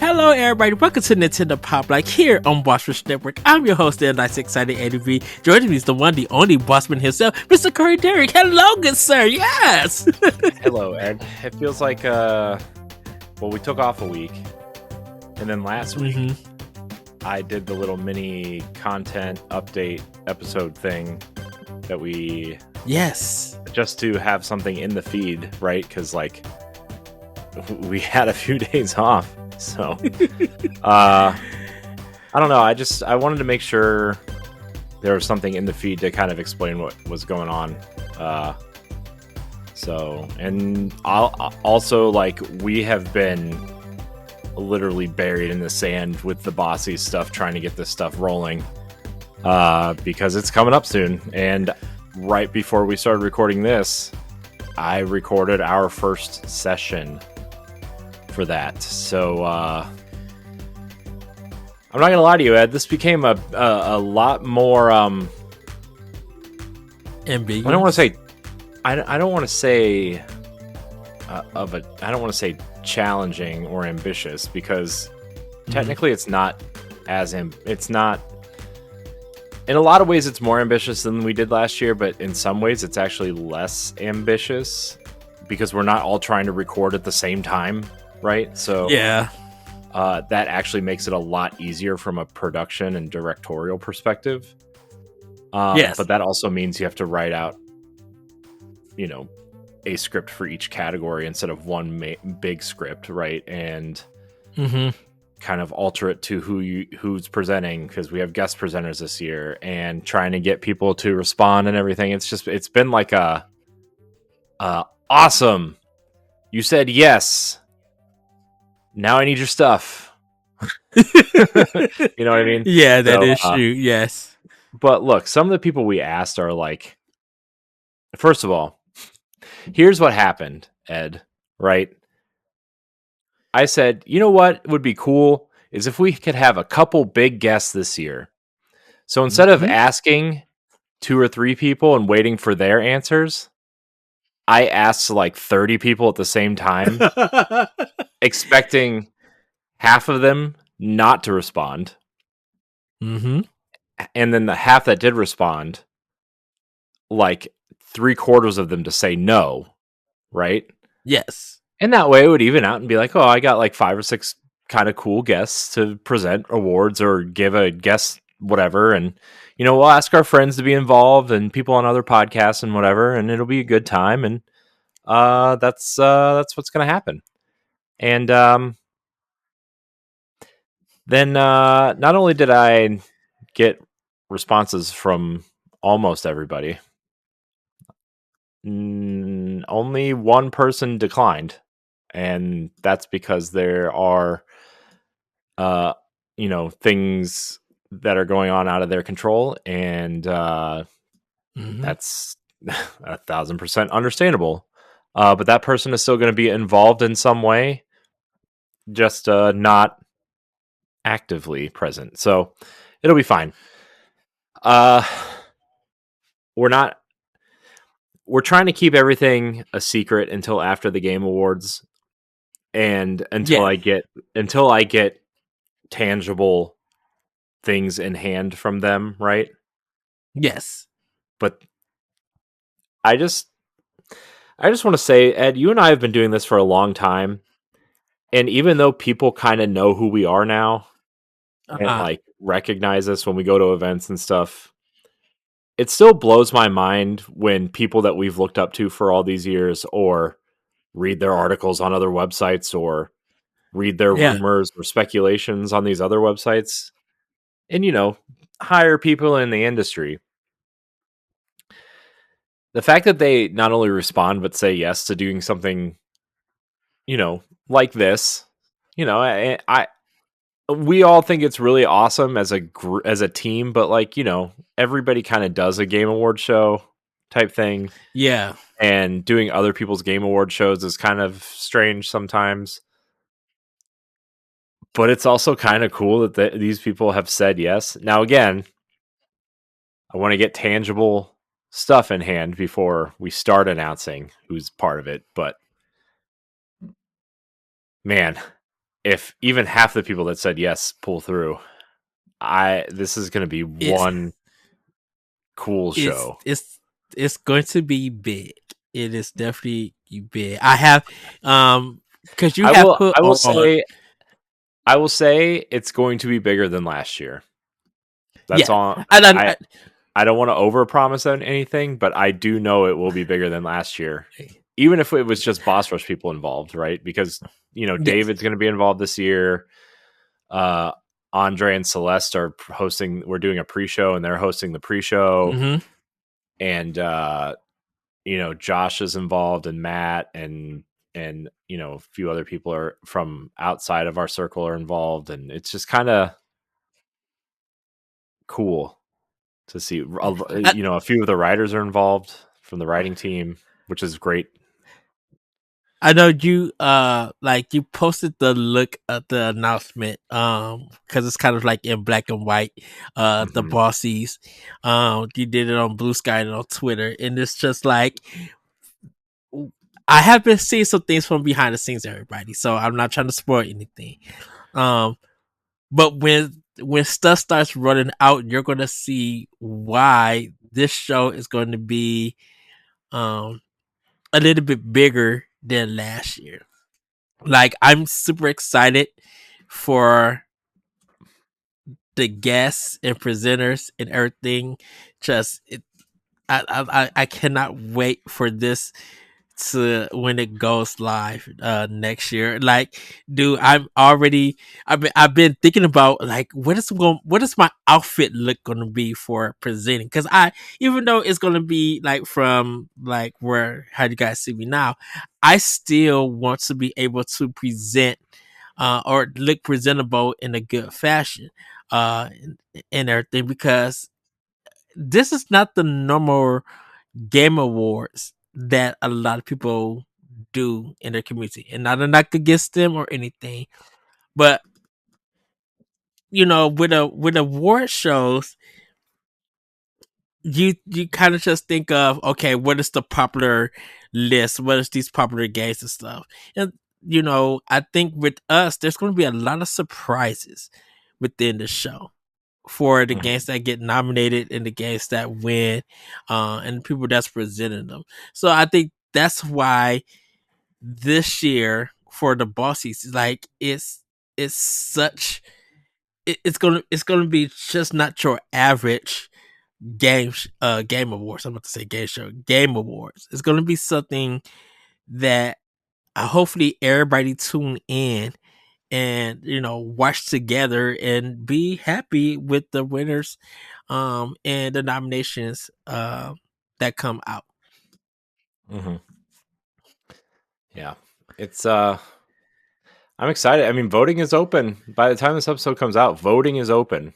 Hello, everybody. Welcome to Nintendo Pow Block here on Boss Rush Network. I'm your host, the nice, excited Eddie V. Joining me is the one, the only bossman himself, Mr. Corey Derrick. Hello, good sir. Yes. Hello, Ed. It feels like, we took off a week, and then last week I did the little mini content update episode thing that we just to have something in the feed, right? Because we had a few days off, so I don't know. I wanted to make sure there was something in the feed to kind of explain what was going on. And I'll also, we have been literally buried in the sand with the bossy stuff, trying to get this stuff rolling because it's coming up soon. And right before we started recording this, I recorded our first session for that. So I'm not gonna lie to you, Ed, this became a lot more ambiguous. I don't want to say challenging or ambitious, because technically it's not in a lot of ways it's more ambitious than we did last year, but in some ways it's actually less ambitious because we're not all trying to record at the same time, right? So yeah, that actually makes it a lot easier from a production and directorial perspective. yes, but that also means you have to write out, a script for each category instead of one big script, right? And kind of alter it to who's presenting, because we have guest presenters this year, and trying to get people to respond and everything. It's been like awesome. You said yes. Now I need your stuff. You know what I mean? Yeah, that is true. Yes. But look, some of the people we asked are like, first of all, here's what happened, Ed, right? I said, you know what would be cool is if we could have a couple big guests this year. So instead of asking 2 or 3 people and waiting for their answers, I asked 30 people at the same time, expecting half of them not to respond. And then the half that did respond, 3/4 of them to say no, right? Yes. And that way it would even out and be like, oh, I got 5 or 6 kind of cool guests to present awards or give a guest whatever. And, we'll ask our friends to be involved and people on other podcasts and whatever, and it'll be a good time. And that's what's going to happen. And then not only did I get responses from almost everybody, only one person declined. And that's because there are, things that are going on out of their control, and that's 1,000% understandable. But that person is still going to be involved in some way, just not actively present. So it'll be fine. We're trying to keep everything a secret until after the Game Awards. And until I get tangible things in hand from them, right? Yes. But I just want to say, Ed, you and I have been doing this for a long time, and even though people kind of know who we are now and recognize us when we go to events and stuff, it still blows my mind when people that we've looked up to for all these years, or read their articles on other websites, or read their rumors or speculations on these other websites, and, hire people in the industry. The fact that they not only respond, but say yes to doing something, like this, we all think it's really awesome as a team, but everybody kind of does a Game Award show type thing. Yeah. And doing other people's Game Award shows is kind of strange sometimes. But it's also kind of cool that these people have said yes. Now, again, I want to get tangible stuff in hand before we start announcing who's part of it. But, man, if even half the people that said yes pull through, this is going to be one cool show. It's going to be big. It is definitely big. I have because you have put on. I will say it's going to be bigger than last year. That's Yeah, all. I don't want to overpromise on anything, but I do know it will be bigger than last year. Even if it was just Boss Rush people involved, right? Because David's going to be involved this year. Andre and Celeste are hosting. We're doing a pre-show, and they're hosting the pre-show. Mm-hmm. And Josh is involved, and Matt, and a few other people are from outside of our circle are involved, and it's just kind of cool to see. A few of the writers are involved from the writing team, which is great. I know you you posted the look at the announcement because it's kind of like in black and white, the bossies. You did it on Blue Sky and on Twitter, and it's just like I have been seeing some things from behind the scenes, everybody, so I'm not trying to spoil anything. But when stuff starts running out, you're gonna see why this show is going to be a little bit bigger than last year. Like, I'm super excited for the guests and presenters and everything. I cannot wait for this to when it goes live next year. Like, dude, I've been thinking about like what is my outfit look gonna be for presenting, because even though it's gonna be like from like how you guys see me now, I still want to be able to present or look presentable in a good fashion and everything, because this is not the normal game awards that a lot of people do in their community, and not a knock against them or anything, but with award shows, you kind of just think of, okay, what is the popular list, what is these popular games and stuff, and I think with us there's going to be a lot of surprises within the show for the games that get nominated and the games that win, and the people that's presenting them. So I think that's why this year for the Bossies, like it's gonna be just not your average game awards. I'm about to say game awards. It's gonna be something that hopefully everybody tune in and watch together and be happy with the winners and the nominations that come out. Yeah, it's I'm excited. I mean, voting is open. By the time this episode comes out, voting is open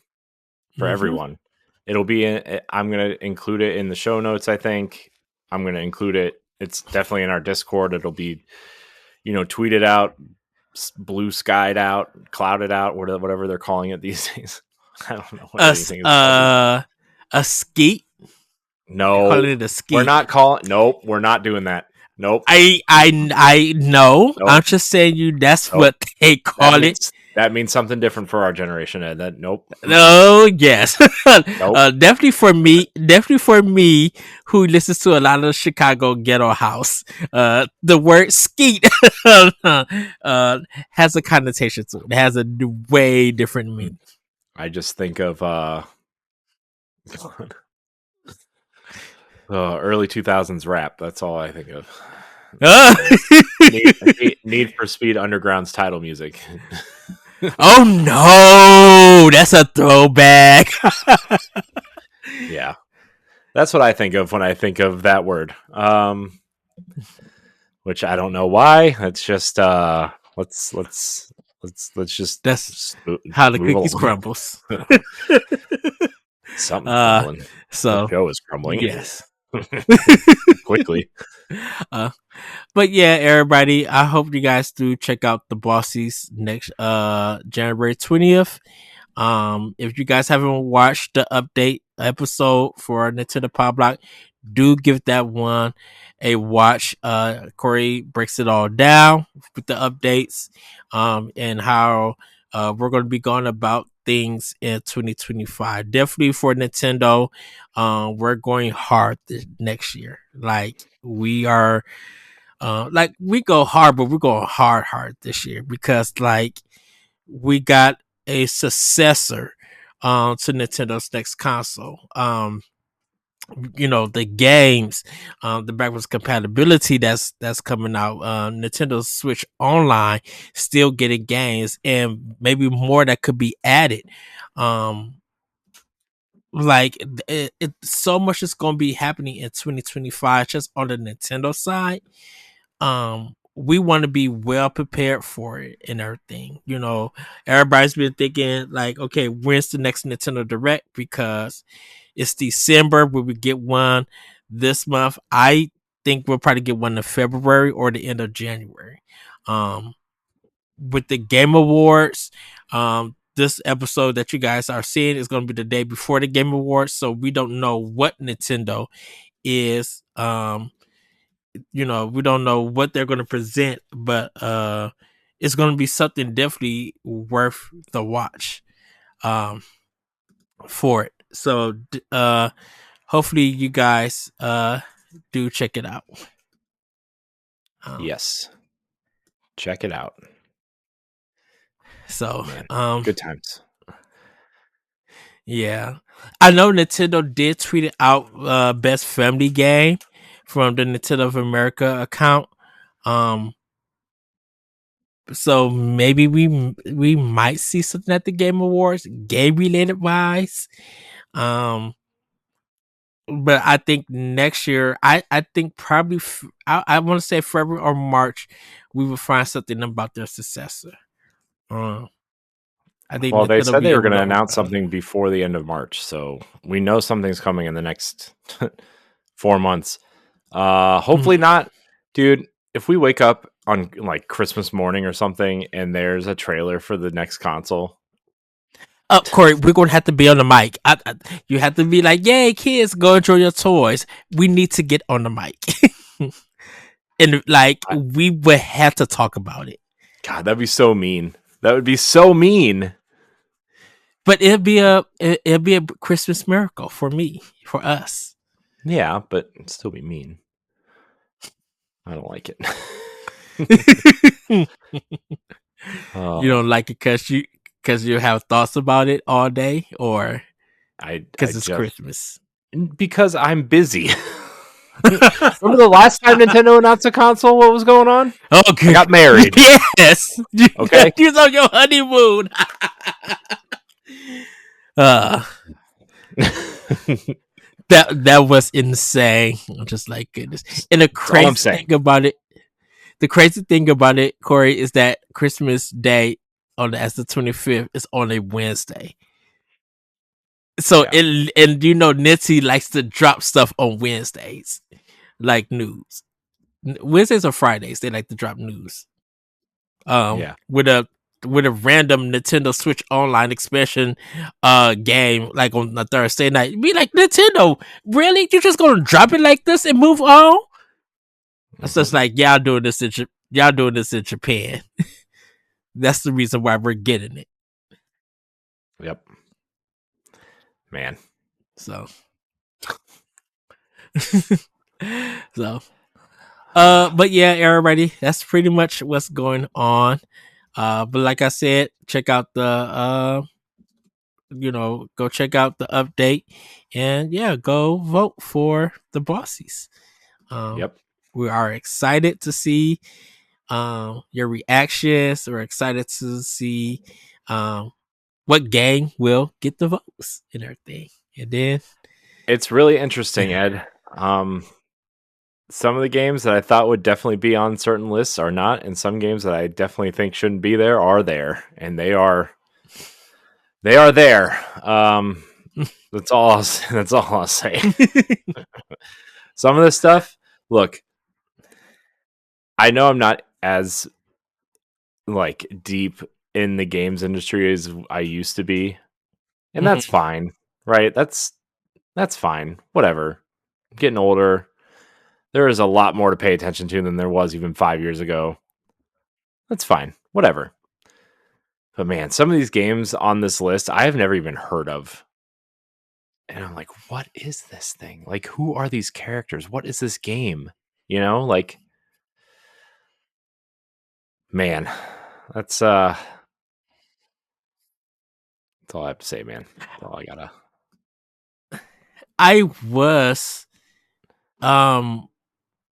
for everyone. It'll be I'm going to include it in the show notes. I think I'm going to include it. It's definitely in our Discord. It'll be tweeted out, blue skied out, clouded out, whatever they're calling it these days. I don't know what anything is called. A skeet. No, it a skeet. We're not calling. Nope, we're not doing that. Nope. I know. Nope. I'm just saying that's what they call it. That means something different for our generation, Ed. That nope. Oh yes. Nope. Definitely for me, who listens to a lot of Chicago ghetto house. The word skeet has a connotation to it. It has a way different meaning. I just think of early 2000s rap. That's all I think of. Need for Speed Underground's title music. Oh no, that's a throwback. Yeah, that's what I think of when I think of that word. Which I don't know why. It's just let's just that's how the cookies crumbles. Something crumbling. So the show is crumbling. Yes. Quickly. But yeah, everybody, I hope you guys do check out the Bossies next January 20th. If you guys haven't watched the update episode for Nintendo Pow Block, do give that one a watch. Corey breaks it all down with the updates, and how we're going to be going about things in 2025. Definitely for Nintendo, we're going hard this next year. Like we are, like we go hard, but we're going hard this year because like we got a successor to Nintendo's next console. The games, the backwards compatibility that's coming out, Nintendo Switch Online still getting games and maybe more that could be added. Um, like so much is going to be happening in 2025 just on the Nintendo side. We want to be well prepared for it and everything. Everybody's been thinking like, okay, when's the next Nintendo Direct? Because it's December. We would get one this month. I think we'll probably get one in February or the end of January. With the Game Awards, this episode that you guys are seeing is going to be the day before the Game Awards, so we don't know what Nintendo is. We don't know what they're going to present, but it's going to be something definitely worth the watch for it. So hopefully you guys do check it out. Yes, check it out. So man, good times. Yeah, I know Nintendo did tweet it out, best family game from the Nintendo of America account. So maybe we might see something at the Game Awards, game related wise. But I think next year, I think probably I want to say February or March, we will find something about their successor. I think Well, they Nintendo will said be they were able going to to announce open up. something before the end of March, so we know something's coming in the next 4 months. Hopefully not, dude. If we wake up on like Christmas morning or something and there's a trailer for the next console, Corey, we're gonna have to be on the mic. You have to be like, "Yay, kids, go enjoy your toys." We need to get on the mic, and like we would have to talk about it. God, that'd be so mean. That would be so mean. But it'll be a Christmas miracle for me, for us. Yeah, but it'd still be mean. I don't like it. You don't like it because you have thoughts about it all day, or I because it's just Christmas. because I'm busy. Remember the last time Nintendo announced a console? What was going on? Okay, I got married. yes. Okay, You was on your honeymoon. uh that was insane. I'm just like goodness. And that's all I'm saying. The crazy thing about it, Corey, is that Christmas Day as the 25th is on a Wednesday. So Yeah. and Nitty likes to drop stuff on Wednesdays, like news. Wednesdays or Fridays, they like to drop news. Yeah. With a random Nintendo Switch Online expansion game like on a Thursday night. Be like, Nintendo, really? You just gonna drop it like this and move on? It's just like y'all doing this in Japan. That's the reason why we're getting it. Yep. Man. So so but yeah, everybody, that's pretty much what's going on. But like I said, check out the go check out the update, and yeah, go vote for the bossies. Um, Yep. we are excited to see your reactions. We're excited to see what game will get the votes and everything. And then It's really interesting, Ed. Some of the games that I thought would definitely be on certain lists are not, and some games that I definitely think shouldn't be there are there, and they are there. That's all. That's all I'll say. Some of this stuff, look, I know I'm not as like deep in the games industry as I used to be, and that's fine, right? That's fine. Whatever. getting older. There is a lot more to pay attention to than there was even 5 years ago. That's fine. Whatever. But man, some of these games on this list I have never even heard of. And I'm like, what is this thing? Like, who are these characters? What is this game? You know, like, man, that's all I have to say, man. That's all I gotta. I was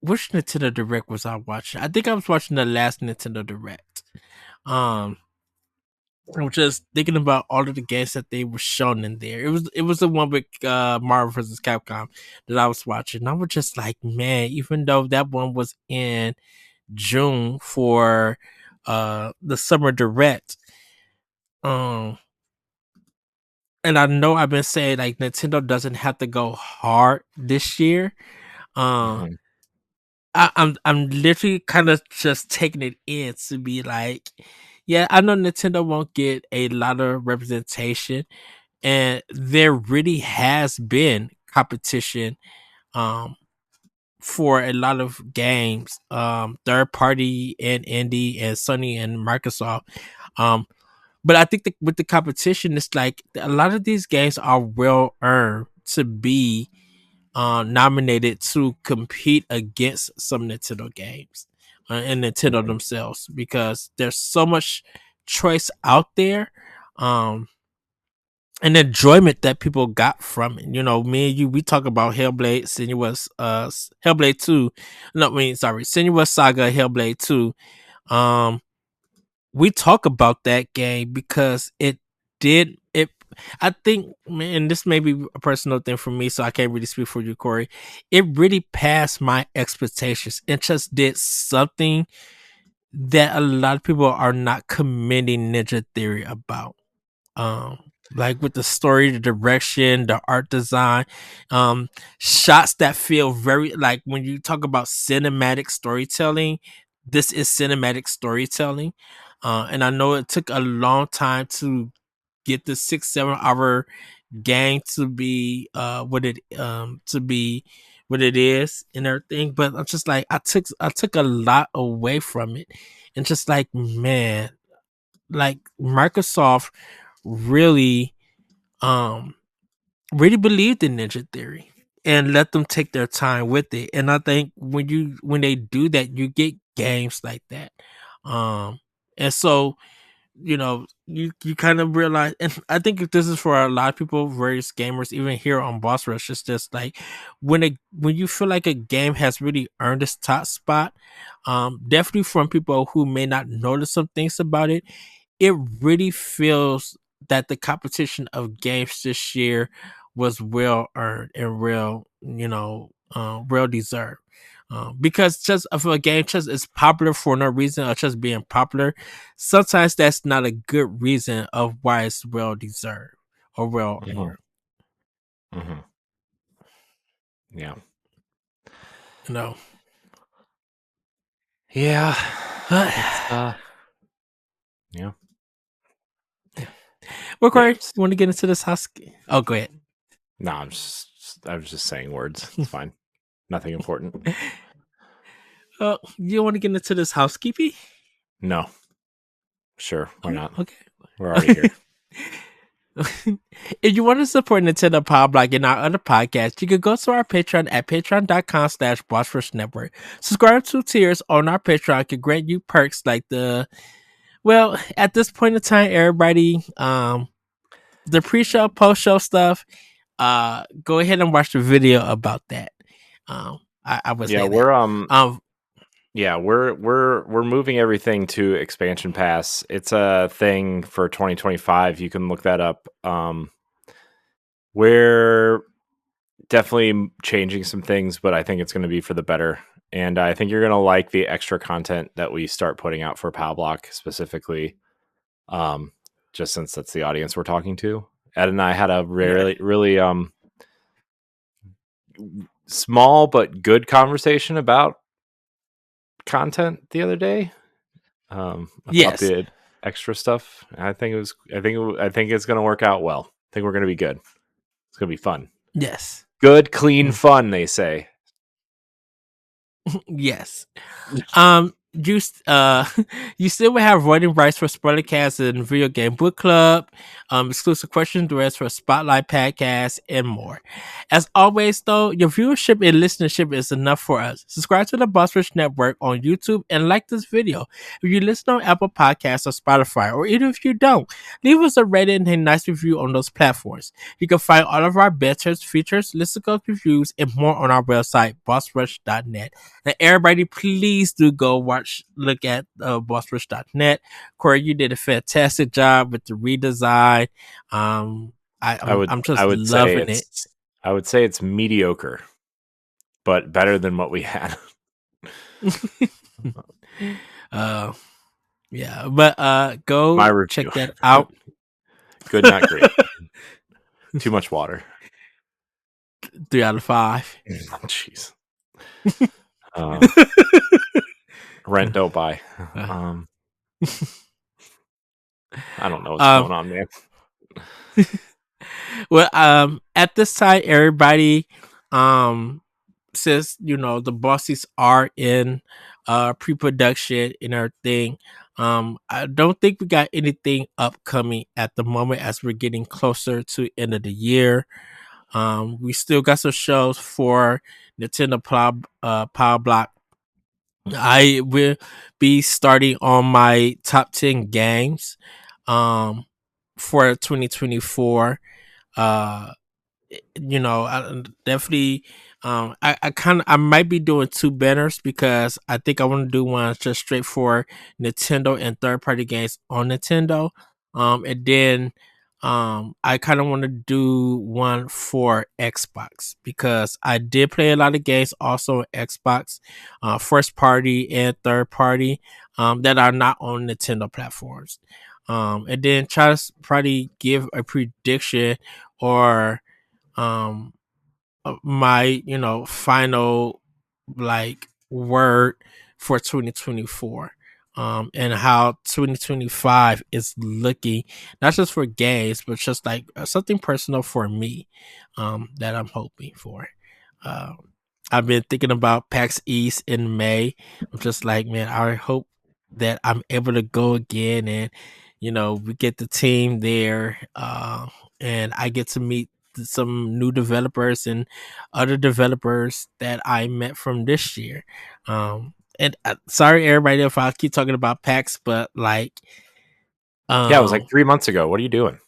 which Nintendo Direct was I watching? I think I was watching the last Nintendo Direct. Um I was just thinking about all of the games that they were shown in there. It was the one with Marvel vs. Capcom that I was watching. I was just like, man, even though that one was in June for the summer direct, um and I know I've been saying like Nintendo doesn't have to go hard this year. Uh Mhm. I'm literally kind of just taking it in to be like, yeah, I know Nintendo won't get a lot of representation, and there really has been competition um for a lot of games, third party and indie and Sony and Microsoft. Um, but I think with the competition, it's like a lot of these games are well earned to be nominated to compete against some Nintendo games and Nintendo Mhm. themselves, because there's so much choice out there. And enjoyment that people got from it. You know, me and you, we talk about Hellblade, Senua's Hellblade 2. No, I mean, sorry, Senua's Saga, Hellblade 2. Um, we talk about that game because it did it. I think, man, and this may be a personal thing for me, so I can't really speak for you, Corey. It really passed my expectations. It just did something that a lot of people are not commending Ninja Theory about. Like with the story, the direction, the art design, um shots that feel very, like when you talk about cinematic storytelling, this is cinematic storytelling. And I know it took a long time to get the 6-7 hour game to be what it is and everything, but I'm just like, I took a lot away from it, and just like, man, like Microsoft really um really believed in Ninja Theory and let them take their time with it. And I think when they do that, you get games like that. And so, you kind of realize, and I think if this is for a lot of people, various gamers, even here on Boss Rush, it's just like when you feel like a game has really earned its top spot, definitely from people who may not notice some things about it, it really feels that the competition of games this year was well earned and well deserved. Because just if a game just is popular for no reason or just being popular, sometimes that's not a good reason of why it's well deserved or well Mhm. earned. Mhm. Yeah. You know. Yeah. But It's yeah. yeah. Well, Corey, Games. you want to get into this house? Oh, go ahead. No, I was just saying words. It's fine. Nothing important. You want to get into this housekeeping? No. Sure. Why Oh, not? We're already okay. here. If you want to support Nintendo Pow Block and our other podcasts, you can go to our Patreon at patreon.com/Bossrush Network. Subscribe to tiers on our Patreon can grant you perks like at this point in time, everybody, the pre-show, post-show stuff, go ahead and watch the video about that. I would Yeah, say that. we're moving everything to expansion pass. It's a thing for 2025. You can look that up. We're definitely changing some things, but I think it's going to be for the better. And I think you're going to like the extra content that we start putting out for Pow Block specifically. Um, just since that's the audience we're talking to. Ed and I had a Yeah. really small but good conversation about content the other day. About Yes. the extra stuff. I think it's going to work out well. I think we're going to be good. It's going to be fun. Yes. Good, clean fun, they say. Yes. You still will have voting rights for Spoilercast and Video Game Book Club, exclusive question threads for Spotlight Podcast, and more. As always, though, your viewership and listenership is enough for us. Subscribe to the Boss Rush Network on YouTube and like this video. If you listen on Apple Podcasts or Spotify, or even if you don't, leave us a rating and a nice review on those platforms. You can find all of our betters, features, listicle reviews, and more on our website, bossrush.net. And everybody, please do go look at bossrush.net. Corey, you did a fantastic job with the redesign. I'm I just would say loving it. it's mediocre, but better than what we had. uh, yeah, but My go review. check that out. Good, not great. Too much water. 3 out of 5. Jeez. Rent don't buy. I don't know what's going on, man. Well, at this time, everybody, since the bosses are in pre-production and everything, I don't think we got anything upcoming at the moment as we're getting closer to end of the year. We still got some shows for Nintendo Pow Block. I will be starting on my top 10 games for 2024. Uh I definitely I might be doing two banners because I think I want to do one just straight for Nintendo and third party games on Nintendo. And then I kind of want to do one for Xbox because I did play a lot of games also on Xbox, first party and third party, that are not on Nintendo platforms. And then try to probably give a prediction or my final like word for 2024, and how 2025 is looking, not just for games but just like something personal for me, that I'm hoping for. um I've been thinking about PAX East in May. I'm just like, man, I hope that I'm able to go again, and we get the team there, and I get to meet some new developers and other developers that I met from this year. And sorry everybody if I keep talking about PAX, but like, Yeah, it was like um 3 months ago. What are you doing?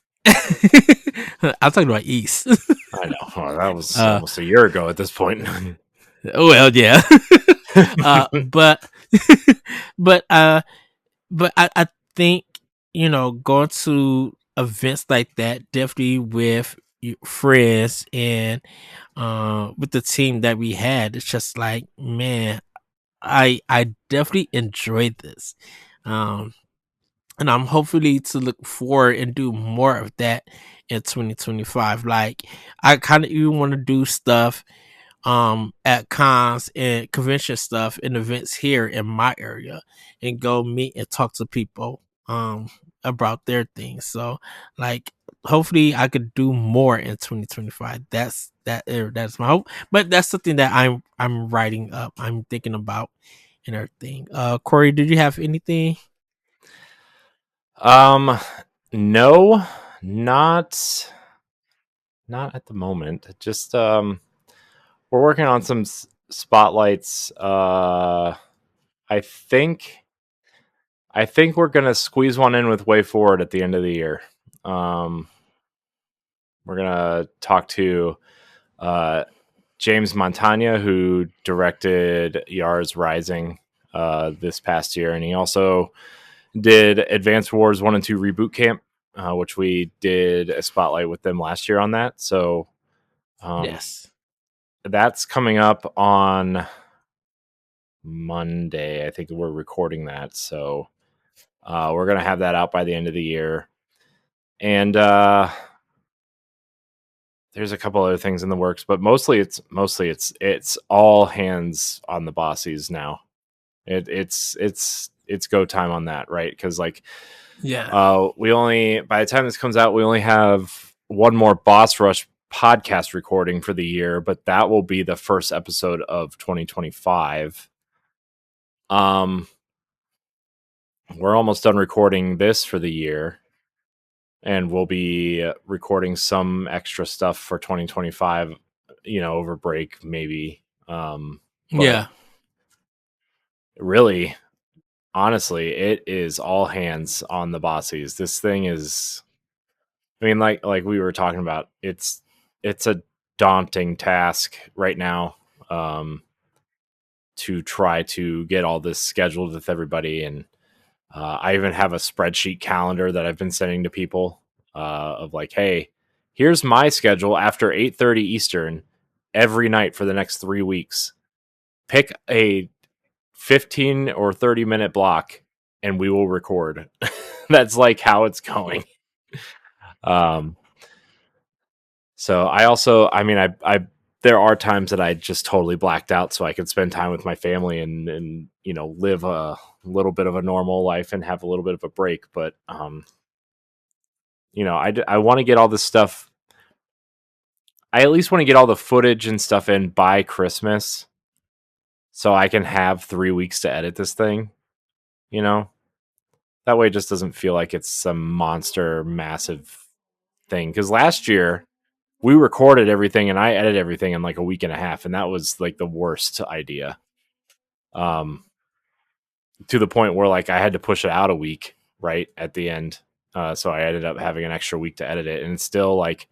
I'm talking about East. I know. Oh, that was uh almost a year ago at this point. well, yeah. But but I think going to events like that, definitely with friends and with the team that we had, it's just like, man, I definitely enjoyed this, um and I'm hopefully to look forward and do more of that in 2025. Like, I kind of even want to do stuff at cons and convention stuff and events here in my area, and go meet and talk to people about their things. So like, hopefully I could do more in 2025. That's my hope, but that's something that I'm writing up, I'm thinking about and everything. Corey, did you have anything? No, not at the moment. Just we're working on some spotlights. I think we're gonna squeeze one in with Way Forward at the end of the year. We're gonna talk to James Montagna, who directed Yars Rising this past year, and he also did Advance Wars 1 and 2 Reboot Camp, which we did a spotlight with them last year on that. So Yes. that's coming up on Monday. I think we're recording that. So we're going to have that out by the end of the year. And there's a couple other things in the works, but mostly it's all hands on the bossies now. It's go time on that, right? Because like, Yeah. we only, by the time this comes out, we only have one more boss rush podcast recording for the year, but that will be the first episode of 2025. We're almost done recording this for the year, and we'll be recording some extra stuff for 2025, over break maybe. But Yeah. really, honestly, it is all hands on the bossies. This thing is, I mean, like we were talking about, it's a daunting task right now, to try to get all this scheduled with everybody. And I even have a spreadsheet calendar that I've been sending to people, of like, hey, here's my schedule after 8:30 Eastern every night for the next 3 weeks. Pick a 15 or 30-minute block and we will record. That's like how it's going. Um, so I mean, I there are times that I just totally blacked out so I could spend time with my family and live a little bit of a normal life and have a little bit of a break. But I want to get all this stuff. I at least want to get all the footage and stuff in by Christmas so I can have 3 weeks to edit this thing. That way it just doesn't feel like it's some monster massive thing. Because last year we recorded everything and I edited everything in like a week and a half, and that was like the worst idea. To the point where like I had to push it out a week right at the end. So I ended up having an extra week to edit it, and it's still like,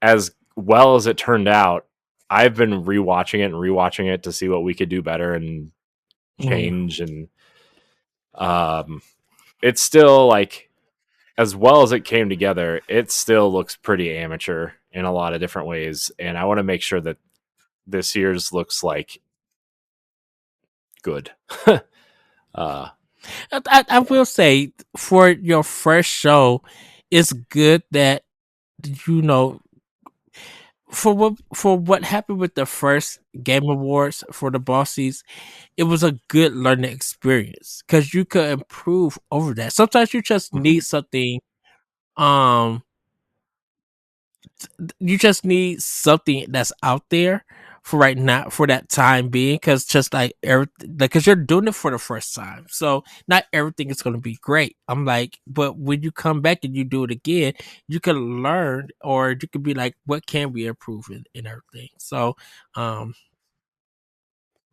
as well as it turned out, I've been rewatching it to see what we could do better and change. And it's still like, as well as it came together, it still looks pretty amateur in a lot of different ways. And I want to make sure that this year's looks like good. uh, I will say, for your first show, it's good that, you know for what happened with the first Game Awards for the Bossies. It was a good learning experience because you could improve over that. Sometimes you just mhm. need something. Um, you just need something that's out there for right now, for that time being, because just like everything, because you're doing it for the first time, so not everything is going to be great. I'm like, but when you come back and you do it again, you can learn, or you could be like, what can we improve in everything. So um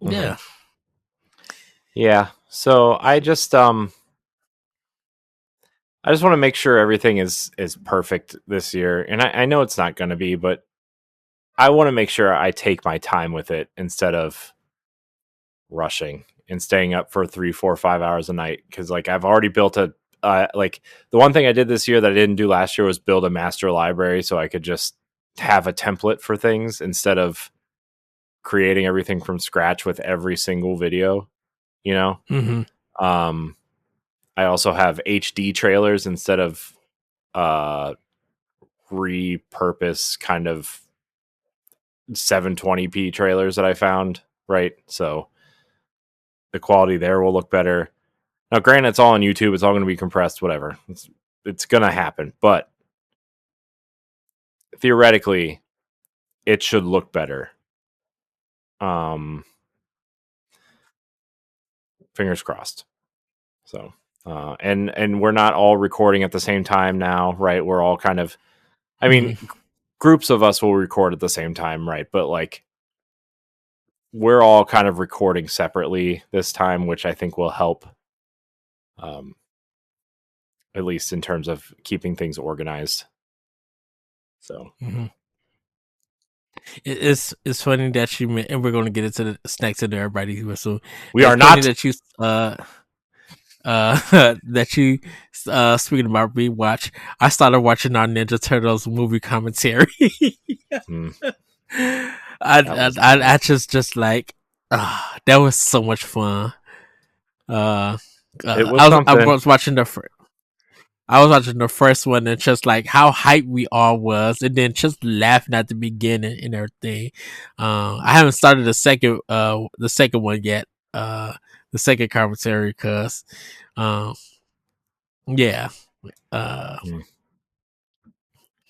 Mhm. yeah. Yeah. So I just want to make sure everything is perfect this year. And I know it's not going to be, but I want to make sure I take my time with it instead of rushing and staying up for 3, 4, 5 hours a night. Cause like I've already built like the one thing I did this year that I didn't do last year was build a master library so I could just have a template for things instead of creating everything from scratch with every single video, you know? Hmm. Um, I also have HD trailers instead of uh repurpose kind of 720p trailers that I found, right? So the quality there will look better. Now, granted, it's all on YouTube. It's all going to be compressed, whatever. It's going to happen. But theoretically, it should look better. Um, Fingers crossed. So, and we're not all recording at the same time now, right? We're all kind of, I mean, Hmm. groups of us will record at the same time, right? But like, we're all kind of recording separately this time, which I think will help, um, at least in terms of keeping things organized. So Hmm. It's funny that you and we're going to get into the snacks and everybody. So we are it's funny not. that you that you speaking about rewatch. I started watching our Ninja Turtles movie commentary. Hmm, I, that I was I fun. I just like, that was so much fun. Uh, It was I something. was watching I was watching the first one, and just like how hyped we all was, and then just laughing at the beginning and everything. I haven't started the second one yet. The second commentary, cause um yeah. Uh Hmm.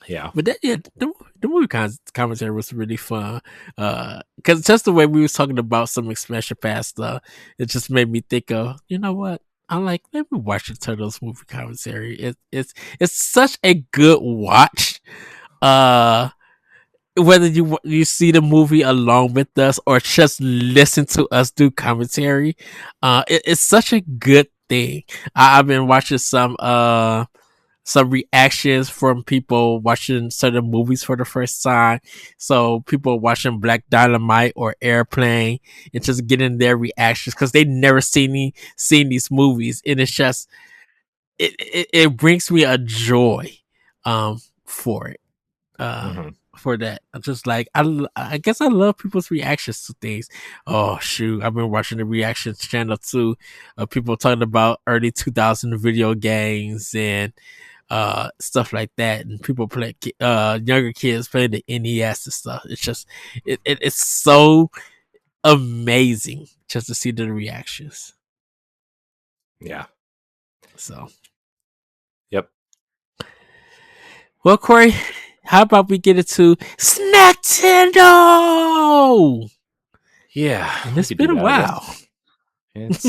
Yeah. But that, yeah, the movie commentary was really fun. Because just the way we was talking about some expansion pass stuff, it just made me think of, you know what? I'm like, let me watch the Turtles movie commentary. It's such a good watch. Uh, whether you see the movie along with us or just listen to us do commentary, it's such a good thing. I've been watching some reactions from people watching certain movies for the first time. So people watching Black Dynamite or Airplane and just getting their reactions because they never seen these movies, and it's just it brings me a joy for it. Hmm. For that, I'm just like I guess I love people's reactions to things. Oh shoot, I've been watching the reactions channel too. People talking about early 2000 video games and stuff like that, and people play younger kids playing the NES and stuff. It's just it's so amazing just to see the reactions. Yeah. So Yep. well, Corey, how about we get into Snacktendo? Yeah, And we it's could do been a that, I guess.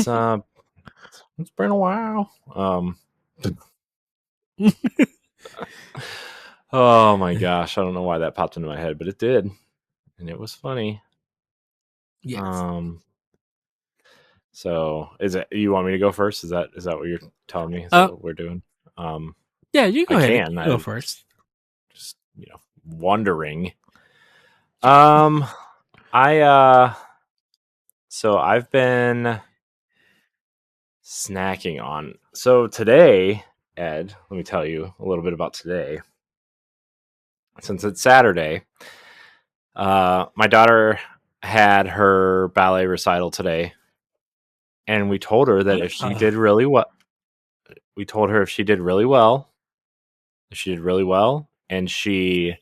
while. It's been a while. Oh my gosh, I don't know why that popped into my head, but it did. And it was funny. Yes. Um so is it you want me to go first? Is that what you're telling me? Is that Uh, what we're doing? Um yeah, you I go ahead and can. go I first. just, wondering. Um I so I've been snacking on. So today, Ed, let me tell you a little bit about today. Since it's Saturday, my daughter had her ballet recital today, and we told her that if she Ah. did really well, we told her if she did really well, and she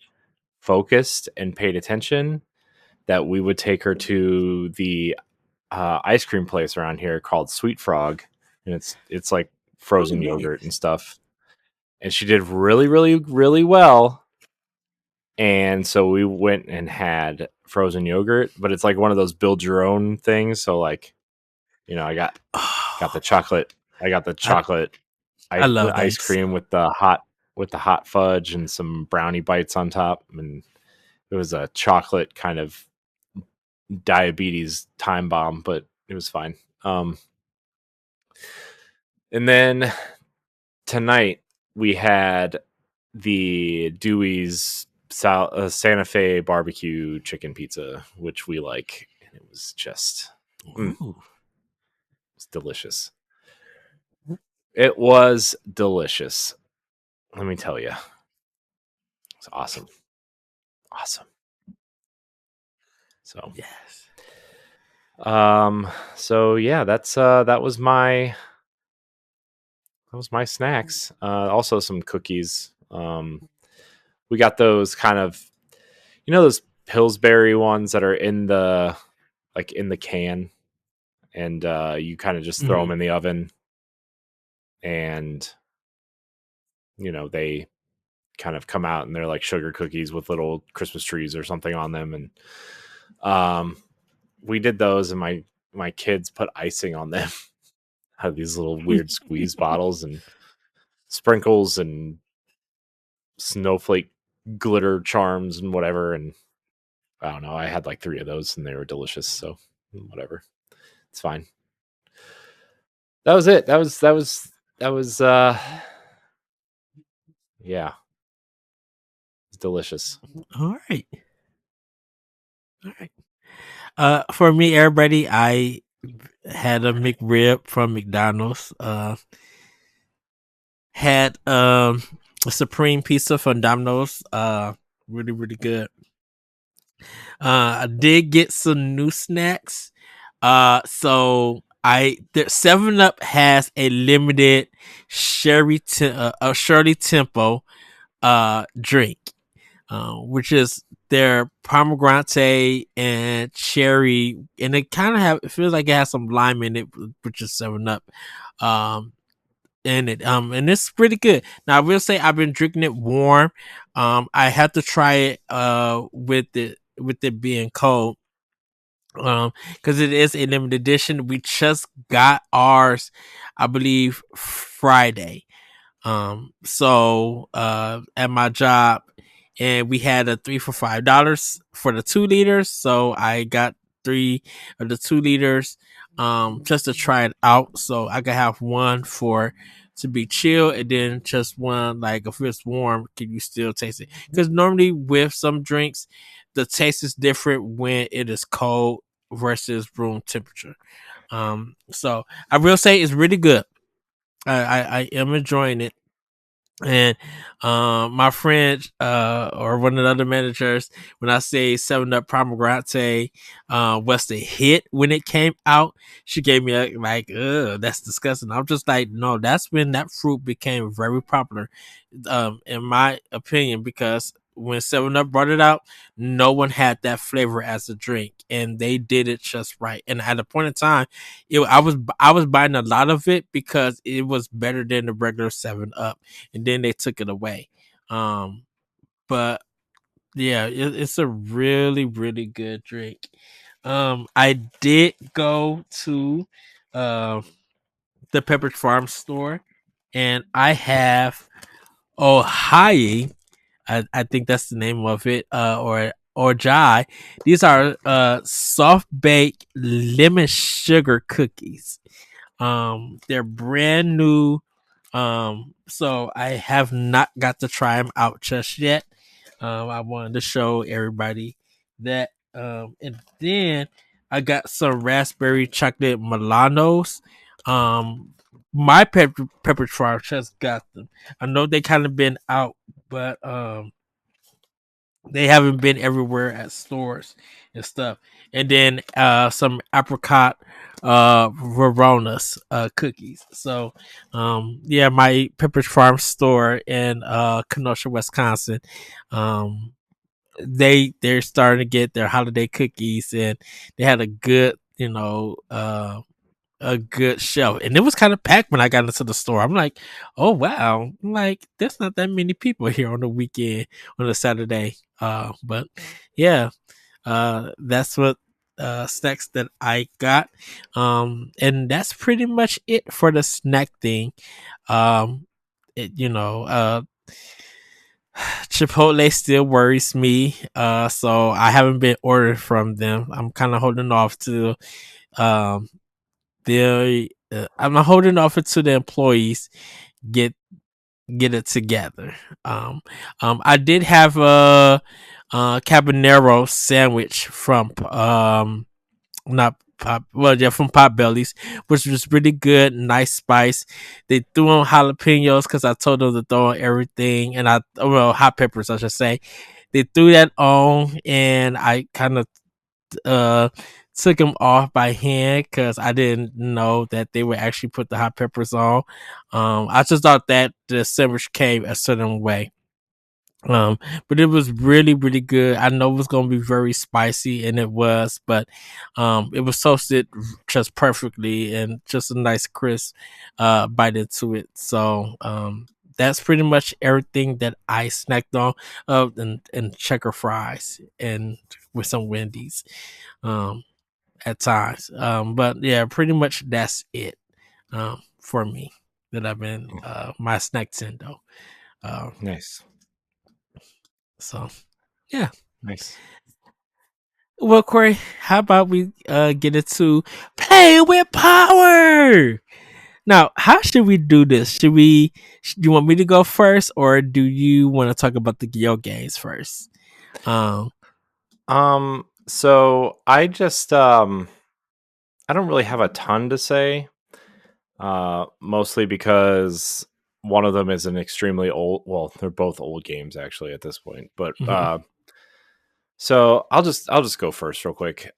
focused and paid attention, that we would take her to the ice cream place around here called Sweet Frog, and it's like Oh, frozen yogurt and nice. stuff. And she did really, really, really well. And so we went and had frozen yogurt, but it's like one of those build your own things. So like, I got the Oh, chocolate. I got the I chocolate I love ice those. cream with the hot fudge and some brownie bites on top, and it was a chocolate kind of diabetes time bomb, but it was fine. And then tonight we had the Dewey's Santa Fe barbecue chicken pizza, which we like, and it was just Ooh. it's delicious. It was delicious. Let me tell you, it's awesome, awesome. So, Yes. so yeah, that was my snacks. Also some cookies. We got those kind of, those Pillsbury ones that are in the in the can, and you kind of just throw Mhm. them in the oven, and they kind of come out and they're like sugar cookies with little Christmas trees or something on them, and um, we did those, and my kids put icing on them. Had these little weird squeeze bottles and sprinkles and snowflake glitter charms and whatever, and I don't know. I had like 3 of those, and they were delicious. So whatever, it's fine. That was it. That was yeah, it's delicious. All right. All right. For me, everybody, I had a McRib from McDonald's. Had a Supreme Pizza from Domino's. Really, really good. I did get some new snacks. So the 7 Up has a limited Shirley Temple drink, which is their pomegranate and cherry, and it kind of it feels like it has some lime in it, which is 7 Up. Um, in it. And it's pretty good. Now I will say I've been drinking it warm. I have to try it with it being cold. Because it is a limited edition. We just got ours, I believe, Friday. At my job, and we had a 3 for $5 for the 2 liters. So I got 3 of the 2 liters, just to try it out. So I could have one for to be chill, and then just one like if it's warm, can you still taste it? Because normally with some drinks, the taste is different when it is cold versus room temperature. So I will say it's really good. I am enjoying it. And my friend or one of the other managers, when I say 7 Up Pomegranate was the hit when it came out, she gave me a like, ugh, that's disgusting. I'm just like, no, that's when that fruit became very popular, in my opinion, because when 7 Up brought it out, no one had that flavor as a drink, and they did it just right. And at a point in time, I was buying a lot of it because it was better than the regular 7 Up, and then they took it away. Um, but yeah, it's a really really good drink. I did go to uh, the Pepperidge Farm store, and I have Ohio. I think that's the name of it, or Jai. These are soft baked lemon sugar cookies. They're brand new. So I have not got to try them out just yet. I wanted to show everybody that. And then I got some raspberry chocolate Milanos. My pepper trial just got them. I know they kind of been out, but they haven't been everywhere at stores and stuff. And then some apricot Veronas cookies. So yeah, my Pepperidge Farm store in Kenosha, Wisconsin, um they're starting to get their holiday cookies, and they had a good, a good shelf, and it was kind of packed when I got into the store. I'm like, oh wow, I'm like there's not that many people here on the weekend on a Saturday. But yeah, that's what snacks that I got. And that's pretty much it for the snack thing. Um, Chipotle still worries me. So I haven't been ordering from them. I'm kind of holding off to um I'm holding off until the employees get get it together. I did have a cabanero sandwich from not pop well yeah from Pot Bellies, which was really good, nice spice. They threw on jalapenos because I told them to throw on everything, and hot peppers I should say. They threw that on, and I kind of uh took them off by hand because I didn't know that they would actually put the hot peppers on. I just thought that the sandwich came a certain way. Um, but it was really, really good. I know it was gonna be very spicy, and it was, but it was toasted just perfectly and just a nice crisp bite into it. So that's pretty much everything that I snacked on. And checker fries and with some Wendy's um at times. But yeah, pretty much that's it for me that I've been my snack Tendo. Um, Nice. so yeah. Nice. Well, Corey, how about we get into play with power? Now, how should we do this? Do you want me to go first, or do you want to talk about the your games first? Um, So I just I don't really have a ton to say. Mostly because one of them is an extremely old, well, they're both old games actually at this point. But mhm. so I'll just go first real quick.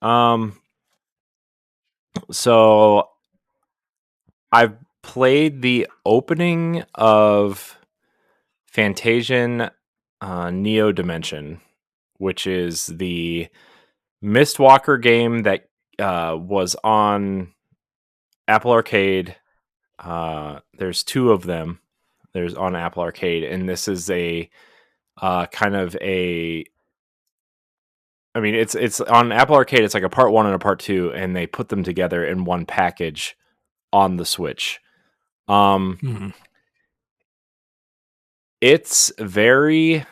So I've played the opening of Fantasian Neo Dimension, which is the Mistwalker game that was on Apple Arcade There's two of them. There's on Apple Arcade, and this is a kind of a. I mean, it's on Apple Arcade. It's like a part one and a part two, and they put them together in one package on the Switch. Um, Mhm. it's very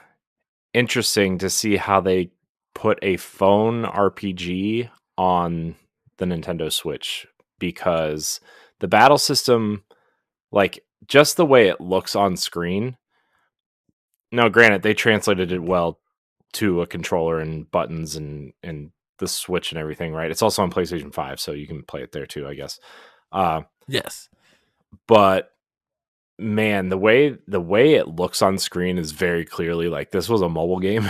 interesting to see how they put a phone RPG on the Nintendo Switch because the battle system, like just the way it looks on screen. Now, granted, they translated it well to a controller and buttons and the Switch and everything, right? It's also on PlayStation 5, so you can play it there too, I guess. Uh, Yes. but man, the way it looks on screen is very clearly like this was a mobile game.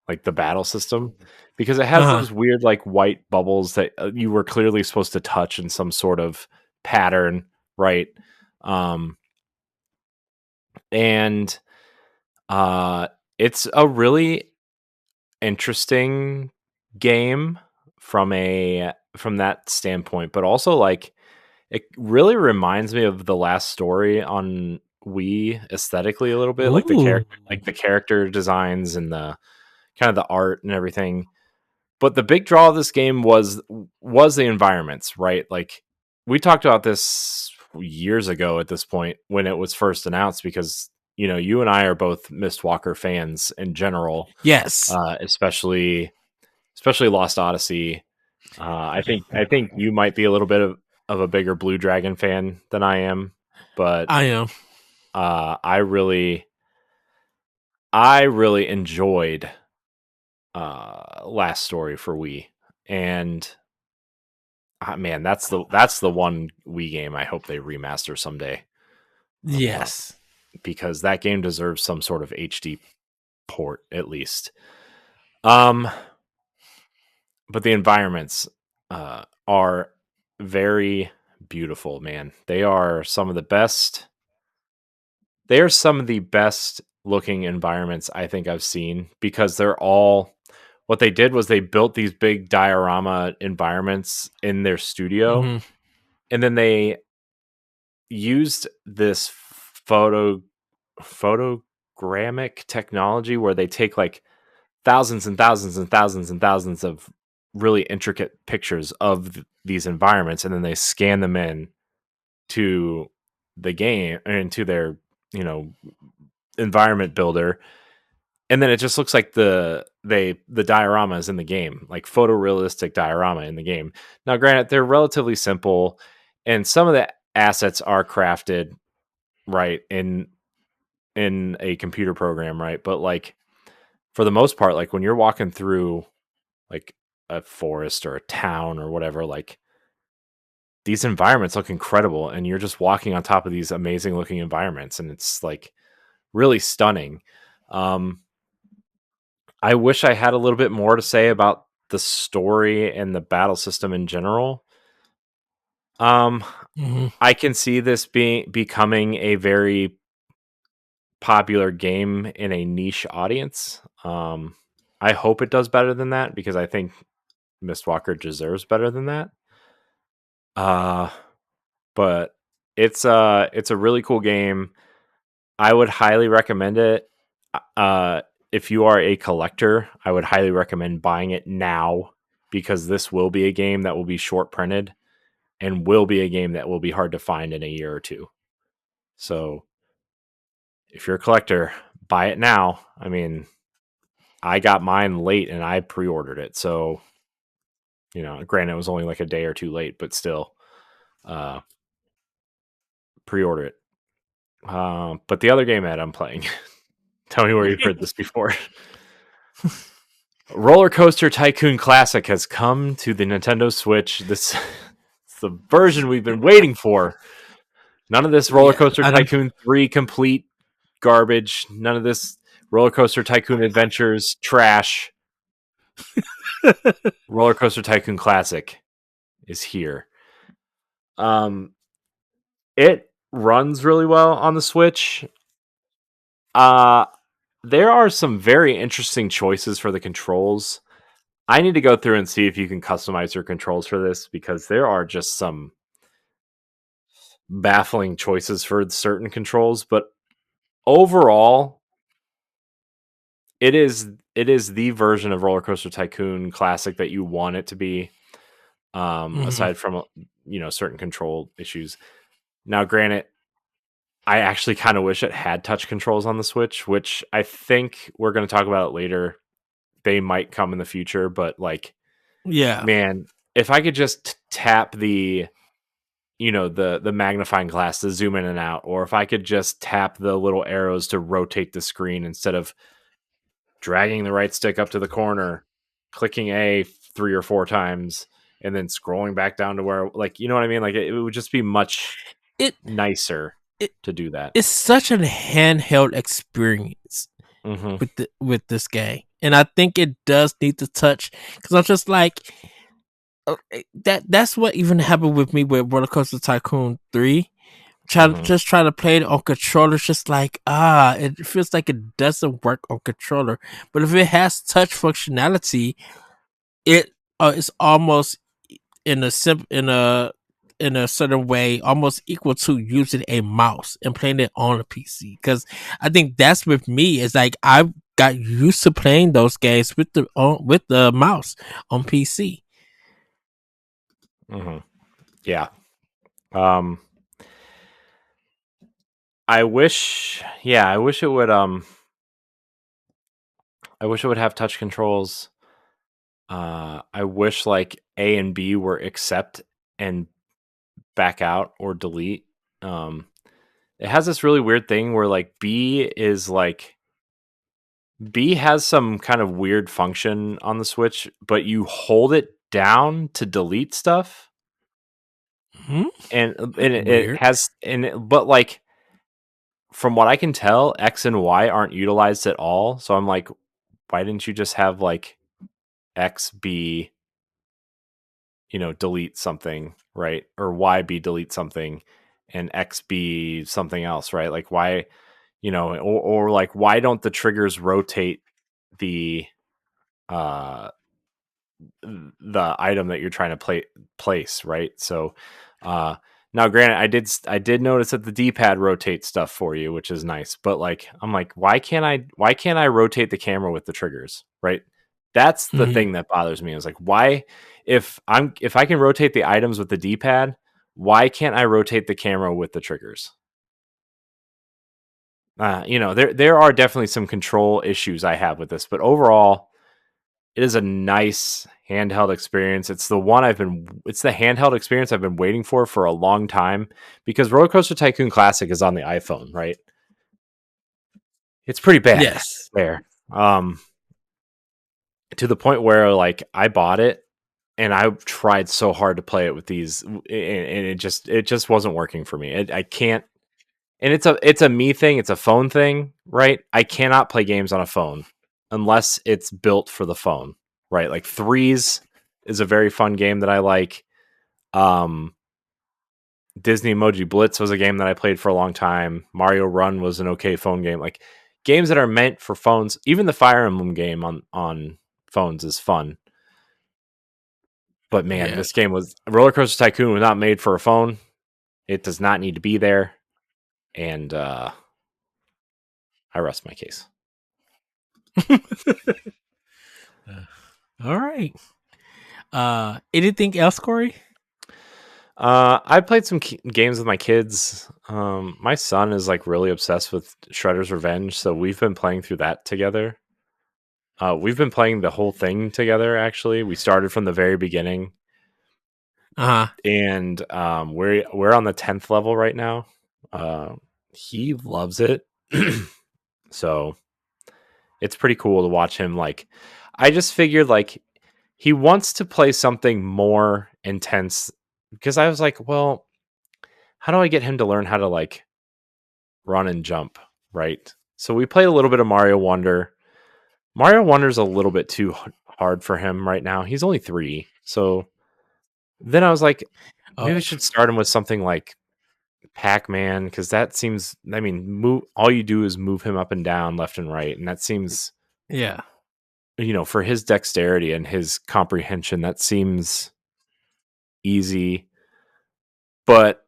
Like the battle system, because it has Uh-huh. those weird like white bubbles that you were clearly supposed to touch in some sort of pattern, right? Um, and uh, it's a really interesting game from that standpoint, but also like it really reminds me of the last story on Wii aesthetically a little bit, Ooh. like the character designs and the kind of the art and everything. But the big draw of this game was the environments, right? Like we talked about this years ago at this point when it was first announced because you and I are both Mistwalker fans in general, Yes. especially Lost Odyssey. I think you might be a little bit of a bigger Blue Dragon fan than I am, but I am. I really enjoyed Last Story for Wii, and man, that's the one Wii game I hope they remaster someday, uh, Yes. because that game deserves some sort of HD port at least. Um, but the environments are very beautiful, man. They are some of the best. They are some of the best looking environments I think I've seen because they're all. What they did was they built these big diorama environments in their studio, Mhm. and then they used this photogrammic technology where they take like thousands and thousands and thousands and thousands of really intricate pictures of these environments, and then they scan them in to the game and to their you know environment builder, and then it just looks like the dioramas in the game, like photorealistic diorama in the game. Now granted, they're relatively simple, and some of the assets are crafted right in a computer program, right? But like for the most part, like when you're walking through like a forest or a town or whatever, like these environments look incredible and you're just walking on top of these amazing looking environments and it's like really stunning. Um I wish I had a little bit more to say about the story and the battle system in general. Um Mhm. I can see this being becoming a very popular game in a niche audience. I hope it does better than that because I think Mistwalker deserves better than that. Uh, but it's a really cool game. I would highly recommend it. If you are a collector, I would highly recommend buying it now because this will be a game that will be short printed and will be a game that will be hard to find in a year or two. So if you're a collector, buy it now. I mean, I got mine late and I pre-ordered it. So, granted it was only like a day or two late, but still, uh, pre-order it. But the other game that I'm playing, tell me where you've heard this before. Roller Coaster Tycoon Classic has come to the Nintendo Switch. This is the version we've been waiting for. None of this Roller Yeah, Coaster I know. Tycoon 3 complete garbage. None of this Roller Coaster Tycoon Adventures trash. Roller Coaster Tycoon Classic is here. Um, it runs really well on the Switch. Uh, there are some very interesting choices for the controls. I need to go through and see if you can customize your controls for this because there are just some baffling choices for certain controls, but overall, it is the version of Roller Coaster Tycoon Classic that you want it to be. Mhm. Aside from certain control issues. Now, granted, I actually kind of wish it had touch controls on the Switch, which I think we're going to talk about it later. They might come in the future, but like, Yeah. man, if I could just tap the magnifying glass to zoom in and out, or if I could just tap the little arrows to rotate the screen instead of dragging the right stick up to the corner, clicking A 3 or 4 times, and then scrolling back down to where, like, you know what I mean? Like, it would just be much It nicer it to do that. it's such a handheld experience Hmm. with this game, and I think it does need to touch because I'm just like that's what even happened with me with Roller Coaster Tycoon 3. Hmm. Try to play it on controller, it's just like it feels like it doesn't work on controller. But if it has touch functionality, it is almost in a in a certain way almost equal to using a mouse and playing it on a PC. Because I think that's with me. It's like I got used to playing those games with the mouse on PC. Hmm. Yeah. Um, I wish, yeah, I wish it would have touch controls. I wish like A and B were accept and back out or delete. Um, it has this really weird thing where like B has some kind of weird function on the Switch, but you hold it down to delete stuff, Hmm? and it Weird. has but like from what I can tell, X and Y aren't utilized at all. So I'm like, why didn't you just have like X be delete something, right? Or Y be delete something, and X be something else, right? Like why, or like why don't the triggers rotate the uh the item that you're trying to place, right? So uh now granted, I did notice that the D-pad rotates stuff for you, which is nice, but like I'm like, why can't I rotate the camera with the triggers, right? That's the Mhm. thing that bothers me. Is like, why, if I can rotate the items with the D-pad, why can't I rotate the camera with the triggers? There are definitely some control issues I have with this, but overall it is a nice handheld experience. It's the handheld experience I've been waiting for a long time, because Roller Coaster Tycoon Classic is on the iPhone, right? It's pretty bad Yes. there. Um, to the point where like I bought it and I tried so hard to play it with these, and it just wasn't working for me. I can't, and it's a me thing, it's a phone thing, right? I cannot play games on a phone unless it's built for the phone, right? Like Threes is a very fun game that I like. Um, Disney Emoji Blitz was a game that I played for a long time. Mario Run was an okay phone game. Like games that are meant for phones. Even the Fire Emblem game on phones is fun. But man, Yeah. this game was Roller Coaster Tycoon was not made for a phone. It does not need to be there. And I rest my case. All right. Anything else, Corey? I played some games with my kids. My son is like really obsessed with Shredder's Revenge, so we've been playing through that together. We've been playing the whole thing together. Actually, we started from the very beginning, Uh huh. and we're on the 10th level right now. Uh, he loves it, so it's pretty cool to watch him. Like, I just figured like he wants to play something more intense, because I was like, well, how do I get him to learn how to like run and jump, right? So we played a little bit of Mario Wonder. Mario Wonder's a little bit too hard for him right now. He's only 3. So then I was like, maybe I Oh, should start him with something like Pac-Man, because that seems, I mean, all you do is move him up and down, left and right, and that seems, yeah. for his dexterity and his comprehension, that seems easy. But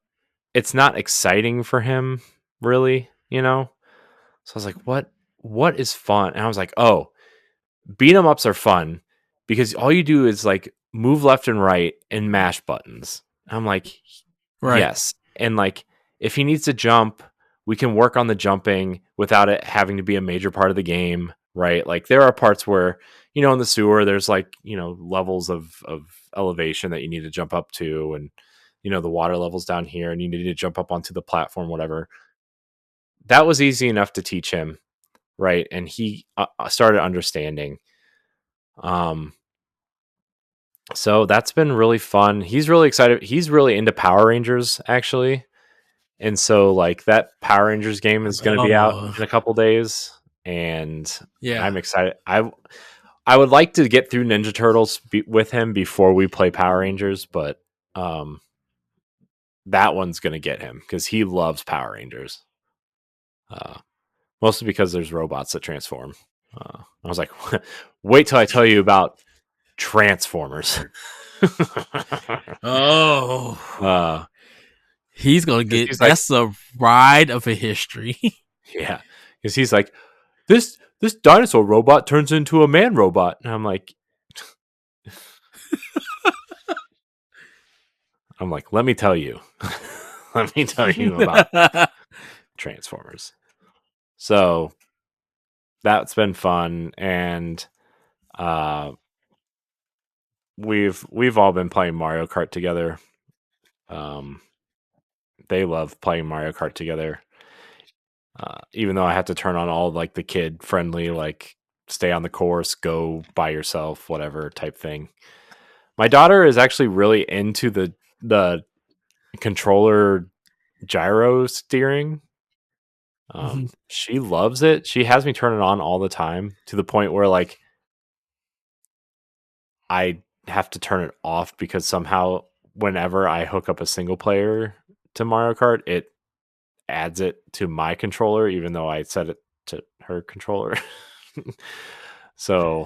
it's not exciting for him, really, you know? So I was like, what is fun? And I was like, oh, beat 'em ups are fun because all you do is like move left and right and mash buttons. I'm like, Right. yes. And like if he needs to jump, we can work on the jumping without it having to be a major part of the game, right? Like there are parts where, in the sewer there's like, levels of elevation that you need to jump up to, and the water levels down here and you need to jump up onto the platform, whatever. That was easy enough to teach him, right? And he started understanding. Um so that's been really fun. He's really excited. He's really into Power Rangers, actually. And so like that Power Rangers game is going to be out Oh, in a couple days, and yeah. I'm excited. I would like to get through Ninja Turtles with him before we play Power Rangers, but um that one's going to get him cuz he loves Power Rangers. Uh Mostly because there's robots that transform. I was like, wait till I tell you about Transformers. Oh, uh he's gonna cuz get he's like, that's a ride of a history. yeah, cuz he's like, this dinosaur robot turns into a man robot. And I'm like, let me tell you. Let me tell you about Transformers. So that's been fun, and uh we've all been playing Mario Kart together. Um they love playing Mario Kart together. Even though I have to turn on all like the kid friendly, like stay on the course, go by yourself, whatever type thing. My daughter is actually really into the controller gyro steering. Mhm. She loves it. She has me turn it on all the time to the point where like I have to turn it off because somehow whenever I hook up a single player to Mario Kart, it adds it to my controller, even though I set it to her controller. So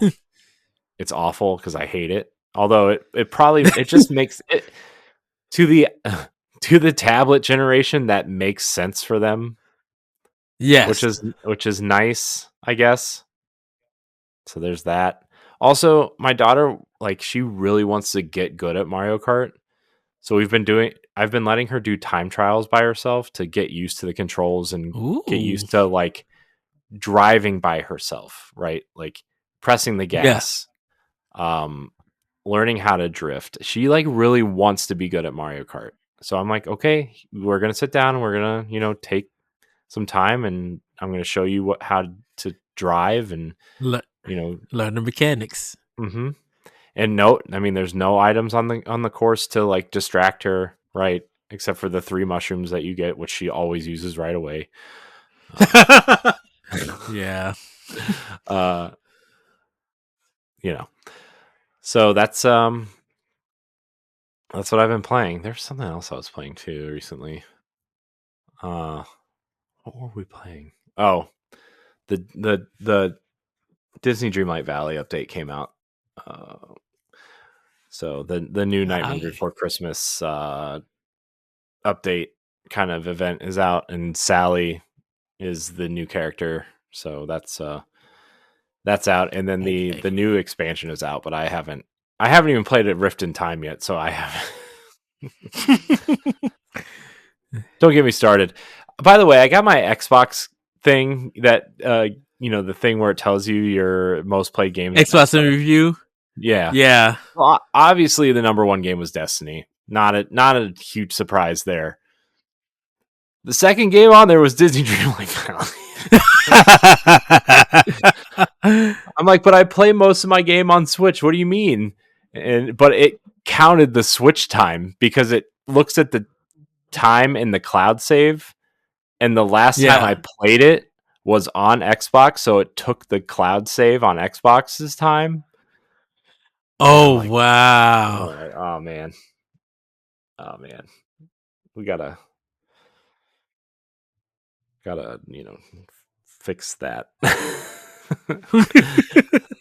it's awful because I hate it. Although it just makes it to the to the tablet generation, that makes sense for them, which Yes. is nice, I guess. So there's that. Also, my daughter, like, she really wants to get good at Mario Kart. So I've been letting her do time trials by herself to get used to the controls and get Ooh. used to like driving by herself, right? Like pressing the Yeah. gas, um, learning how to drift. She like really wants to be good at Mario Kart. So I'm like, okay, we're gonna sit down and we're gonna, take some time, and I'm gonna show you how to drive, and Le- you know, learn the mechanics. hmm and no, I mean, there's no items on the course to like distract her, right? Except for the 3 mushrooms that you get, which she always uses right away. Uh, Yeah. uh, you know, so that's what I've been playing. There's something else I was playing too recently. Uh, what were we playing? Oh, the Disney Dreamlight Valley update came out. Uh, so the new Nightmare I, Before Christmas update kind of event is out, and Sally is the new character. So that's out, and then okay. the new expansion is out, but I haven't even played it Rift in Time yet, so I haven't. Don't get me started. By the way, I got my Xbox thing that the thing where it tells you your most played games on Xbox in Xbox. review. Yeah. Yeah. Well, obviously the number one game was Destiny. Not a huge surprise there. The second game on there was Disney Dreamlight Valley. I'm like, but I play most of my game on Switch. What do you mean? But it counted the Switch time because it looks at the time in the cloud save, and the last time Yeah. I played it was on Xbox, so it took the cloud save on Xbox's time. And I'm Oh like, wow. oh man, oh man, we gotta fix that.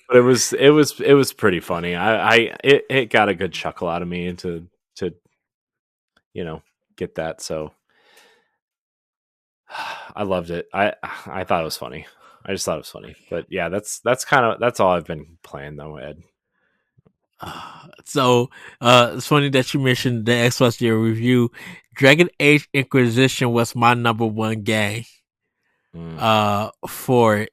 But it was pretty funny. It got a good chuckle out of me to you know get that. So I loved it. I thought it was funny. I just thought it was funny. But yeah, that's all I've been playing though, Ed. So it's funny that you mentioned the Xbox Year review. Dragon Age Inquisition was my number one game Mm. for it.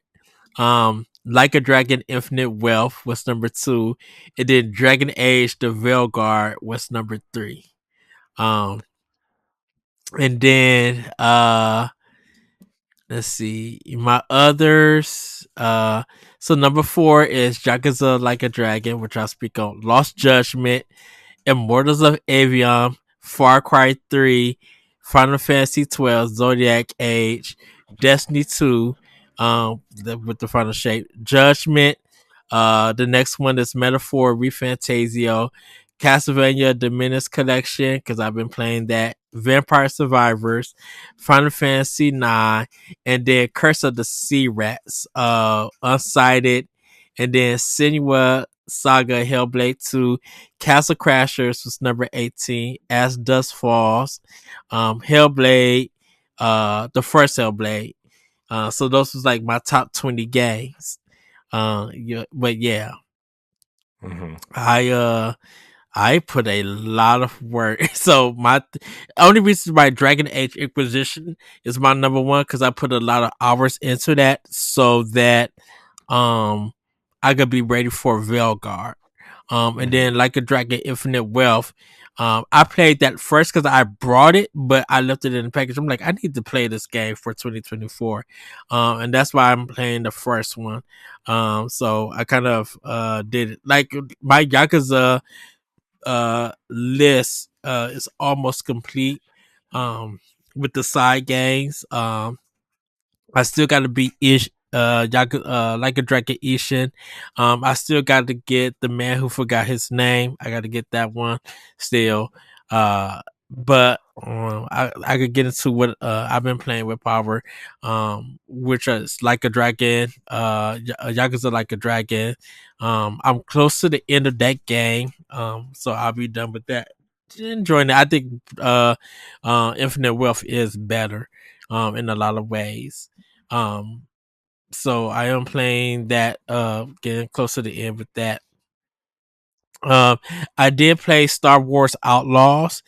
Like a Dragon Infinite Wealth was number two. And then Dragon Age The Veilguard was number three. Um and then let's see my others. So number four is Yakuza Like a Dragon, which I'll speak on. Lost Judgment, Immortals of Avium, Far Cry 3, Final Fantasy 12, Zodiac Age, Destiny 2, with the final shape, Judgment. The next one is Metaphor Refantasio, Castlevania The Menace Collection, because I've been playing that, Vampire Survivors, Final Fantasy 9, and then Curse of the Sea Rats, Unsighted, and then Senua Saga Hellblade 2, Castle Crashers was number 18, As Dust Falls, Hellblade, the first Hellblade. So those was like my top 20 games. Yeah, but yeah, Mm-hmm. I put a lot of work. So my only reason why Dragon Age Inquisition is my number one because I put a lot of hours into that so that um I could be ready for Veilguard. And Mm-hmm. then Like a Dragon Infinite Wealth. I played that first because I brought it, but I left it in the package. I'm like, I need to play this game for 2024. And that's why I'm playing the first one. So I kind of did it. Like my Yakuza list is almost complete with the side games. I still got to beat Like a Dragon Ishin. I still got to get the man who forgot his name. I got to get that one still. But I could get into what I've been playing with Power, which is Like a Dragon, Yakuza Like a Dragon. I'm close to the end of that game, so I'll be done with that. Enjoying it. I think Infinite Wealth is better in a lot of ways. Um, so I am playing that, getting close to the end with that. Um, I did play Star Wars Outlaws.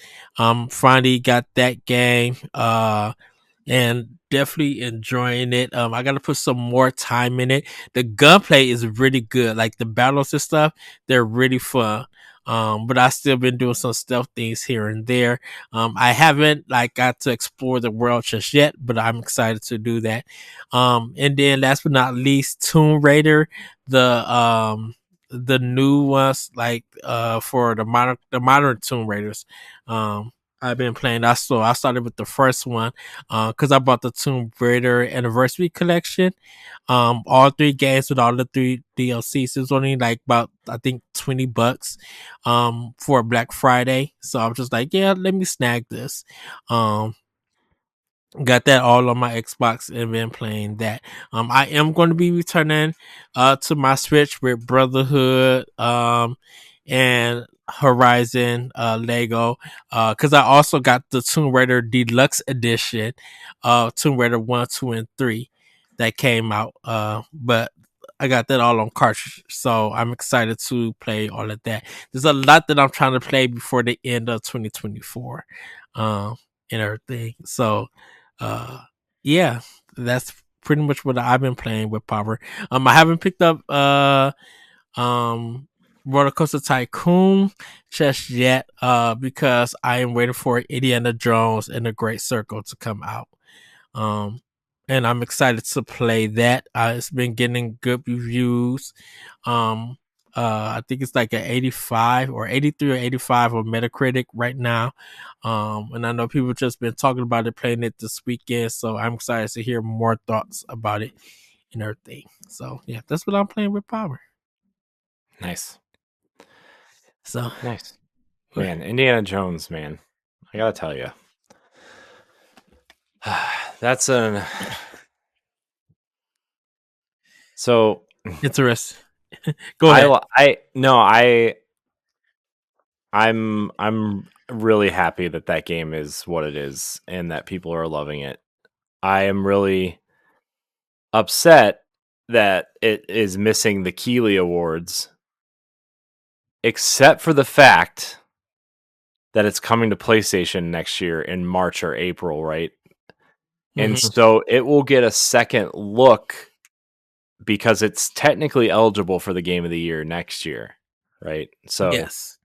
Finally got that game. And definitely enjoying it. I got to put some more time in it. The gunplay is really good. Like the battles and stuff, they're really fun. But I still been doing some stealth things here and there. I haven't like got to explore the world just yet, but I'm excited to do that. And then last but not least, Tomb Raider, the the new ones, like for the modern Tomb Raiders. I've been playing that, so I started with the first one because I bought the Tomb Raider Anniversary Collection. All three games with all the three DLCs. It was only like about I think $20 for Black Friday. So I was just like, yeah, let me snag this. Um Got that all on my Xbox and been playing that. I am going to be returning to my Switch with Brotherhood and Horizon Lego because I also got the Tomb Raider Deluxe Edition of Tomb Raider 1, 2, and 3 that came out. But I got that all on cartridge, so I'm excited to play all of that. There's a lot that I'm trying to play before the end of 2024 and everything. So uh yeah, that's pretty much what I've been playing with Power. I haven't picked up um Roller Coaster Tycoon just yet because I am waiting for Indiana Jones and the Great Circle to come out. um and I'm excited to play that. It's been getting good reviews. um I think it's like an 85 or 83 or 85 on Metacritic right now. And I know people just been talking about it, playing it this weekend. So I'm excited to hear more thoughts about it and everything. So yeah, that's what I'm playing with Power. Nice. So Nice. Man, Indiana Jones, man. I gotta tell you. That's an so interesting. Go ahead. I no, I'm really happy that that game is what it is and that people are loving it. I am really upset that it is missing the Keeley Awards, except for the fact that it's coming to PlayStation next year in March or April, right? And Mm-hmm. so it will get a second look because it's technically eligible for the Game of the Year next year, right? So Yes.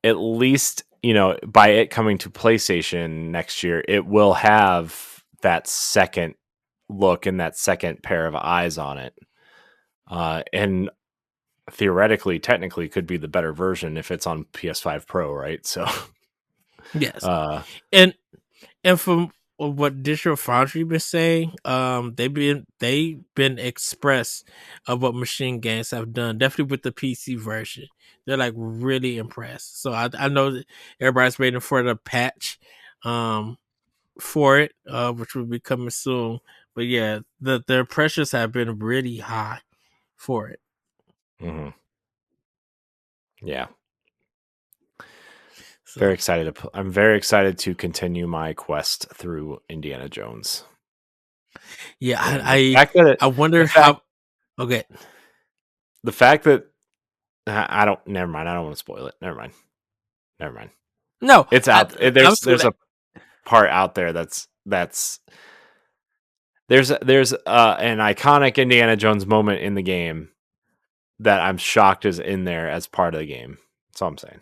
at least, by it coming to PlayStation next year, it will have that second look and that second pair of eyes on it. And theoretically, technically, could be the better version if it's on PS5 Pro, right? So, Yes. uh, And from what Digital Foundry been saying, they've been expressed of what Machine Games have done. Definitely with the PC version, they're like really impressed. So I know that everybody's waiting for the patch, um, for it, which will be coming soon. But yeah, the impressions have been really high for it. mhm. Yeah, very So excited. I'm very excited to continue my quest through Indiana Jones. yeah, And the fact that I wonder the fact how. Okay, the fact that I don't never mind. I don't want to spoil it. Never mind. Never mind. no, It's I out. I'm There's still there's a part out there that's there's an iconic Indiana Jones moment in the game that I'm shocked is in there as part of the game. That's all I'm saying.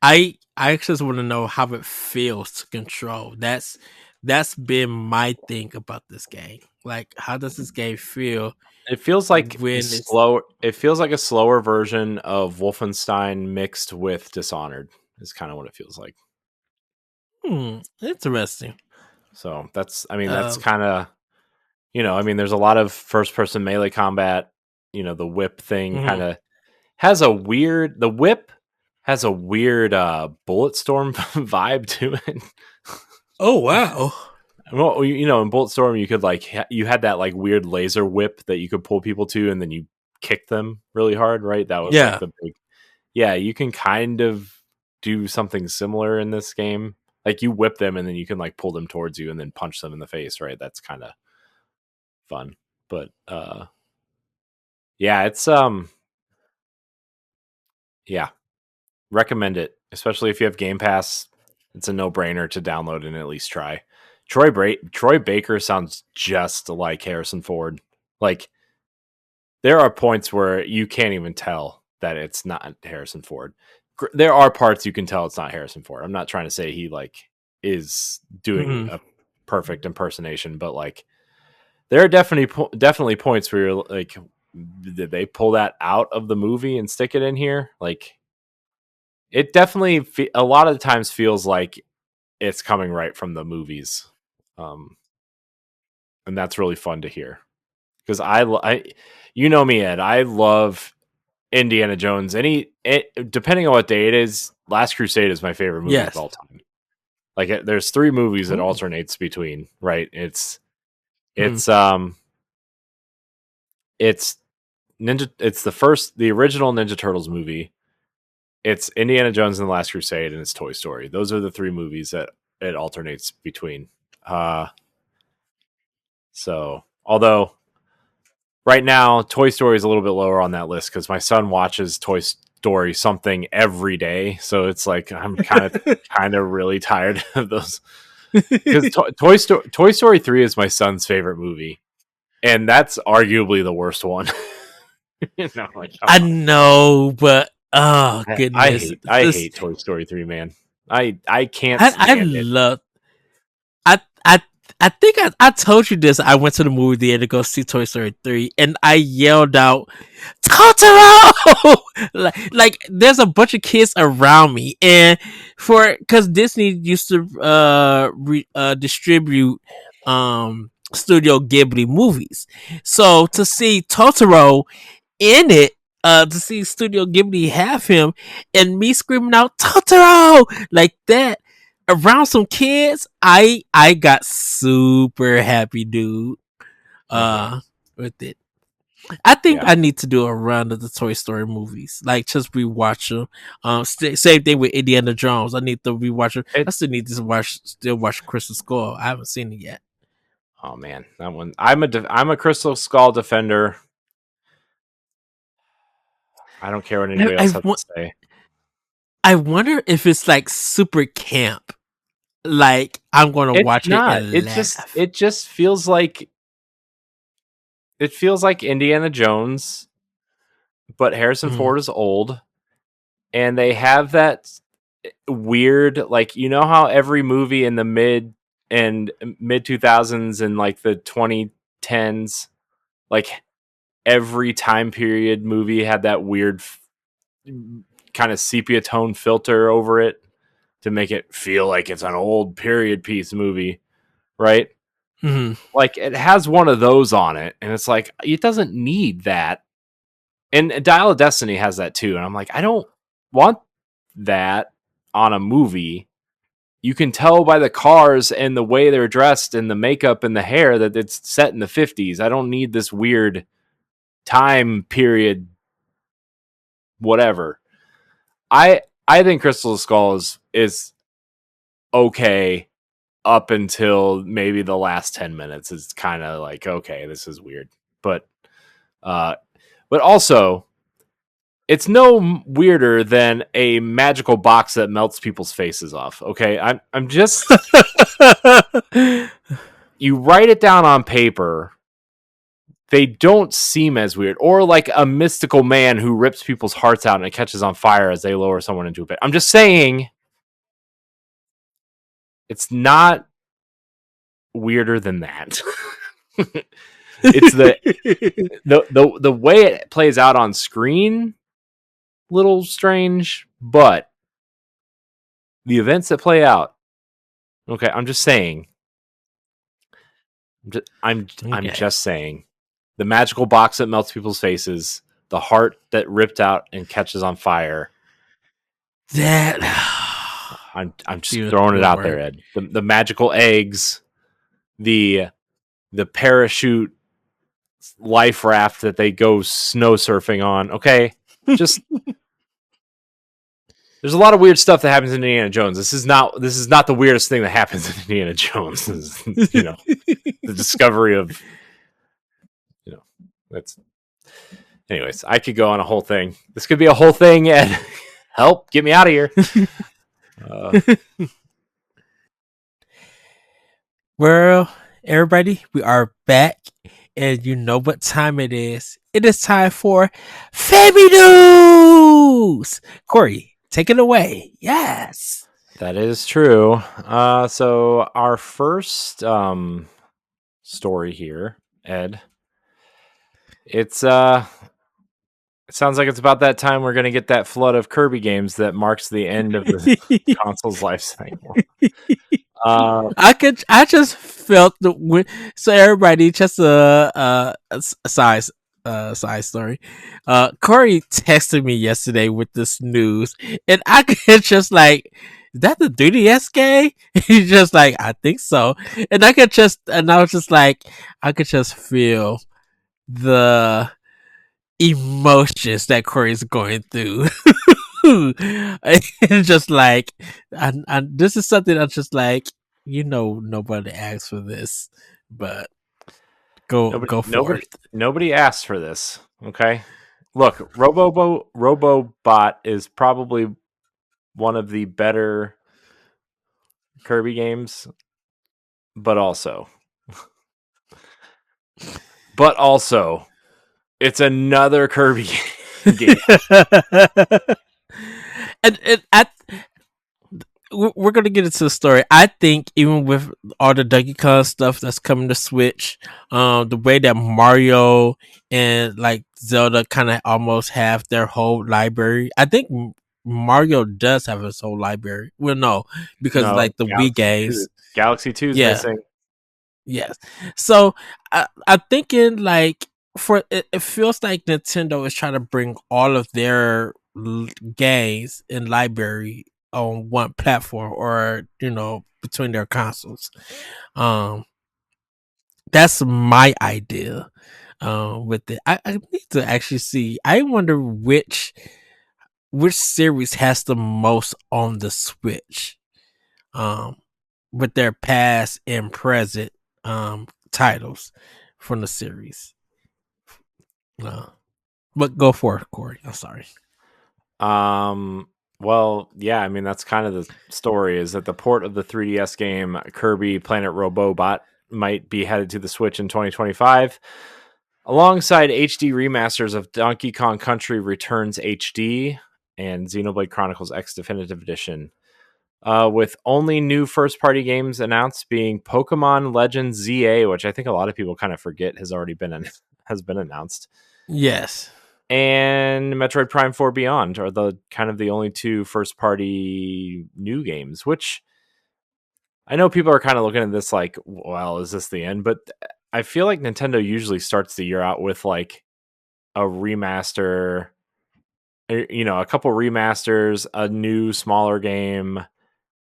I actually just want to know how it feels to control. That's been my thing about this game. Like, how does this game feel It feels like when it's slow. It feels like a slower version of Wolfenstein mixed with Dishonored. Is kind of what it feels like. interesting? So that's Uh, kind of there's a lot of first person melee combat. The whip thing kind mhm. of has a weird. The whip has a weird bullet storm vibe to it. Oh wow! Well, in Bulletstorm, you could you had that like weird laser whip that you could pull people to, and then you kick them really hard, right? That was like Yeah. the big. Yeah, you can kind of do something similar in this game. Like you whip them, and then you can like pull them towards you, and then punch them in the face, right? That's kind of fun. But yeah, it's yeah, recommend it, especially if you have Game Pass. It's a no brainer to download and at least try. Troy Baker sounds just like Harrison Ford. Like there are points where you can't even tell that it's not Harrison Ford. There are parts you can tell it's not Harrison Ford. I'm not trying to say he like is doing Mhm. a perfect impersonation, but like there are definitely points where you're like, did they pull that out of the movie and stick it in here? Like it definitely a lot of the times feels like it's coming right from the movies, um, and that's really fun to hear because you know me, Ed. I love Indiana Jones. Depending on what day it is, Last Crusade is my favorite movie of Yes. all time. Like there's three movies that Ooh. alternates between, right? Mhm. It's it's it's the original Ninja Turtles movie. It's Indiana Jones and the Last Crusade, and it's Toy Story. Those are the three movies that it alternates between. So although right now Toy Story is a little bit lower on that list because my son watches Toy Story something every day, so it's like I'm kind of really tired of those because Toy Story 3 is my son's favorite movie, and that's arguably the worst one. Like come I on. know, but oh goodness, I this hate Toy Story 3, man. I can't I stand it. love I I I think I told you this. I went to the movie theater to go see Toy Story 3 and I yelled out Totoro like there's a bunch of kids around me and for cuz Disney used to distribute Studio Ghibli movies. So to see Totoro in it, to see Studio Ghibli have him and me screaming out Totoro like that around some kids, I got super happy, dude. Mhm. Uh, with it. I think Yeah. I need to do a run of the Toy Story movies, like just rewatch them. Same thing with Indiana Jones. I need to rewatch it. I It still need to watch Crystal Skull. I haven't seen it yet. oh man, that one. I'm a Crystal Skull defender. I don't care what I, anybody else I, has wa- to say. I wonder if it's like super camp. Like I'm gonna It's watch it not. and laugh. It just feels like Indiana Jones, but Harrison Mm, Ford is old, and they have that weird, like, you know how every movie in the mid 2000s and like the 2010s, like every time period movie had that weird kind of sepia tone filter over it to make it feel like it's an old period piece movie, right? mm, Like it has one of those on it, and it's like it doesn't need that. And Dial of Destiny has that too, and I'm like, I don't want that on a movie. You can tell by the cars and the way they're dressed and the makeup and the hair that it's set in the 50s. I don't need this weird time period whatever. I think Crystal Skull is okay up until maybe the last 10 minutes is kind of like, okay, this is weird. But uh but also it's no weirder than a magical box that melts people's faces off. Okay, I'm just, mm. you write it down on paper, they don't seem as weird, or like a mystical man who rips people's hearts out and it catches on fire as they lower someone into a pit. I'm just saying, it's not weirder than that. It's the way it plays out on screen, little strange, but the events that play out. Okay, I'm just saying. I'm Okay. just saying. The magical box that melts people's faces, the heart that ripped out and catches on fire. That I'm just dude throwing it would out there, work. Ed. The magical eggs, the the parachute life raft that they go snow surfing on. Okay, just there's a lot of weird stuff that happens in Indiana Jones. This is not the weirdest thing that happens in Indiana Jones. This is, the discovery of, that's, anyways, I could go on a whole thing. This could be a whole thing, and help get me out of here. Uh, Well, everybody, we are back, and you know what time it is. It is time for Family News. Corey, take it away. Yes. that is true. So our first story here, Ed. It's it sounds like it's about that time we're going to get that flood of Kirby games that marks the end of the console's life cycle. I just felt so everybody just a side story. Corey texted me yesterday with this news, and I could just like, is that the 3DS game? He's just like, I think so, and I was just like, I could just feel the emotions that Corey's going through. It's just like, this is something that's just like, nobody asked for this, but go forth. Nobody asked for this. Okay, look, Robobot is probably one of the better Kirby games, but also, it's another Kirby game. And we're gonna get into the story. I think even with all the Donkey Kong stuff that's coming to Switch, the way that Mario and like Zelda kind of almost have their whole library. I think Mario does have his whole library. Well, no, because No, like the Wii games. Galaxy 2 is Yeah, missing. yes. So I'm thinking like it feels like Nintendo is trying to bring all of their games and library on one platform, or between their consoles. Um, that's my idea. with it. I need to actually see. I wonder which series has the most on the Switch. Um, with their past and present titles from the series. Uh, but go for it, Corey. I'm sorry. Um, well, yeah, I mean that's kind of the story is that the port of the 3DS game Kirby Planet Robobot might be headed to the Switch in 2025 alongside HD remasters of Donkey Kong Country Returns HD and Xenoblade Chronicles X Definitive Edition. With only new first party games announced being Pokemon Legends ZA, which I think a lot of people kind of forget has already been has been announced, Yes. and Metroid Prime 4 Beyond are the kind of the only two first party new games, which I know people are kind of looking at this like, well, is this the end? But I feel like Nintendo usually starts the year out with like a remaster, a couple remasters, a new smaller game,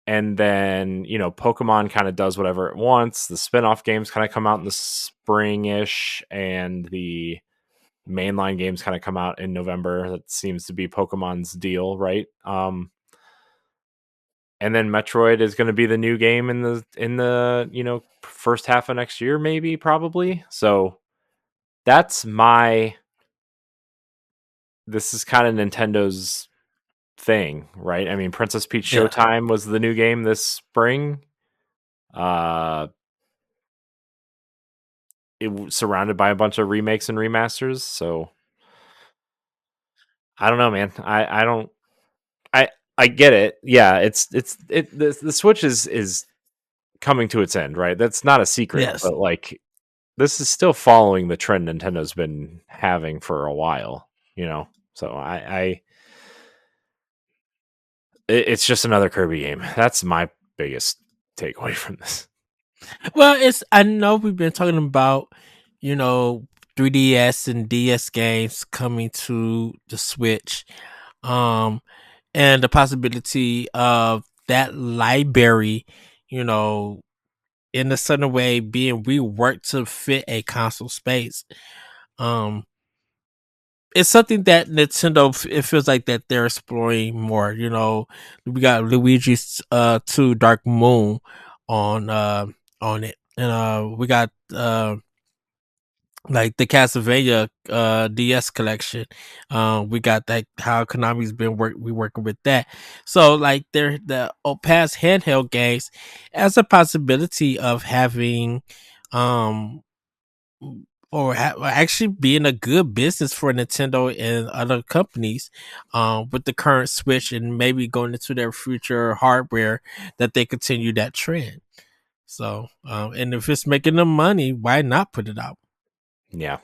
and then, Pokemon kind of does whatever it wants. The spin-off games kind of come out in the spring-ish, and the mainline games kind of come out in November. That seems to be Pokemon's deal, right? And then Metroid is going to be the new game in the first half of next year, maybe, probably. So that's my. This is kind of Nintendo's thing, right? I mean, Princess Peach Yeah. Showtime was the new game this spring. Uh, it was surrounded by a bunch of remakes and remasters. So I don't know, man. I don't. I I get it. Yeah, the Switch is coming to its end, right? That's not a secret, Yes. but like this is still following the trend Nintendo's been having for a while, you know. So it's just another Kirby game. That's my biggest takeaway from this. Well, I know we've been talking about, you know, 3DS and DS games coming to the Switch. Um and the possibility of that library, you know, in a certain way being reworked to fit a console space. Um it's something that Nintendo it feels like that they're exploring more. You know, we got Luigi's 2 Dark Moon on on it. And we got like the Castlevania DS collection. We got that how Konami's been working with that. So like they're the past handheld games as a possibility of having um or actually being a good business for Nintendo and other companies with the current Switch and maybe going into their future hardware that they continue that trend. So, and if it's making them money, why not put it out? Yeah,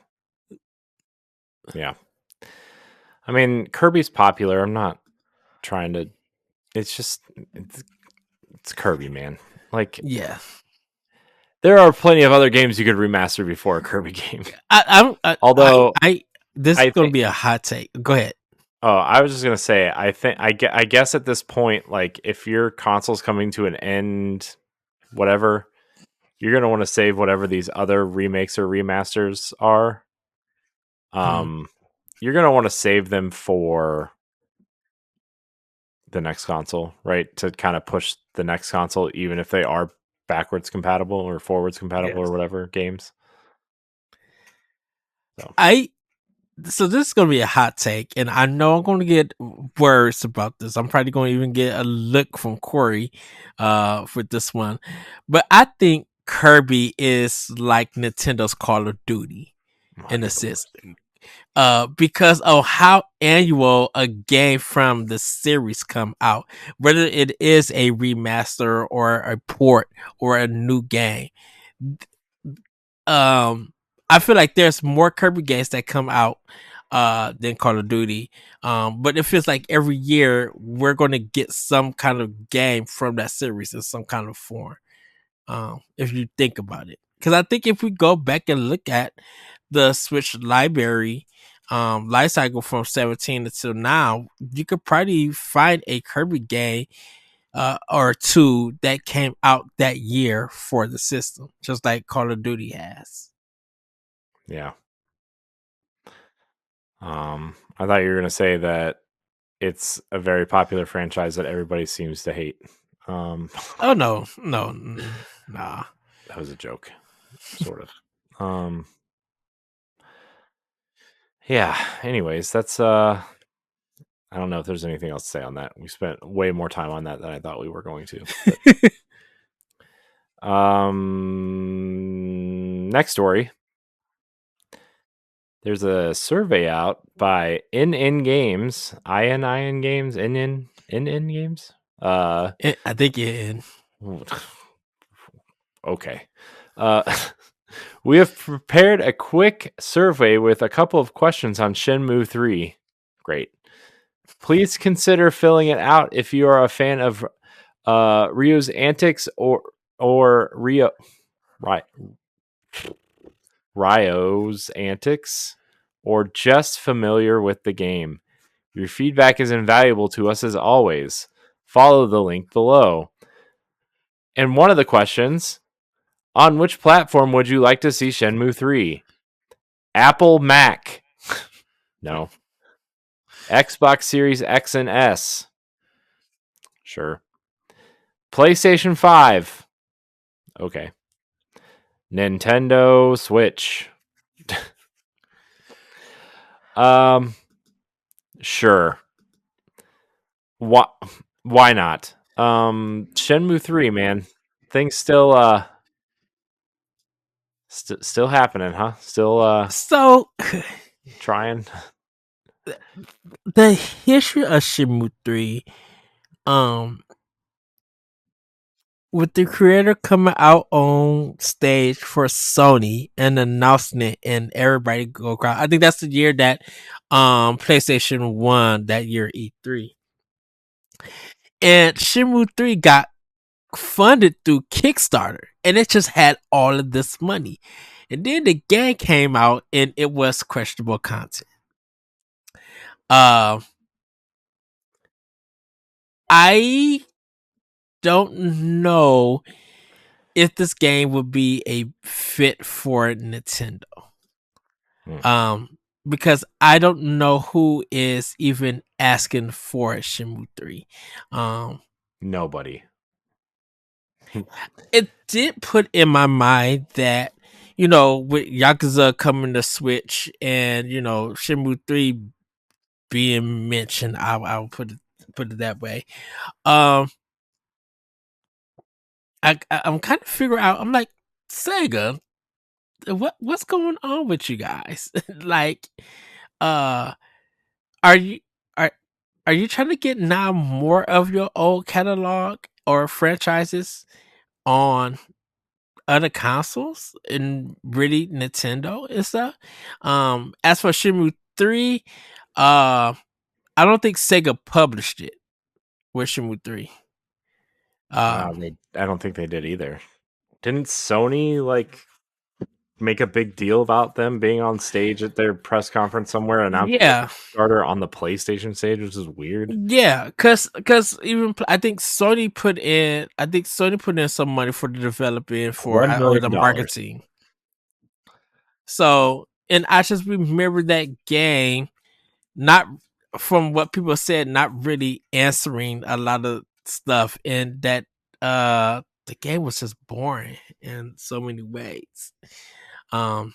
yeah. I mean, Kirby's popular. I'm not trying to. It's just it's Kirby, man. Like Yeah, there are plenty of other games you could remaster before a Kirby game. I, Although I this is I going to think be a hot take. Go ahead. Oh, I was just gonna say, I guess at this point, like if your console's coming to an end, whatever, you're gonna want to save whatever these other remakes or remasters are. Hmm. Um, you're gonna want to save them for the next console, right? To kind of push the next console, even if they are backwards compatible or forwards compatible or Yes. whatever games. So I so this is gonna be a hot take, and I know I'm gonna get words about this. I'm probably gonna even get a look from Corey for this one. But I think Kirby is like Nintendo's Call of Duty my in a good sense. lord, Because of how annual a game from the series come out, whether it is a remaster or a port or a new game. um I feel like there's more Kirby games that come out than Call of Duty. But it feels like every year we're gonna get some kind of game from that series in some kind of form. If you think about it. Because I think if we go back and look at the Switch library life cycle from 17 until now, you could probably find a Kirby game or two that came out that year for the system, just like Call of Duty has. yeah. I thought you were going to say that it's a very popular franchise that everybody seems to hate. Um, Oh no, nah. that was a joke, sort of. Um, yeah. Anyways, that's I don't know if there's anything else to say on that. We spent way more time on that than I thought we were going to. But next story. There's a survey out by NN Games, IN Games, NN Games. I think it. Okay. Uh, we have prepared a quick survey with a couple of questions on Shenmue 3. Great. Please consider filling it out if you are a fan of Ryo's antics or Ryo's antics, or just familiar with the game. Your feedback is invaluable to us as always. Follow the link below. And one of the questions, on which platform would you like to see Shenmue 3? Apple, Mac. No. Xbox Series X and S. Sure. PlayStation 5. Okay. Nintendo Switch. Sure. Why why not? Shenmue 3, man. Things still happening, huh? Still So trying. the history of Shenmue 3, um, with the creator coming out on stage for Sony and announcing it and everybody go cry. I think that's the year that PlayStation won that year E3. And Shenmue 3 got funded through Kickstarter and it just had all of this money. And then the game came out and it was questionable content. Uh I don't know if this game would be a fit for Nintendo. Hmm. Because I don't know who is even asking for Shenmue 3. Nobody. It did put in my mind that, with Yakuza coming to Switch and, Shenmue 3 being mentioned, I'll put it that way. I'm kind of figuring out, I'm like, Sega, what's going on with you guys? Like, uh, are you are are you trying to get now more of your old catalog or franchises on other consoles and really Nintendo and stuff? As for Shenmue 3, I don't think Sega published it with Shenmue 3. Um, I don't think they did either. Didn't Sony make a big deal about them being on stage at their press conference somewhere announcing yeah, a Kickstarter on the PlayStation stage, which is weird. yeah, cause even I think Sony put in some money for the developing for or the $1 million. marketing. So, and I just remember that game, not from what people said, not really answering a lot of stuff, and that the game was just boring in so many ways. Um,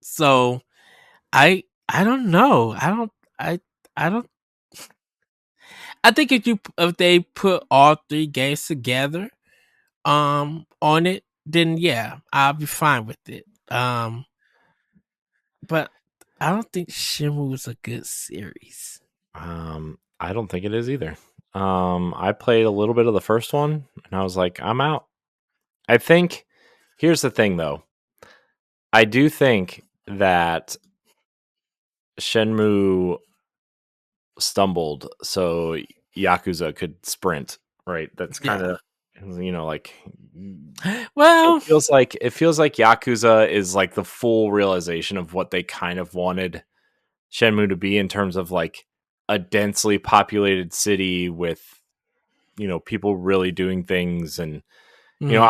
so I don't know. I I don't I think if they put all three games together on it, then yeah, I'll be fine with it. But I don't think Shenmue is a good series. I don't think it is either. I played a little bit of the first one and I was like, I'm out. I think here's the thing though. I do think that Shenmue stumbled so Yakuza could sprint, right? That's kind Yeah. of like Well, it feels like Yakuza is like the full realization of what they kind of wanted Shenmue to be in terms of like a densely populated city with people really doing things and mm,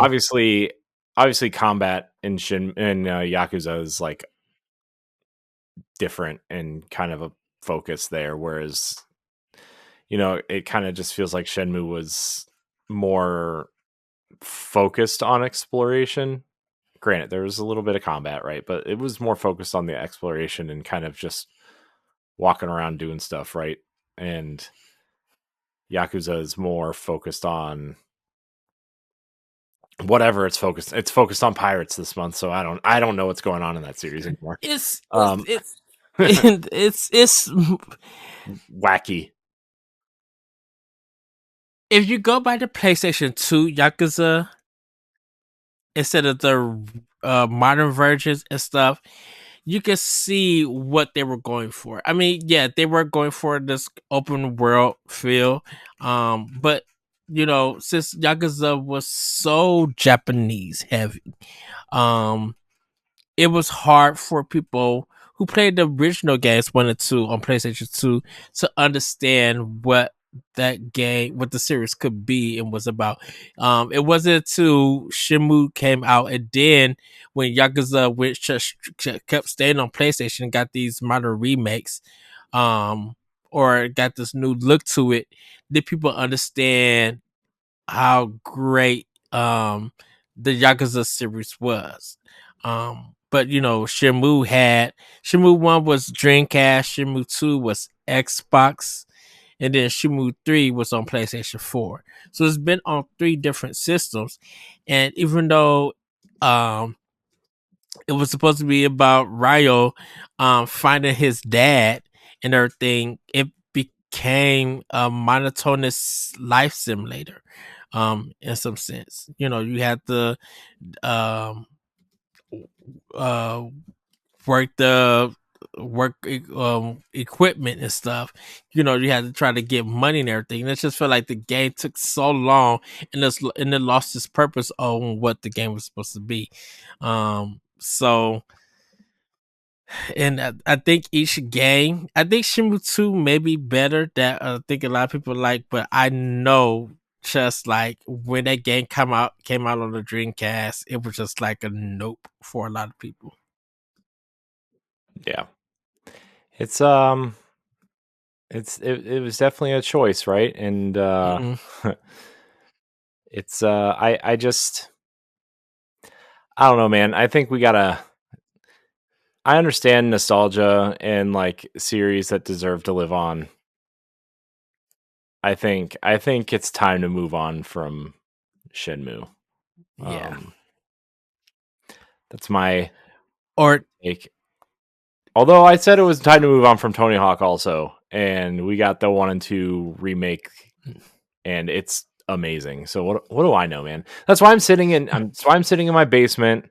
obviously combat in Yakuza is like different and kind of a focus there, whereas it kind of just feels like Shenmue was more focused on exploration. Granted, there was a little bit of combat, right? But it was more focused on the exploration and kind of just walking around doing stuff, right? And Yakuza is more focused on whatever it's focused. It's focused on pirates this month, so I don't know what's going on in that series anymore. It's it's Um, it's it's wacky. if you go by the PlayStation 2 Yakuza instead of the modern versions and stuff, you can see what they were going for. I mean, yeah, they were going for this open world feel, but since Yakuza was so Japanese heavy, um, it was hard for people who played the original games 1 and 2 on PlayStation 2 to understand what the series could be and was about. It wasn't until Shenmue came out, and then when Yakuza kept staying on PlayStation and got these modern remakes, or got this new look to it, did people understand how great the Yakuza series was. But Shenmue 1 was Dreamcast, Shenmue 2 was Xbox, and then Shenmue 3 was on PlayStation 4. So it's been on 3 different systems. And even though it was supposed to be about Ryo finding his dad and everything, it became a monotonous life simulator in some sense. You had to um uh work the work equipment and stuff. You had to try to get money and everything. And it just felt like the game took so long, and it lost its purpose on what the game was supposed to be. So, and I think each game, I think Shenmue 2 may be better, that I think a lot of people like, but I know just like when that game came out on the Dreamcast, it was just like a nope for a lot of people. Yeah, it's it was definitely a choice, right? And Mhm. it's I don't know, man. I think we gotta. I understand nostalgia and like series that deserve to live on. I think it's time to move on from Shenmue. Yeah. Um, that's my Or take. Although I said it was time to move on from Tony Hawk also, and we got the 1 and 2 remake, and it's amazing. So what do I know, man? That's why I'm sitting in my basement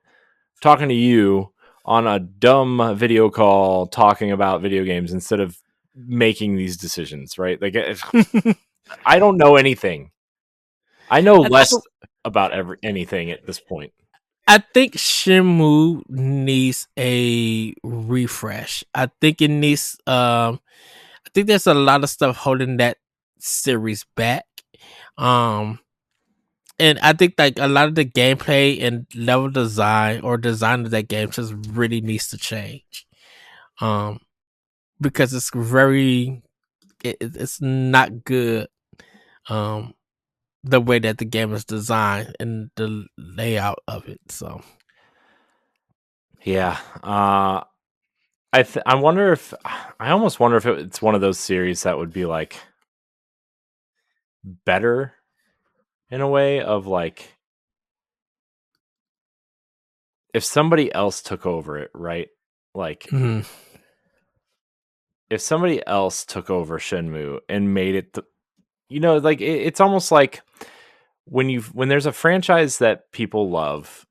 talking to you on a dumb video call talking about video games instead of making these decisions, right? Like I don't know anything. I know I think less about anything at this point. I think Shenmue needs a refresh. I think there's a lot of stuff holding that series back. Um and I think like a lot of the gameplay and level design or design of that game just really needs to change. Um because it's not good. Um the way that the game is designed and the layout of it. So Yeah. I wonder if I almost wonder if it's one of those series that would be like better in a way of like if somebody else took over it, right? Like mhm. if somebody else took over Shenmue and made it like it's almost like when there's a franchise that people love,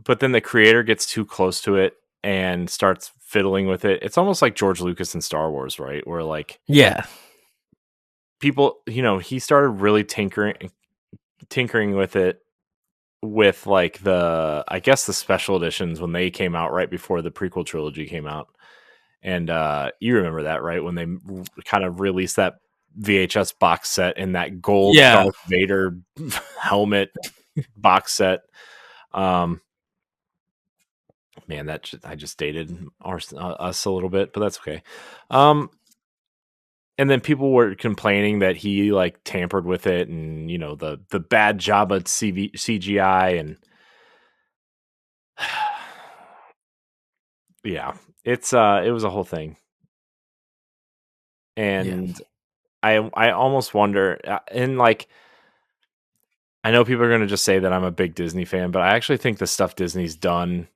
but then the creator gets too close to it and starts fiddling with it. It's almost like George Lucas and Star Wars, right? Where like Yeah. people, he started really tinkering with it with like I guess the special editions when they came out right before the prequel trilogy came out. And you remember that, right? When they kind of released that VHS box set in that gold Yeah. Darth Vader helmet box set. Um, Man, I just dated us a little bit, but that's okay. Um, and then people were complaining that he like tampered with it, and the bad job at CGI, and yeah, it was a whole thing, Yeah. and I almost wonder, and like I know people are going to just say that I'm a big Disney fan, but I actually think the stuff Disney's done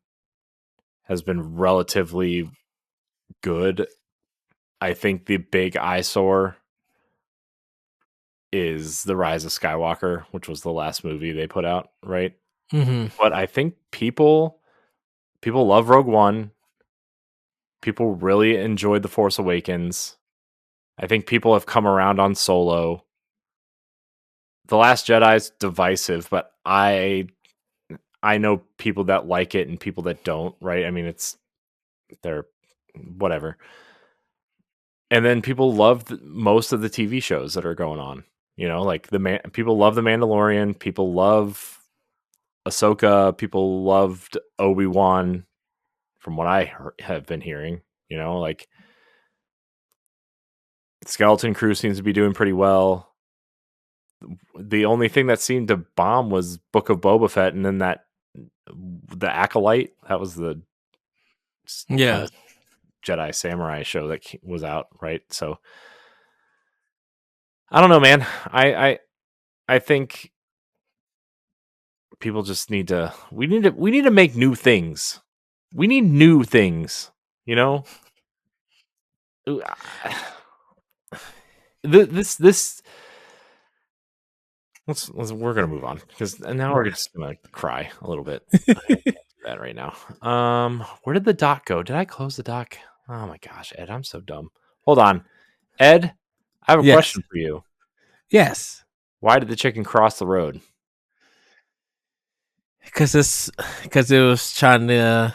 has been relatively good. I think the big eyesore is The Rise of Skywalker, which was the last movie they put out, right? Hmm. But I think people love Rogue One. People really enjoyed The Force Awakens. I think people have come around on Solo. The Last Jedi's divisive, but I know people that like it and people that don't, right? I mean, they're whatever. And then people love most of the TV shows that are going on. Like people love The Mandalorian, people love Ahsoka, people loved Obi-Wan from what have been hearing, like Skeleton Crew seems to be doing pretty well. The only thing that seemed to bomb was Book of Boba Fett, and then the Acolyte, that was the Yeah. Jedi Samurai show that was out, right? So I don't know, man. I think people just we need to make new things. We need new things, you know? Ooh, this we're gonna move on because now we're Right. just gonna cry a little bit. I can't do that right now. Where did the dock go? Did I close the dock? Oh my gosh, Ed, I'm so dumb. Hold on, Ed, I have a Yes. question for you. Yes. Why did the chicken cross the road? Because it was trying to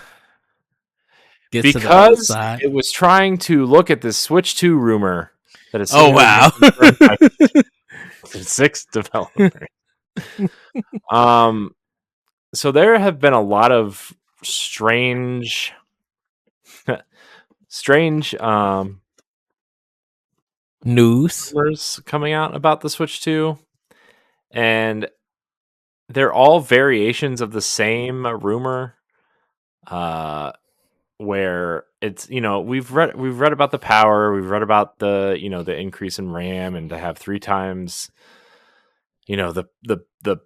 get to the other Because side. it was trying to look at this Switch 2 rumor that has Oh seemingly been wow. confirmed by 6 developers. Um, so there have been a lot of strange, strange News. rumors coming out about the Switch 2, and they're all variations of the same rumor. Where it's we've read about the power, we've read about the increase in RAM, and to have 3 times the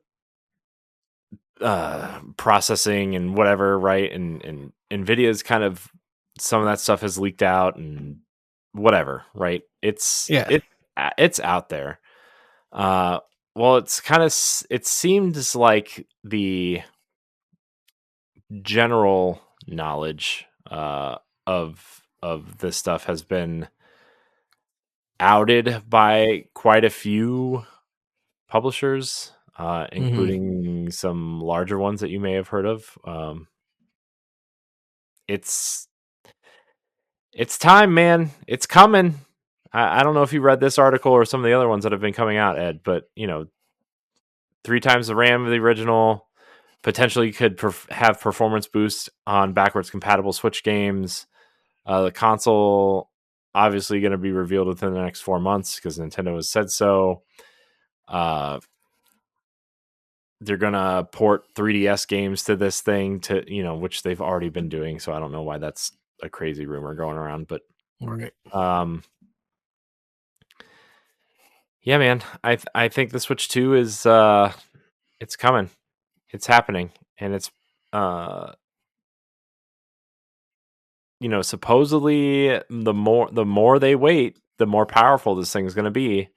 processing and whatever, right? And Nvidia's kind of, some of that stuff has leaked out and whatever, right? Yeah. It's out there. uh well, it seems like the general knowledge of this stuff has been outed by quite a few publishers, Hmm. including some larger ones that you may have heard of. It's it's time, man. It's coming. I don't know if you read this article or some of the other ones that have been coming out, Ed, but 3 times the RAM of the original, potentially could have performance boost on backwards compatible Switch games. The console obviously going to be revealed within the next 4 months because Nintendo has said so. Uh, they're going to port 3DS games to this thing, to which they've already been doing. So I don't know why that's a crazy rumor going around, but Right. um, yeah, man, I think the Switch 2 is it's coming, it's happening, and it's uh supposedly the more they wait, the more powerful this thing is going to be,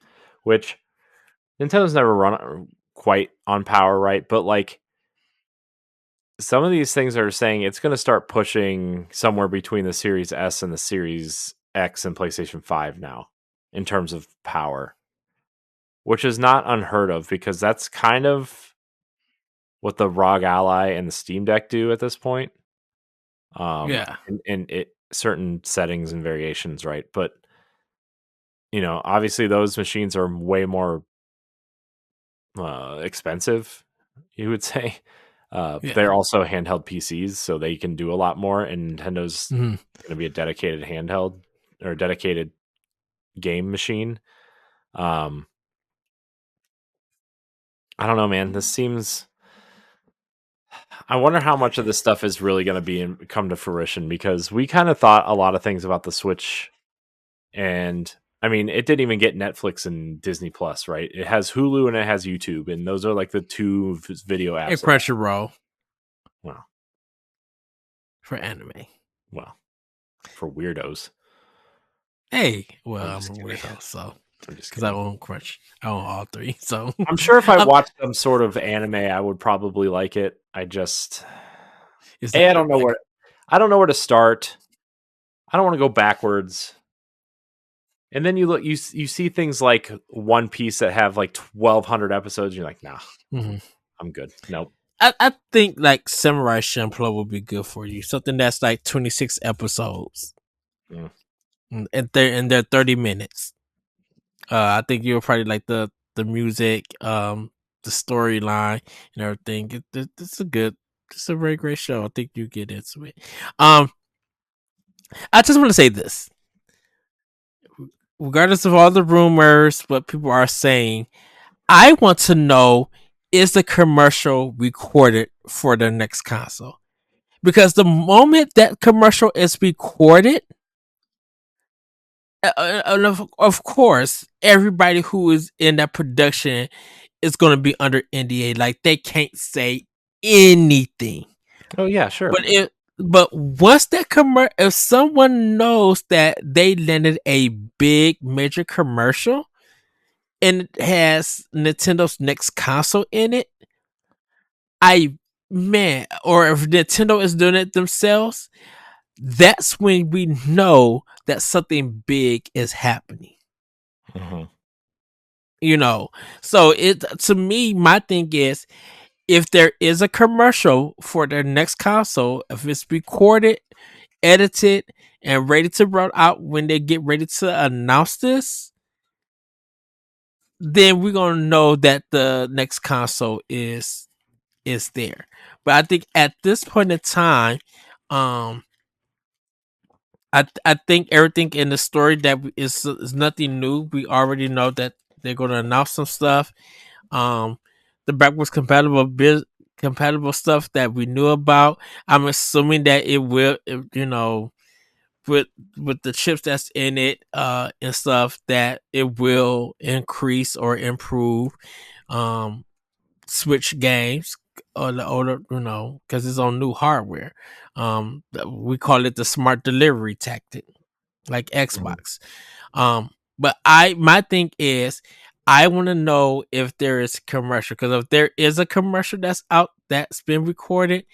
which Nintendo's never run quite on power, right? But like some of these things are saying it's going to start pushing somewhere between the Series S and the Series X and PlayStation 5 now in terms of power, which is not unheard of because that's kind of what the ROG Ally and the Steam Deck do at this point. Yeah. And it certain settings and variations, right? But obviously those machines are way more expensive, you would say. Yeah. They're also handheld PCs, so they can do a lot more. And Nintendo's Mhm. going to be a dedicated handheld or dedicated game machine. Um, I don't know, man. This seems. I wonder how much of this stuff is really going to come to fruition because we kind of thought a lot of things about the Switch, and I mean, it didn't even get Netflix and Disney Plus, right? It has Hulu and it has YouTube, and those are like the two video A apps. Crunchyroll Well, for anime. well, for weirdos. Hey, well, I'm I'm just a kidding. weirdo, so I'm just because I kidding. own I own all three. So I'm sure if I um, watched some sort of anime, I would probably like it. I just, it's A, not I your don't know bag. I don't know where to start. I don't want to go backwards. And then you look, you see things like One Piece that have like 1,200 episodes. You're like, nah, Mhm. I'm good. Nope. I think like Samurai Champloo would be good for you. Something that's like 26 episodes, Mm. and they're 30 minutes. I think you'll probably like the music, the storyline, and everything. It's a very great show. I think you get into it. Um, I just want to say this, regardless of all the rumors, what people are saying, I want to know, is the commercial recorded for the next console? Because the moment that commercial is recorded, of course, everybody who is in that production is going to be under NDA. Like they can't say anything. Oh, yeah, sure. But once that if someone knows that they landed a big major commercial and it has Nintendo's next console in it, I man, or if Nintendo is doing it themselves, that's when we know that something big is happening. Mm-hmm. You know, so it to me, my thing is, if there is a commercial for their next console, if it's recorded, edited, and ready to roll out when they get ready to announce this, then we're gonna know that the next console is there. But I think at this point in time, um, I think everything in the story that is nothing new. We already know that they're gonna announce some stuff. Um, the backwards compatible stuff that we knew about. I'm assuming that it will, with with the chips that's in it, and stuff, that it will increase or improve um Switch games, or the older, because it's on new hardware. We call it the smart delivery tactic, like Mm-hmm. Xbox. But my thing is, I want to know if there is commercial, because if there is a commercial that's out that's been recorded,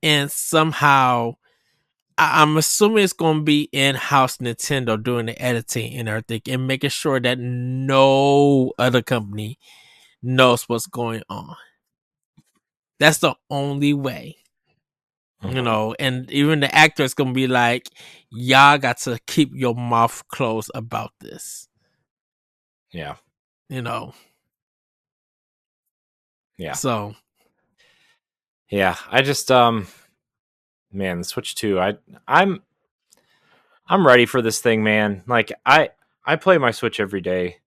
and somehow I'm assuming it's going to be in-house Nintendo doing the editing and everything, and making sure that no other company knows what's going on. That's the only way. Mm-hmm. And even the actor is going to be like, y'all got to keep your mouth closed about this. Yeah. You know. Yeah. So Yeah. I just, man, the Switch 2, I'm, I'm ready for this thing, man. Like I play my Switch every day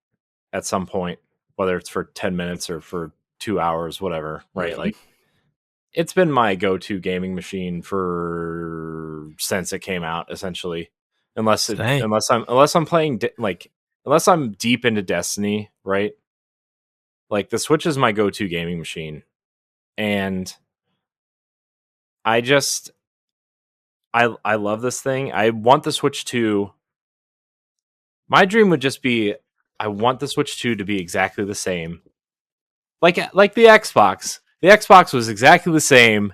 at some point, whether it's for 10 minutes or for 2 hours, whatever, right? mhm. Like it's been my go-to gaming machine for since it came out, essentially. Same. Unless I'm playing unless I'm deep into Destiny, right? Like the Switch is my go-to gaming machine, and I just I love this thing. I want the Switch 2. My dream would just be, I want the Switch 2 to be exactly the same, like the Xbox. The Xbox was exactly the same.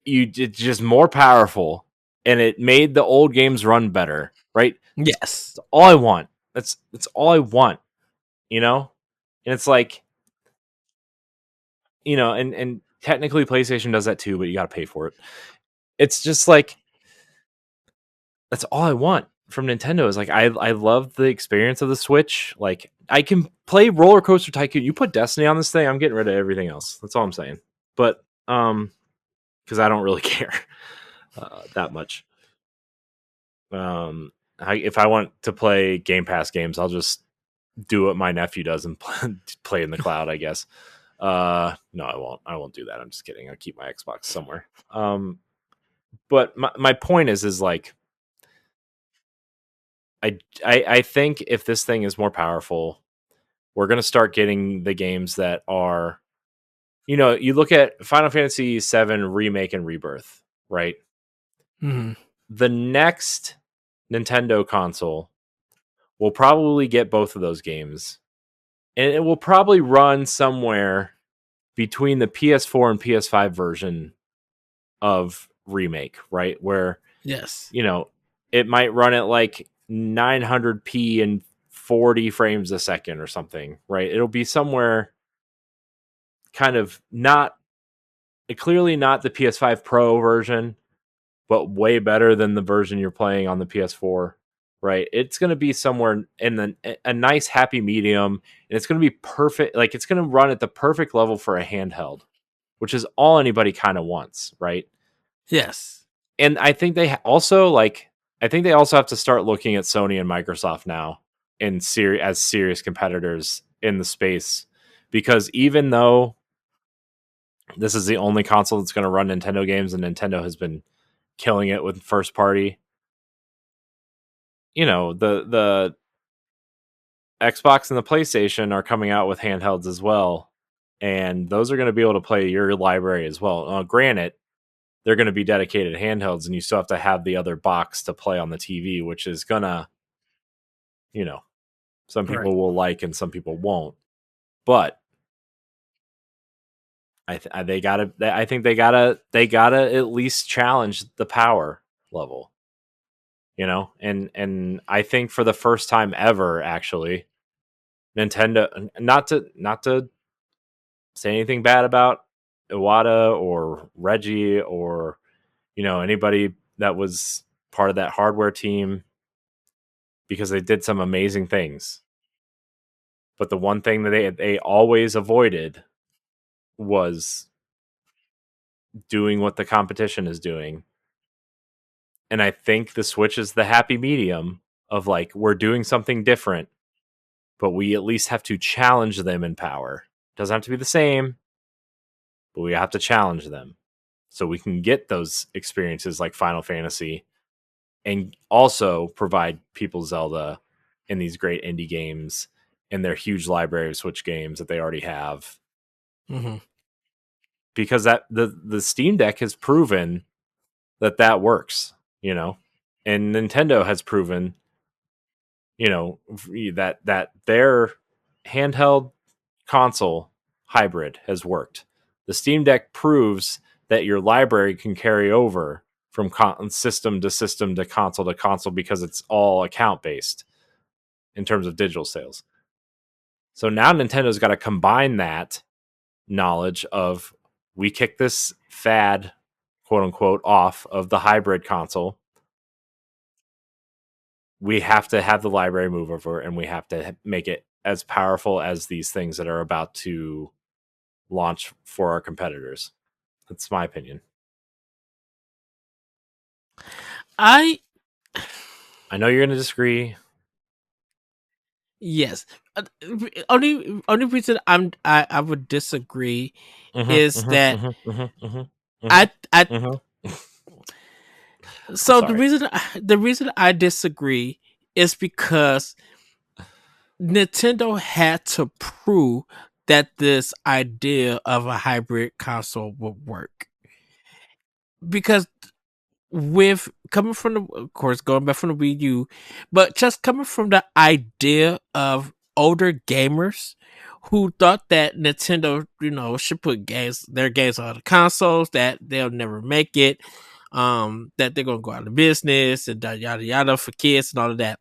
It's just more powerful, and it made the old games run better, right? Yes. That's all I want. That's all I want, you know? And it's like, and technically PlayStation does that too, but you got to pay for it. It's just like, that's all I want from Nintendo. Is like, I love the experience of the Switch. Like I can play Roller Coaster Tycoon. You put Destiny on this thing, I'm getting rid of everything else. That's all I'm saying. But because I don't really care that much. If I want to play Game Pass games, I'll just do what my nephew does and play in the cloud, I guess. No, I won't. I won't do that. I'm just kidding. I'll keep my Xbox somewhere. But my point is like, I think if this thing is more powerful, we're gonna start getting the games that are, you look at Final Fantasy VII Remake and Rebirth, right? Mm-hmm. The next Nintendo console will probably get both of those games, and it will probably run somewhere between the PS4 and PS5 version of Remake, right? Where, Yes. it might run at like 900p and 40 frames a second or something, right? It'll be somewhere kind of not, clearly not the PS5 Pro version, but way better than the version you're playing on the PS4, right? It's going to be somewhere in a nice happy medium, and it's going to be perfect. Like, it's going to run at the perfect level for a handheld, which is all anybody kind of wants, right? Yes. And I think they also have to start looking at Sony and Microsoft now as serious competitors in the space, because even though this is the only console that's going to run Nintendo games and Nintendo has been killing it with first party, the Xbox and the PlayStation are coming out with handhelds as well, and those are going to be able to play your library as well. Granted, they're going to be dedicated handhelds, and you still have to have the other box to play on the TV, which is gonna, some Right. people will like and some people won't. But I think they gotta at least challenge the power level, and I think for the first time ever, actually, Nintendo, not to say anything bad about Iwata or Reggie or anybody that was part of that hardware team, because they did some amazing things. But the one thing that they always avoided was doing what the competition is doing. And I think the Switch is the happy medium of like, we're doing something different, but we at least have to challenge them in power. Doesn't have to be the same, but we have to challenge them so we can get those experiences like Final Fantasy, and also provide people Zelda and these great indie games and their huge library of Switch games that they already have. Mm-hmm. Because that the Steam Deck has proven that works, and Nintendo has proven, that their handheld console hybrid has worked. The Steam Deck proves that your library can carry over from system to console because it's all account based in terms of digital sales. So now Nintendo's got to combine that knowledge of, we kick this fad, quote unquote, off of the hybrid console. We have to have the library move over, and we have to make it as powerful as these things that are about to launch for our competitors. That's my opinion. I I know you're going to disagree. Yes. Only reason I would disagree is that I so Sorry. the reason I disagree is because Nintendo had to prove that this idea of a hybrid console would work. Because with coming from the, of course, going back from the Wii U, but just coming from the idea of older gamers who thought that Nintendo, should put their games on the consoles, that they'll never make it, that they're gonna go out of business and yada yada for kids and all of that.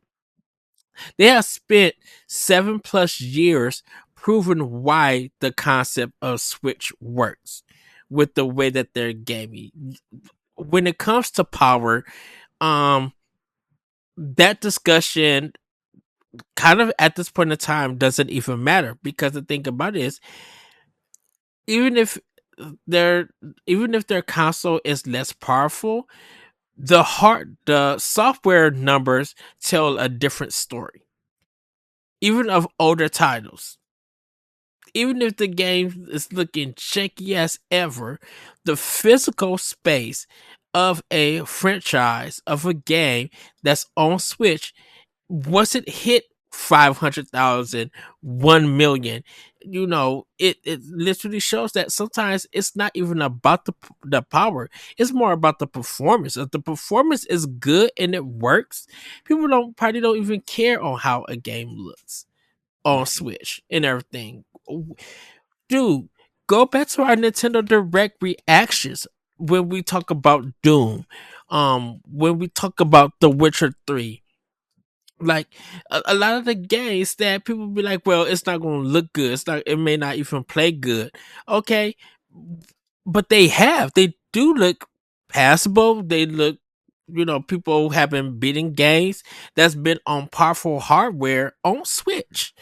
They have spent 7+ years proving why the concept of Switch works with the way that they're gaming. When it comes to power, um, that discussion kind of at this point in time doesn't even matter, because the thing about it is, even if their even if their console is less powerful, the software numbers tell a different story. Even of older titles, even if the game is looking shaky as ever, the physical space of a franchise of a game that's on Switch, once it hit 500,000, 1,000,000, it literally shows that sometimes it's not even about the power. It's more about the performance. If the performance is good and it works, people don't probably don't even care on how a game looks on Switch and everything. Dude, go back to our Nintendo Direct reactions when we talk about Doom, when we talk about The Witcher 3. Like a lot of the games that people be like, well, it's not gonna look good. It may not even play good. Okay. But they do look passable. They look, people have been beating games that's been on powerful hardware on Switch,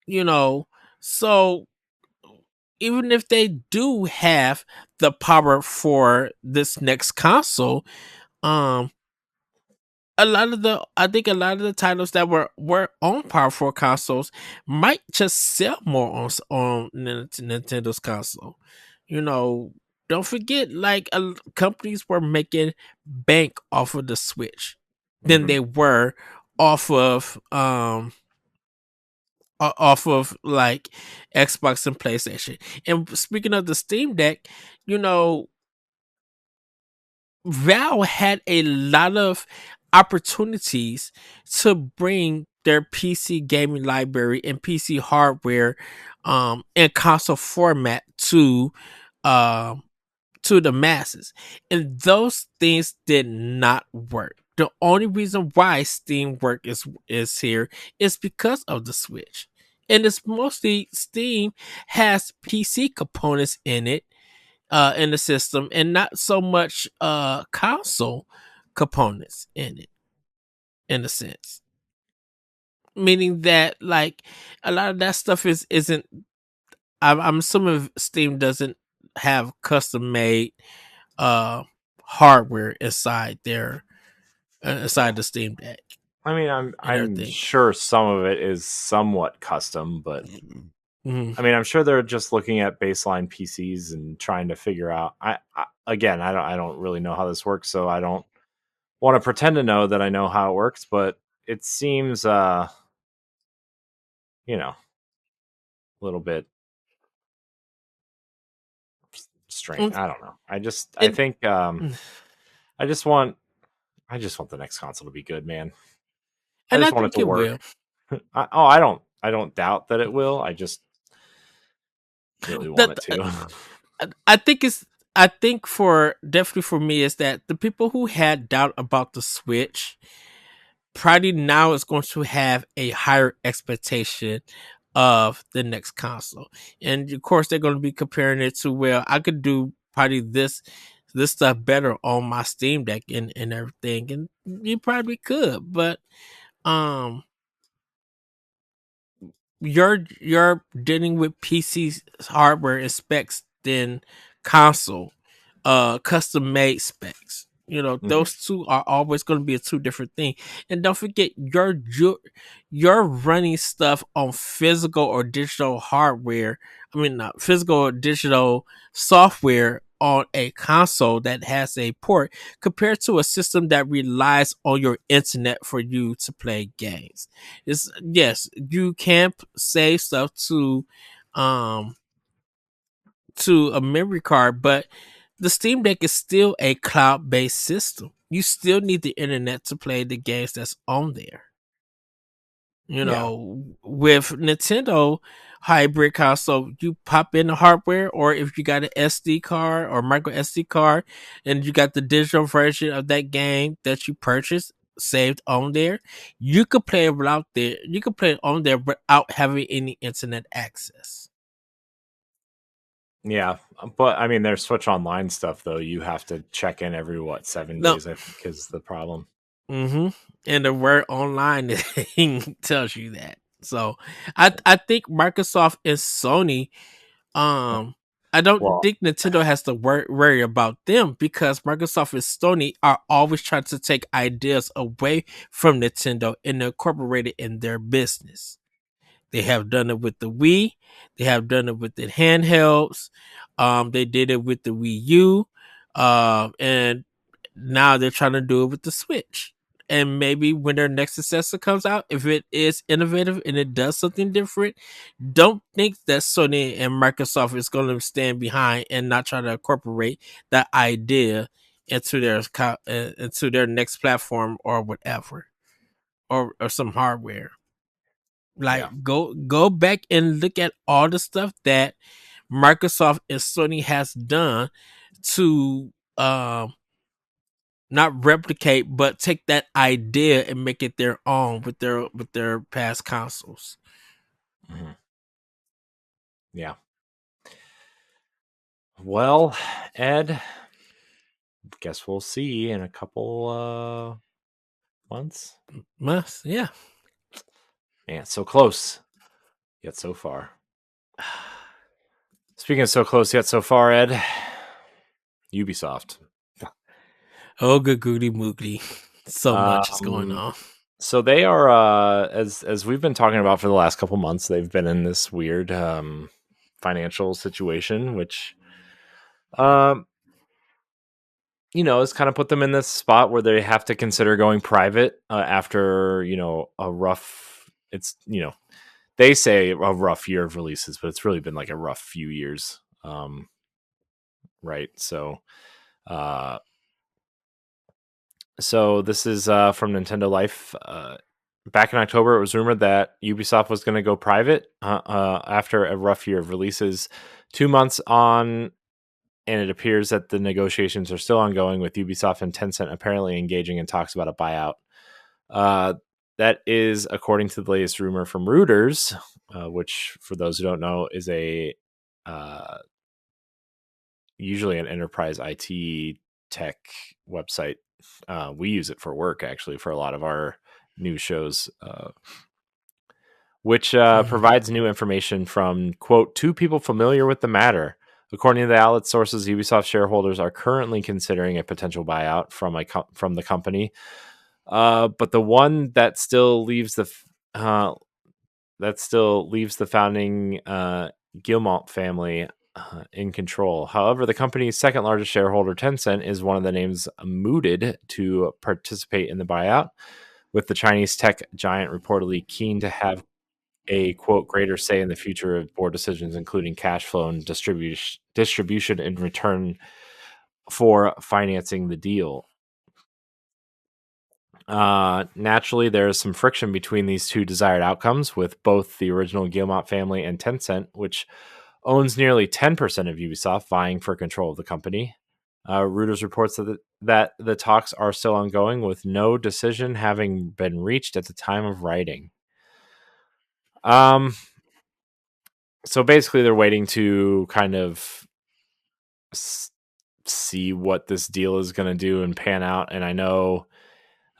you know. So even if they do have the power for this next console, um, I think a lot of the titles that were on powerful consoles might just sell more on Nintendo's console. You know, don't forget, like companies were making bank off of the Switch than Mhm. they were off of off of like Xbox and PlayStation. And speaking of the Steam Deck, you know, Valve had a lot of opportunities to bring their PC gaming library and PC hardware and console format um to the masses. And those things did not work. The only reason why Steam work is here is because of the Switch. And it's mostly Steam has PC components in the system and not so much console components in it, in a sense. Meaning that like a lot of that stuff isn't I'm assuming Steam doesn't have custom made uh hardware inside the Steam Deck I mean, and I'm everything. sure some of it is somewhat custom, but Mm-hmm. I mean, I'm sure they're just looking at baseline PCs and trying to figure out. Again, I don't really know how this works, so I don't want to pretend to know that I know how it works. But it seems, a little bit strange. And I don't know. I and, think, I just want, I just want the next console to be good, man. I and I just want it think to it work. will. I don't doubt that it will. I just really want That it to. I think it's I think for definitely for me is that the people who had doubt about the Switch probably now is going to have a higher expectation of the next console. And of course they're going to be comparing it to, well, I could do probably this stuff better on my Steam Deck and everything. And you probably could, but um you're dealing with PC hardware and specs than console custom made specs. Mhm. Those two are always going to be a two different thing. And don't forget, you're running stuff on physical or digital hardware. I mean, not physical or digital software on a console that has a port compared to a system that relies on your internet for you to play games. It's yes, you can save stuff um to a memory card, but the Steam Deck is still a cloud based system. You still need the internet to play the games that's on there. Yeah. With Nintendo hybrid console, you pop in the hardware, or if you got an SD card or micro SD card, and you got the digital version of that game that you purchased saved on there, you could play it without there. You could play it on there without having any internet access. Yeah, but I mean, their Switch Online stuff though. You have to check in every 7 No, days. I think is the problem. mm-hmm. And the word online tells you that. So I think Microsoft and Sony, um, I don't Well, think Nintendo has to worry about them because Microsoft and Sony are always trying to take ideas away from Nintendo and incorporate it in their business. They have done it with the Wii. They have done it with the handhelds. They did it with the Wii U, and now they're trying to do it with the Switch. And maybe when their next successor comes out, if it is innovative and it does something different, don't think that Sony and Microsoft is going to stand behind and not try to incorporate that idea into their next platform or whatever, or some hardware. yeah. Like go back and look at all the stuff that Microsoft and Sony has done to not replicate but take that idea and make it their own with their past consoles. Mhm. Yeah. Well, Ed, guess we'll see in a couple months. Must, yeah. Man, so close, yet so far. Speaking of so close yet so far, Ed, Ubisoft. Oh, good goody moogly. So much is going Um, on. so they are, as we've been talking about for the last couple months, they've been in this weird financial situation, which, um, has kind of put them in this spot where they have to consider going private after a rough. It's they say a rough year of releases, but it's really been like a rough few years, right? Uh, so this is from Nintendo Life. Back in October, it was rumored that Ubisoft was going to go private after a rough year of releases. 2 months on, and it appears that the negotiations are still ongoing, with Ubisoft and Tencent apparently engaging in talks about a buyout. Uh, that is according to the latest rumor from Reuters, which, for those who don't know, is a uh, usually an enterprise IT tech website. We use it for work, actually, for a lot of our news shows, which Mhm. provides new information from, quote, two people familiar with the matter. According to the outlet sources, Ubisoft shareholders are currently considering a potential buyout from the company. But the one that still leaves the founding Guillemot family in control. However, the company's second largest shareholder, Tencent, is one of the names mooted to participate in the buyout, with the Chinese tech giant reportedly keen to have a, quote, greater say in the future of board decisions, including cash flow and distribution in return for financing the deal. Naturally, there is some friction between these two desired outcomes, with both the original Guillemot family and Tencent, which owns nearly 10% of Ubisoft, vying for control of the company. Reuters reports that the talks are still ongoing, with no decision having been reached at the time of writing. Um, so basically, they're waiting to kind of see what this deal is going to do and pan out. And I know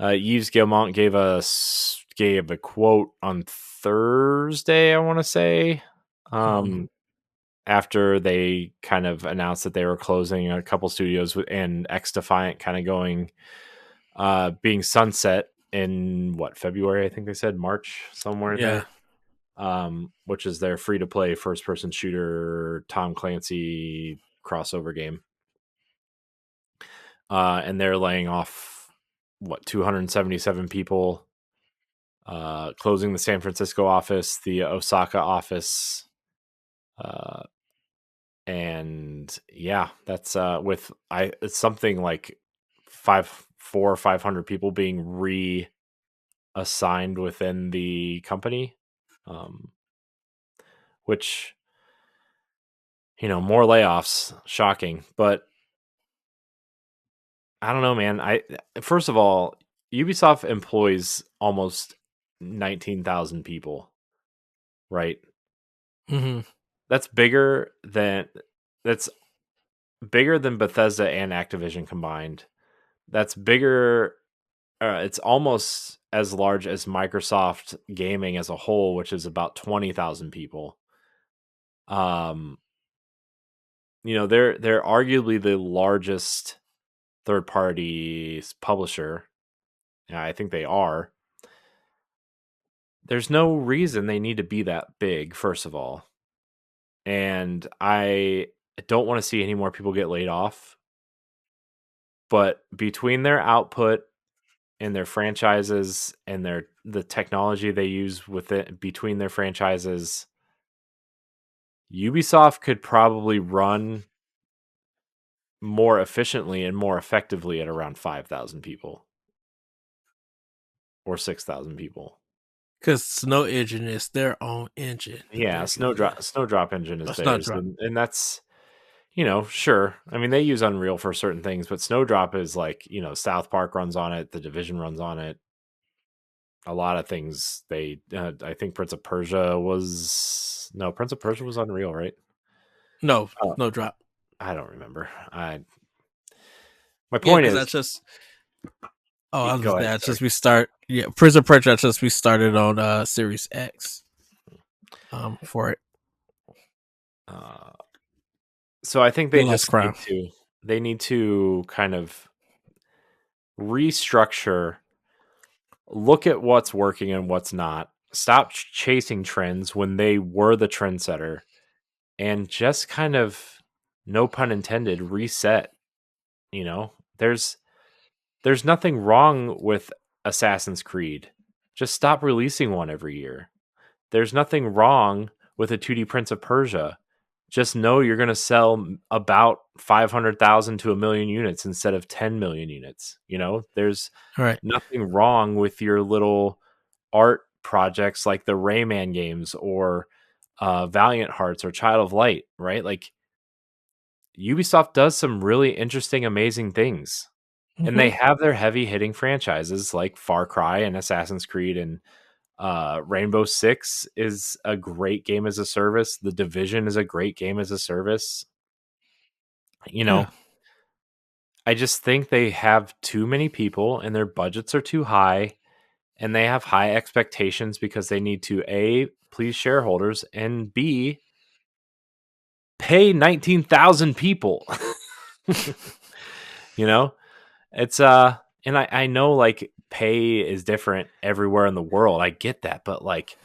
Yves Guillemot gave a quote on Thursday, I want to say, Mhm. after they kind of announced that they were closing a couple studios and X Defiant kind of going being sunset in February, I think they said, March, somewhere in Yeah. there. Which is their free to play first person shooter Tom Clancy crossover game. And they're laying off 277 people, closing the San Francisco office, the Osaka office, uh, and yeah, that's it's something like 400 or 500 people being reassigned within the company, um, which, more layoffs, shocking, but I don't know, man. First of all, Ubisoft employs almost 19,000 people, right? Hmm. That's bigger than that's bigger than Bethesda and Activision combined. That's bigger. It's almost as large as Microsoft Gaming as a whole, which is about 20,000 people. Um, they're arguably the largest third party publisher. Yeah, I think they are. There's no reason they need to be that big, first of all. And I don't want to see any more people get laid off. But between their output and their franchises and the technology they use with it between their franchises, Ubisoft could probably run more efficiently and more effectively at around 5,000 people or 6,000 people. Because Snow Engine is their own engine, Yeah, basically. Snowdrop Engine is That's not theirs, drop. and that's sure. I mean, they use Unreal for certain things, but Snowdrop is like South Park runs on it, The Division runs on it. A lot of things I think Prince of Persia was no Prince of Persia was Unreal, right? No, Oh, no drop. I don't remember. I My Yeah, point because I is, just. Oh, I was go ahead. that Sorry. just we start. Yeah, Prison Preacher. I just we started on Series X. For it, Uh, so I think the Last Crown. they need to kind of restructure, look at what's working and what's not. Stop chasing trends when they were the trendsetter, and just kind of, no pun intended, reset. You know, there's nothing wrong with Assassin's Creed. Just stop releasing one every year. There's nothing wrong with a 2D Prince of Persia. Just know you're going to sell about 500,000 to a million units instead of 10 million units. There's All right. nothing wrong with your little art projects like the Rayman games or Valiant Hearts or Child of Light, right? Like, Ubisoft does some really interesting, amazing things. And Mm-hmm. they have their heavy hitting franchises like Far Cry and Assassin's Creed, and Rainbow Six is a great game as a service. The Division is a great game as a service. You Yeah. know, I just think they have too many people and their budgets are too high, and they have high expectations because they need to A, please shareholders, and B, pay 19,000 people. you know, it's and I know like pay is different everywhere in the world. I get that, but like,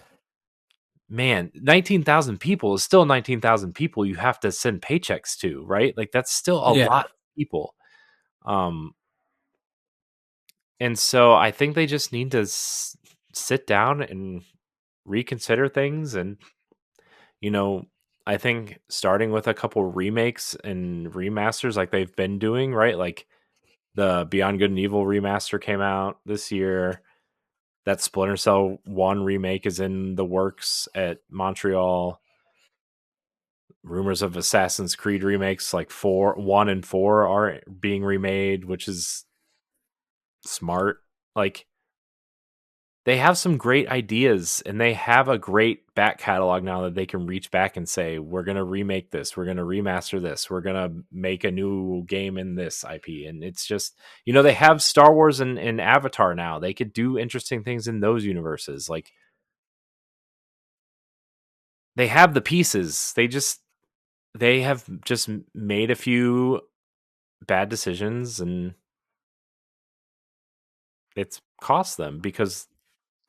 man, 19,000 people is still 19,000 people you have to send paychecks to, right? Like, that's still a Yeah. lot of people. Um, and so I think they just need to sit down and reconsider things. And, you know, I think starting with a couple remakes and remasters like they've been doing, right? Like the Beyond Good and Evil remaster came out this year. That Splinter Cell 1 remake is in the works at Montreal. Rumors of Assassin's Creed remakes like 1 and 4 are being remade, which is smart. Like, they have some great ideas and they have a great back catalog now that they can reach back and say, we're going to remake this, we're going to remaster this, we're going to make a new game in this IP. And it's just, they have Star Wars and Avatar now. They could do interesting things in those universes. Like, they have the pieces. They have just made a few bad decisions, and it's cost them because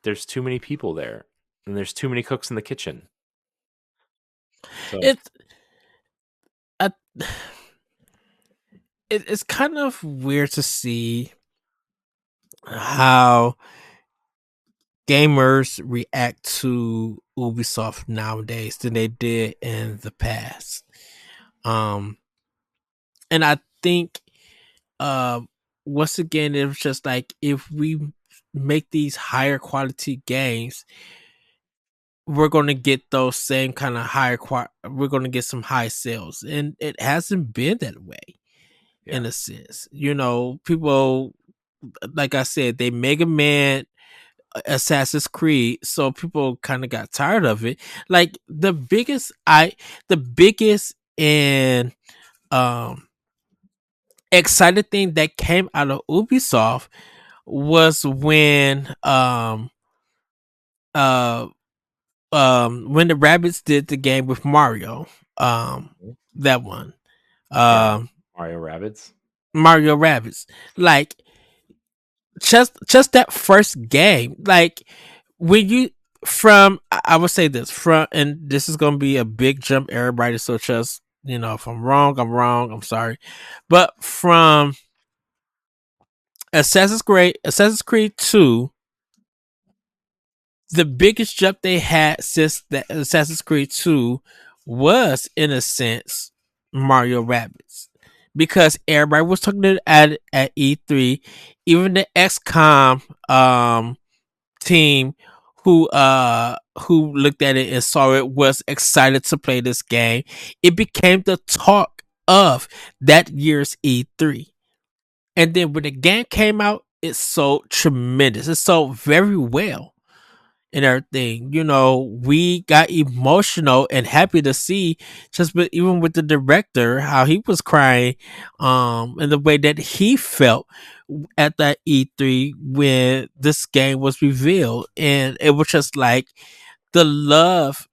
there's too many people there and there's too many cooks in the kitchen. So It's I, it's kind of weird to see how gamers react to Ubisoft nowadays than they did in the past. Um, and I think, uh, once again, it was just like if we make these higher quality games, we're going to get those same kind of higher we're going to get some high sales, and it hasn't been that way yeah, in a sense. People, like I said, they Mega Man, Assassin's Creed, so people kind of got tired of it. Like the biggest and um excited thing that came out of Ubisoft was uh when the rabbits did the game with Mario. Mhm. That one. Yeah, um Mario Rabbids. Mario Rabbids. Like just that first game, like when you from I would say this from, and this is gonna be a big jump, everybody. So just if I'm wrong, I'm wrong. I'm sorry, but from Assassin's Creed 2, the biggest jump they had since the Assassin's Creed 2 was, in a sense, Mario Rabbids. Because everybody was talking at E3, even the XCOM team who looked at it and saw it was excited to play this game. It became the talk of that year's E3. And then when the game came out, it sold tremendous. It sold very well and everything. We got emotional and happy to see even with the director how he was crying, and the way that he felt at that E3 when this game was revealed, and it was just like the love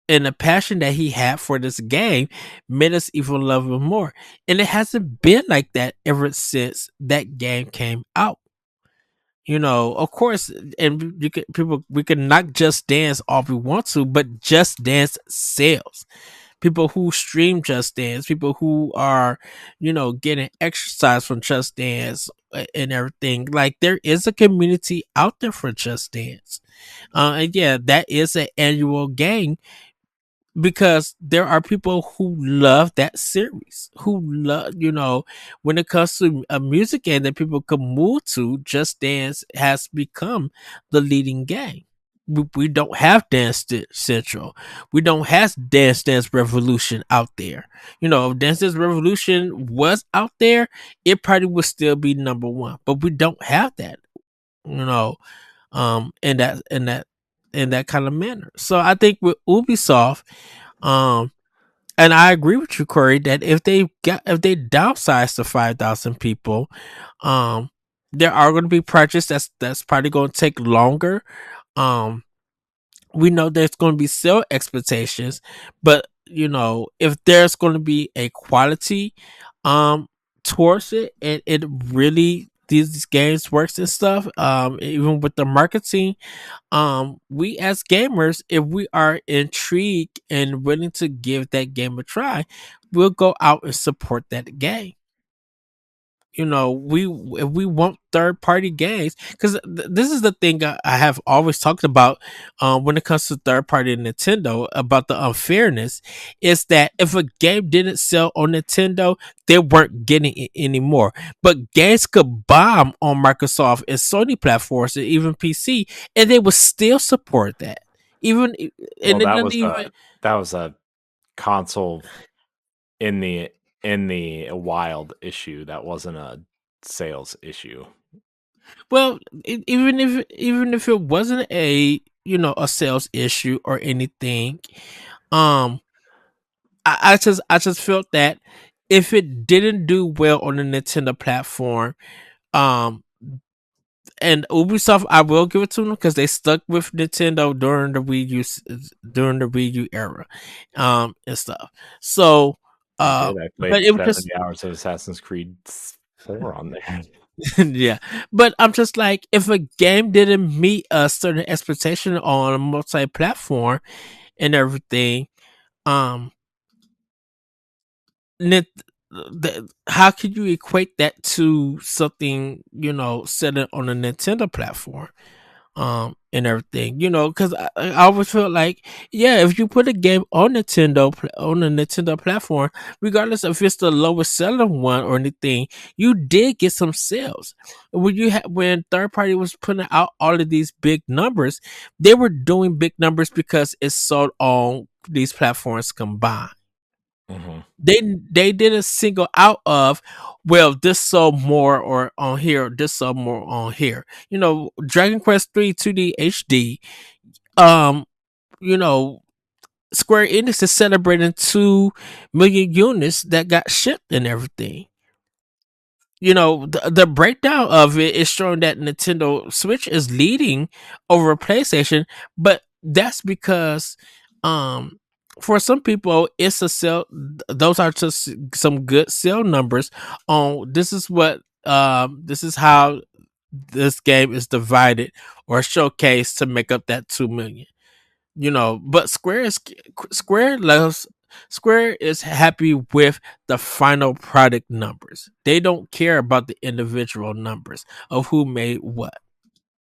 and the passion that he had for this game made us even love him more. And it hasn't been like that ever since that game came out. Of course, and we can knock Just Dance all we want to, but Just Dance sells. People who stream Just Dance, people who are, getting exercise from Just Dance and everything. Like there is a community out there for Just Dance. And yeah, that is an annual game because there are people who love that series, who love, when it comes to a music game that people can move to. Just Dance has become the leading game. We don't have Central. We don't have Dance Revolution out there. If Dance Revolution was out there, it probably would still be number one. But we don't have that. You know, in that kind of manner. So I think with Ubisoft, um, and I agree with you, Corey, that if they downsize to 5,000 people, um, there are going to be projects that's probably going to take longer. Um, we know there's going to be sale expectations, but if there's going to be a quality, um, towards it, and it really these games works and stuff, even with the marketing, we as gamers, if we are intrigued and willing to give that game a try, we'll go out and support that game. We if we want third party games, because this is the thing I have always talked about, when it comes to third party Nintendo, about the unfairness, is that if a game didn't sell on Nintendo, they weren't getting it anymore. But games could bomb on Microsoft and Sony platforms and even PC, and they would still support that. Even Well, and it doesn't even. that was a console in the wild issue. That wasn't a sales issue. Well, even if it wasn't a sales issue or anything, um, I just felt that if it didn't do well on the Nintendo platform, um, and Ubisoft, I will give it to them because they stuck with Nintendo during the Wii U era, and stuff. So, They did. I but played it was just 70 hours of Assassin's Creed 4 on there. yeah, but I'm just like, if a game didn't meet a certain expectation on a multi-platform and everything, um, Nit- how could you equate that to something set it on a Nintendo platform? And everything, because I always felt like, yeah, if you put a game on on a Nintendo platform, regardless if it's the lowest selling one or anything, you did get some sales. When third party was putting out all of these big numbers, they were doing big numbers because it's sold on these platforms combined. Mhm. They didn't single out of, well, this sold more or on here, this sold more on here. Dragon Quest 3 2D HD, um, you know, Square Enix is celebrating 2 million units that got shipped and everything. The breakdown of it is showing that Nintendo Switch is leading over PlayStation, but that's because um for some people, it's a sale. Those are just some good sale numbers. On this is how this game is divided or showcased to make up that 2 million. But Square is happy with the final product numbers. They don't care about the individual numbers of who made what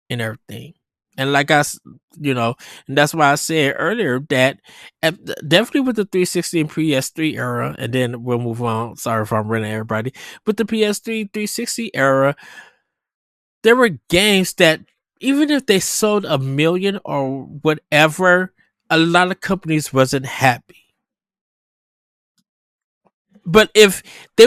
and everything. And and that's why I said earlier that definitely with the 360 and PS3 era, and then we'll move on. Sorry if I'm running everybody. But the PS3 360 era, there were games that even if they sold a million or whatever, a lot of companies wasn't happy. But if they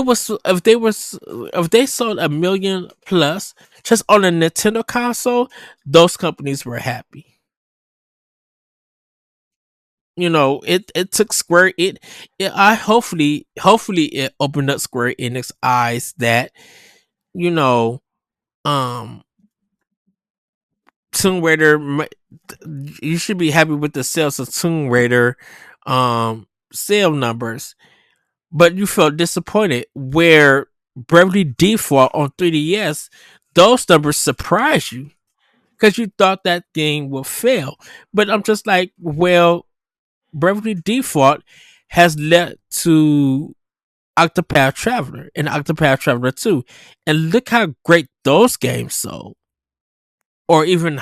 sold a million plus just on a Nintendo console, those companies were happy. It took I hopefully it opened up Square Enix eyes that you know um Tomb Raider, you should be happy with the sales of Tomb Raider sale numbers, but you felt disappointed where Bravely Default on 3DS, those numbers surprised you because you thought that game would fail. But I'm just like, well, Bravely Default has led to Octopath Traveler and Octopath Traveler 2. And look how great those games sold. Or even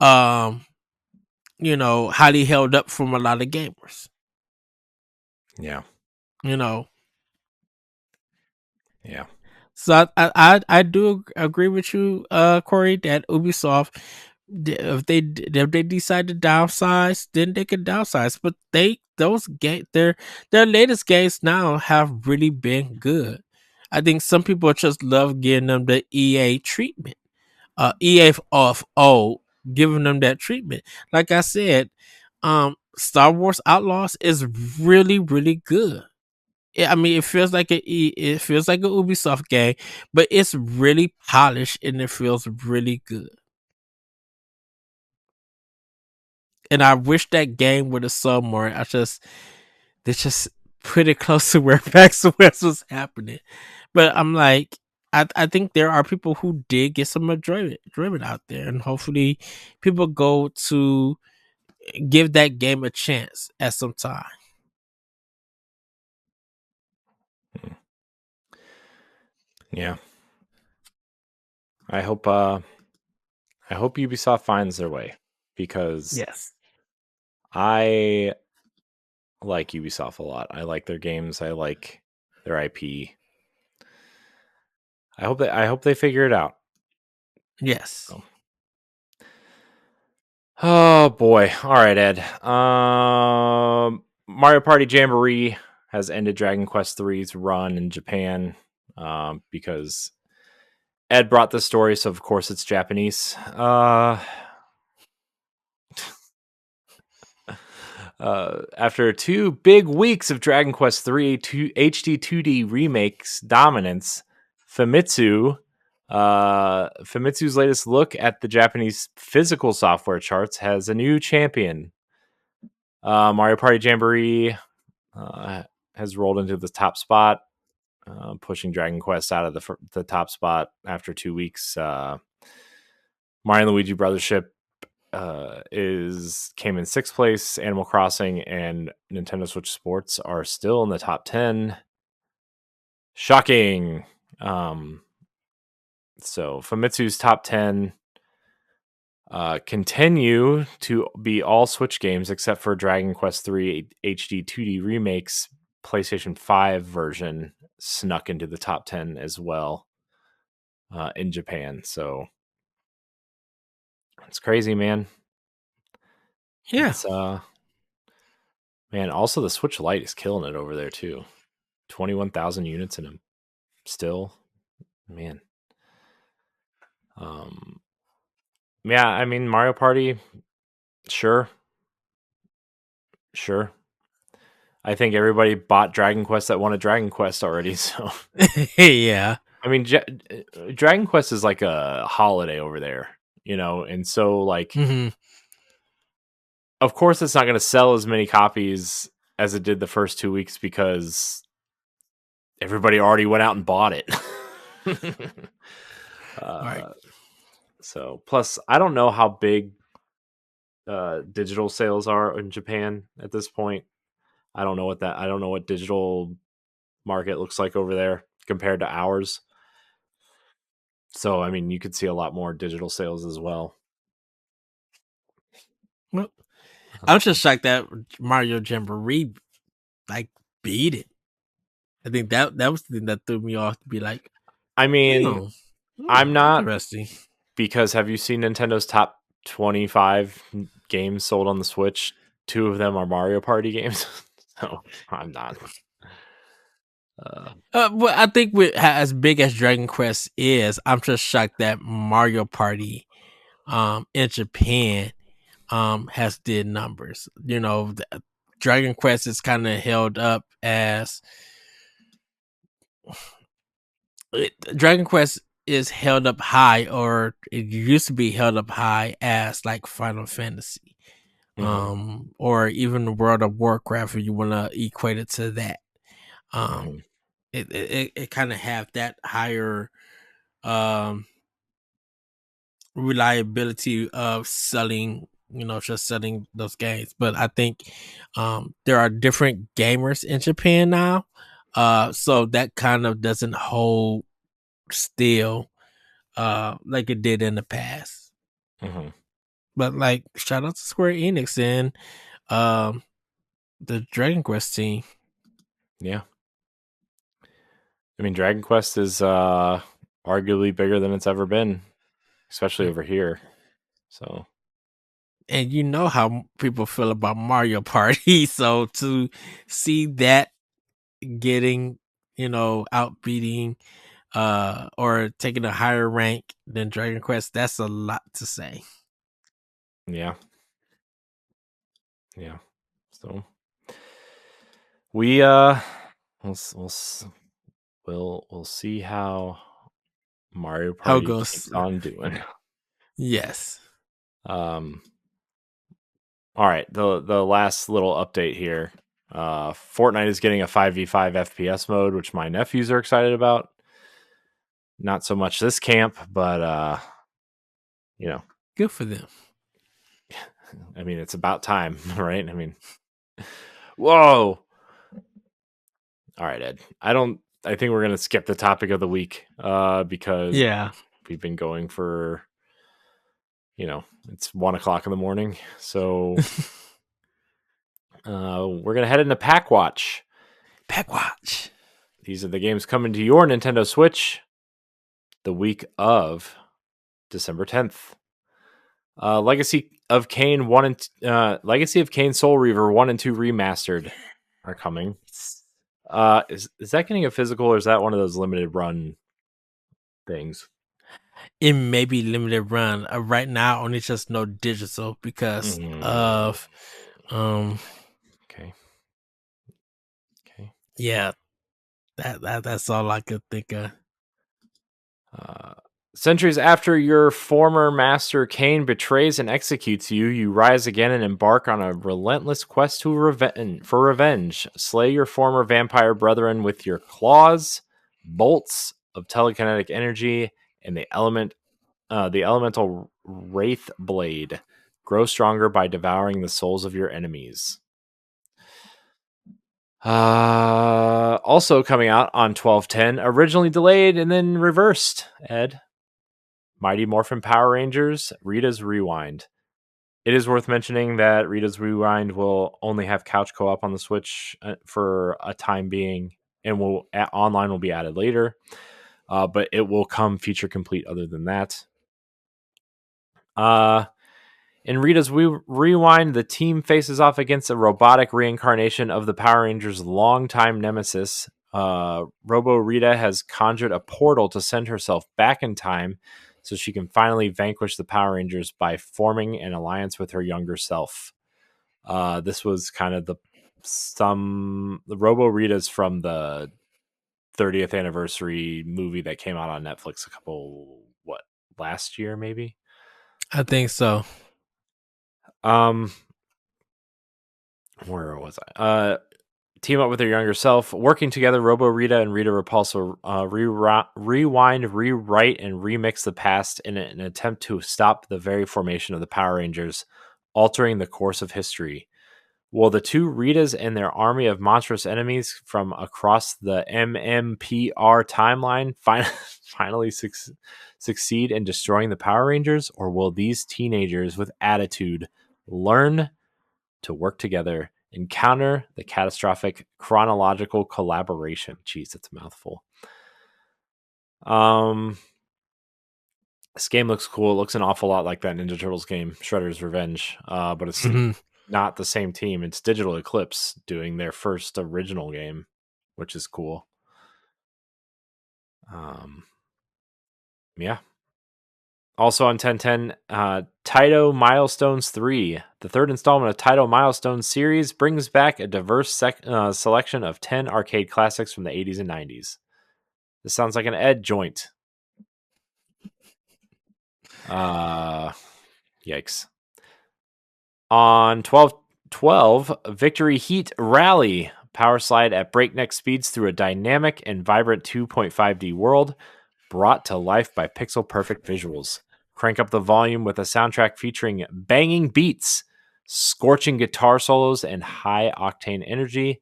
um highly held up from a lot of gamers. Yeah. You know. Yeah. So I do agree with you, Corey, that Ubisoft, if they decide to downsize, then they can downsize. But their latest games now have really been good. I think some people just love giving them the EA treatment. EA of old giving them that treatment. Like I said, Star Wars Outlaws is really really good. I mean, it feels like a Ubisoft game, but it's really polished and it feels really good. And I wish that game would have sold more. They just put it close to where PAX West was happening. But I'm like, I think there are people who did get some enjoyment out there, and hopefully, people go to give that game a chance at some time. Yeah. I hope Ubisoft finds their way because Yes. I like Ubisoft a lot. I like their games. I like their IP. I hope they figure it out. Yes. So. Oh boy. All right, Ed. Mario Party Jamboree has ended Dragon Quest III's run in Japan because Ed brought the story, so of course it's Japanese. After 2 big weeks of Dragon Quest III HD 2D remakes dominance, Famitsu's latest look at the Japanese physical software charts has a new champion. Mario Party Jamboree has rolled into the top spot, pushing Dragon Quest out of the top spot after 2 weeks. Mario and Luigi Brothership came in 6th place. Animal Crossing and Nintendo Switch Sports are still in the top 10. Shocking. So Famitsu's top 10 continue to be all Switch games except for Dragon Quest III HD 2D Remakes PlayStation 5 version snuck into the top 10 as well in Japan. So it's crazy, man. Yeah. It's man, also the Switch Lite is killing it over there too. 21,000 units in them still. Man. Yeah, I mean Mario Party, sure. Sure. I think everybody bought Dragon Quest that wanted Dragon Quest already, so Yeah. I mean Dragon Quest is like a holiday over there, and so like Hmm. of course, it's not going to sell as many copies as it did the first 2 weeks because everybody already went out and bought it. Right. uh, so, plus, I don't know how big digital sales are in Japan at this point. I don't know what digital market looks like over there compared to ours. So, I mean, you could see a lot more digital sales as well. Well, I'm just shocked that Mario Jamboree like beat it. I think that was the thing that threw me off to be like, I mean, oh, I'm not, interesting. because have you seen Nintendo's top 25 games sold on the Switch? 2 of them are Mario Party games. So, I'm not. Uh, Well, I think with as big as Dragon Quest is, I'm just shocked that Mario Party, in Japan, has did numbers. Dragon Quest is kind of held up as Dragon Quest is held up high, or it used to be held up high as like Final Fantasy, mhm, or even World of Warcraft, if you want to equate it to that. Um, mhm, it kind of have that higher um reliability of selling, just selling those games. But I think there are different gamers in Japan now, so that kind of doesn't hold still like it did in the past. mhm. But like, shout out to Square Enix and um the Dragon Quest team. Yeah. I mean, Dragon Quest is arguably bigger than it's ever been, especially over here. So, And you know how people feel about Mario Party, so to see that getting, outbeating or taking a higher rank than Dragon Quest, that's a lot to say. yeah. Yeah. So, we we'll s- we'll s- we'll see how Mario How it Party goes. keeps on doing. Yes. Um all right, the last little update here. Fortnite is getting a 5v5 FPS mode, which my nephews are excited about. Not so much this camp, but you know, Good for them. I mean, it's about time, right? I mean, whoa. All right, Ed. I think we're gonna skip the topic of the week because Yeah. we've been going for, it's 1 o'clock in the morning. So we're gonna head into Pack Watch. Pack Watch. These are the games coming to your Nintendo Switch the week of December 10th. Legacy of Kain Soul Reaver 1 and 2 remastered are coming. Is that getting a physical, or is that one of those limited run things? It may be limited run. Right now, only just no digital because Mm, of um okay. Okay. yeah, that's all I could think of. Uh, Centuries after your former master Kain betrays and executes you, you rise again and embark on a relentless quest for revenge. Slay your former vampire brethren with your claws, bolts of telekinetic energy, and the elemental wraith blade. Grow stronger by devouring the souls of your enemies. Also coming out on 12/10, originally delayed and then reversed. Ed, Mighty Morphin Power Rangers, Rita's Rewind. It is worth mentioning that Rita's Rewind will only have couch co-op on the Switch for a time being, and online will be added later. But it will come feature complete. Other than that, in Rita's Rewind, the team faces off against a robotic reincarnation of the Power Rangers' longtime nemesis. Robo Rita has conjured a portal to send herself back in time so she can finally vanquish the Power Rangers by forming an alliance with her younger self. This was kind of the Robo Rita's from the 30th anniversary movie that came out on Netflix last year maybe. I think so. Um Where was I? Team up with their younger self, working together. Robo Rita and Rita Repulsa rewind, rewrite, and remix the past in an attempt to stop the very formation of the Power Rangers, altering the course of history. Will the two Ritas and their army of monstrous enemies from across the MMPR timeline finally succeed in destroying the Power Rangers, or will these teenagers with attitude learn to work together and counter the catastrophic chronological collaboration? Jeez, that's a mouthful. This game looks cool. It looks an awful lot like that Ninja Turtles game, Shredder's Revenge, but it's not the same team. It's Digital Eclipse doing their first original game, which is cool. Yeah. Also on 1010, Taito Milestones 3. The third installment of Taito Milestones series brings back a diverse selection of 10 arcade classics from the 80s and 90s. This sounds like an Ed joint. Yikes. On 1212, Victory Heat Rally. Power slide at breakneck speeds through a dynamic and vibrant 2.5D world brought to life by pixel perfect visuals. Crank up the volume with a soundtrack featuring banging beats, scorching guitar solos, and high octane energy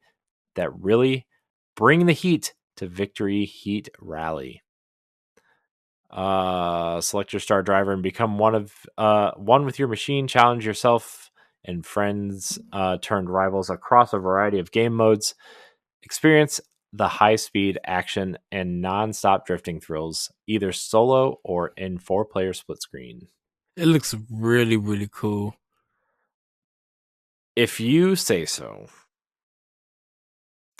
that really bring the heat to Victory Heat Rally. Select your star driver and become one with your machine. Challenge yourself and friends turned rivals across a variety of game modes. Experience the high-speed action and non-stop drifting thrills, either solo or in 4-player split screen. It looks really, really cool. If you say so.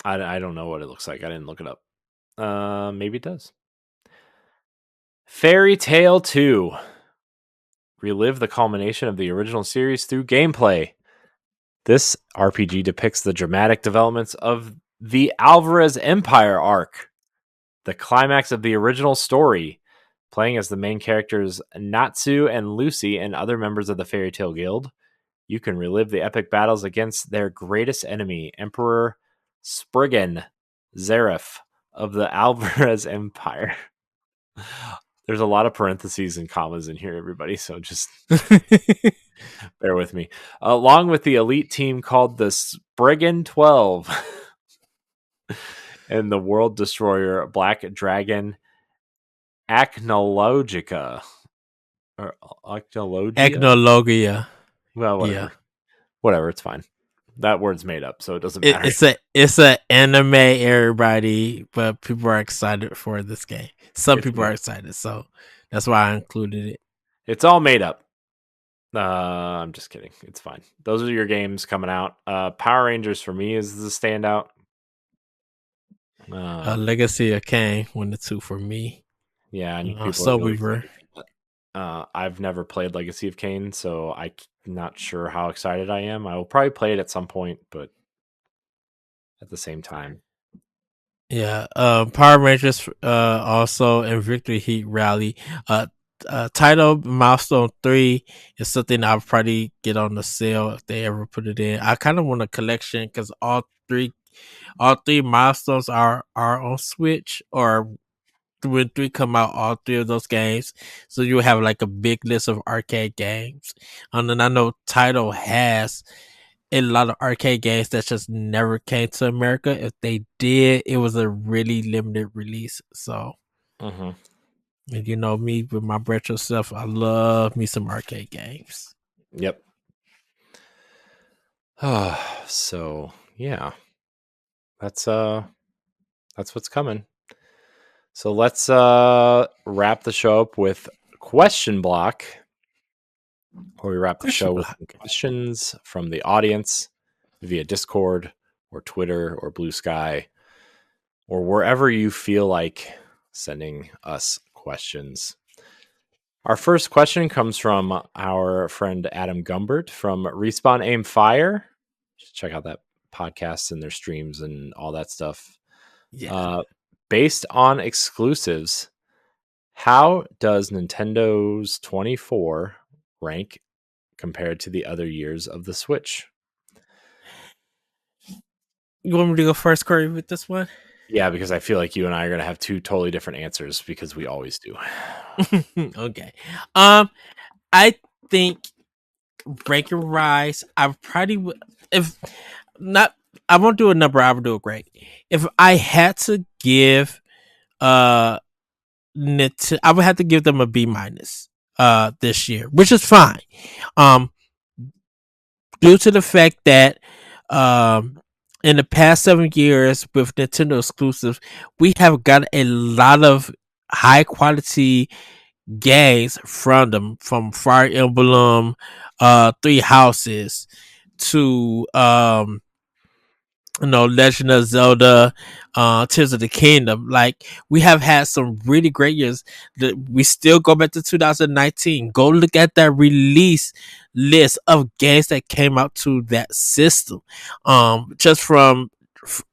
I don't know what it looks like. I didn't look it up. Maybe it does. Fairy Tail 2. Relive the culmination of the original series through gameplay. This RPG depicts the dramatic developments of the Alvarez Empire arc, the climax of the original story. Playing as the main characters Natsu and Lucy and other members of the Fairy Tail Guild, you can relive the epic battles against their greatest enemy, Emperor Spriggan Zareth of the Alvarez Empire. There's a lot of parentheses and commas in here, everybody, so just bear with me. Along with the elite team called the Spriggan 12 and the World Destroyer Black Dragon Acnologica. Or Echnologia. Well, whatever. Yeah. Whatever, it's fine. That word's made up, so it doesn't matter. It's a anime, everybody, but people are excited for this game. Some people are excited, so that's why I included it. It's all made up. I'm just kidding. It's fine. Those are your games coming out. Power Rangers for me is the standout. Legacy of Kain, 1 to 2 for me. Yeah, and people Soul really Reaver. I've never played Legacy of Kain, so I'm not sure how excited I am. I will probably play it at some point, but at the same time. Yeah, Power Rangers also and Victory Heat Rally. Title Milestone 3 is something I'll probably get on the sale if they ever put it in. I kind of want a collection because all three milestones are on Switch, or when 3 come out, all 3 of those games. So you have like a big list of arcade games. And then I know Title has a lot of arcade games that just never came to America. If they did, it was a really limited release. So, and you know me with my retro stuff, I love me some arcade games. Yep. So yeah, that's what's coming. So let's wrap the show up with question block, where we wrap the show with questions from the audience via Discord or Twitter or Blue Sky or wherever you feel like sending us questions. Our first question comes from our friend Adam Gumbert from Respawn Aim Fire. Just check out that podcast and their streams and all that stuff. Yeah. Based on exclusives, how does Nintendo's 24 rank compared to the other years of the Switch? You want me to go first, Corey, with this one? Yeah, because I feel like you and I are gonna have two totally different answers because we always do. Okay. Um, I think Breaking Rise. I probably if not. I won't do a number. I would do a grade. If I had to give uh I would have to give them a B minus this year, which is fine. Um, due to the fact that um in the past 7 years with Nintendo exclusives, we have got a lot of high quality games from them, from Fire Emblem, Three Houses to Legend of Zelda, Tears of the Kingdom. Like, we have had some really great years. We still go back to 2019. Go look at that release list of games that came out to that system. Just from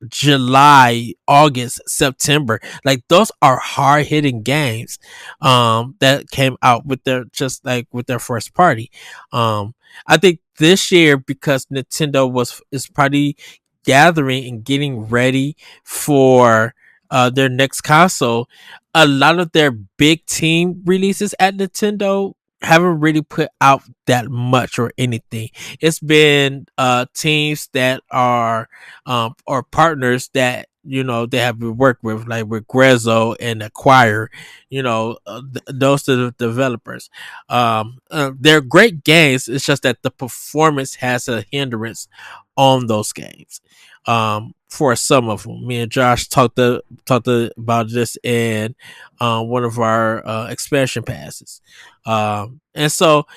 July, August, September. Like, those are hard hitting games that came out with their just like with their first party. I think this year, because Nintendo was is probably gathering and getting ready for their next console, a lot of their big team releases at Nintendo haven't really put out that much or anything. It's been teams that are or partners that they have been worked with, like with Grezzo and Acquire. Those are the developers. They're great games. It's just that the performance has a hindrance on those games. For some of them, me and Josh talked this in one of our expansion passes. And so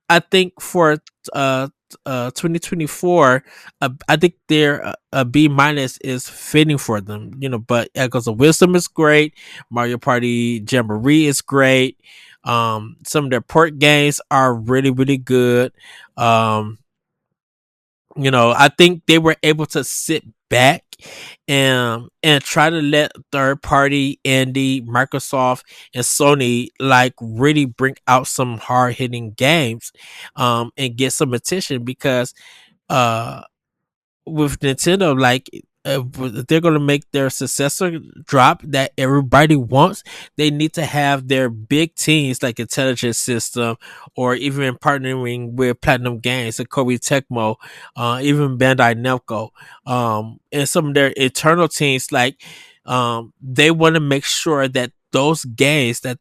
I think for 2024, I think their a B minus is fitting for them. But Echoes of Wisdom is great. Mario Party Jamboree is great. Some of their port games are really really good. Um, I think they were able to sit back and try to let third party Indie, Microsoft, and Sony like really bring out some hard hitting games and get some attention, because uh with Nintendo, like, if they're gonna make their successor drop that everybody wants, they need to have their big teams like Intelligent System, or even partnering with Platinum Games and Koei Tecmo, even Bandai Namco, and some of their internal teams. Like, they want to make sure that those games that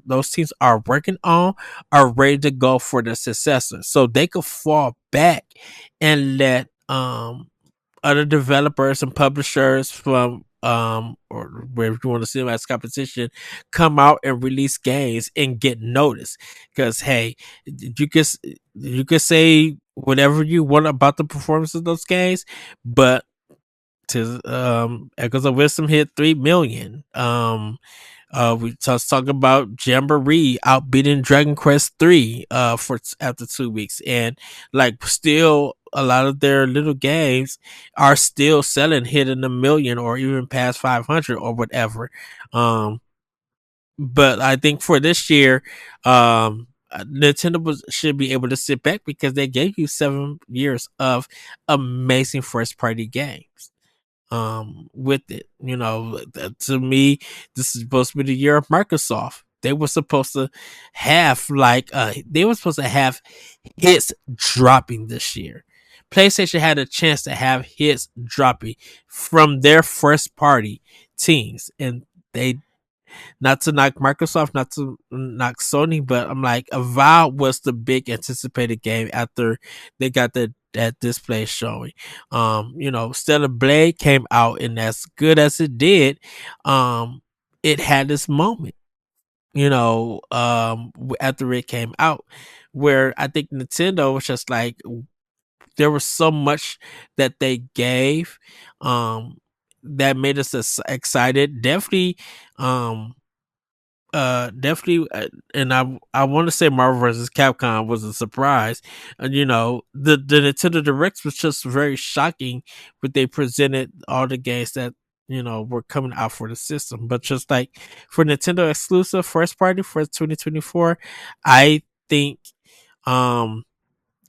those teams are working on are ready to go for the successor, so they could fall back and let other developers and publishers from or wherever you want to see them as competition come out and release games and get noticed. Because hey, you can say whatever you want about the performance of those games, but to Echoes of Wisdom hit 3 million. We just talking about Jamboree outbeating Dragon Quest 3 for after 2 weeks, and like still a lot of their little games are still selling, hitting a million or even past 500 or whatever. But I think for this year, Nintendo should be able to sit back because they gave you 7 years of amazing first party games with it. To me, this is supposed to be the year of Microsoft. They were supposed to have hits dropping this year. PlayStation had a chance to have hits dropping from their first party teams, and they, not to knock Microsoft, not to knock Sony, but I'm like, Avowed was the big anticipated game after they got that display showing. Stellar Blade came out, and as good as it did, it had this moment, after it came out, where I think Nintendo was just like, there was so much that they gave, that made us excited. And I want to say Marvel vs. Capcom was a surprise. And the Nintendo Direct was just very shocking, but they presented all the games that were coming out for the system. But just like for Nintendo exclusive first party for 2024, I think um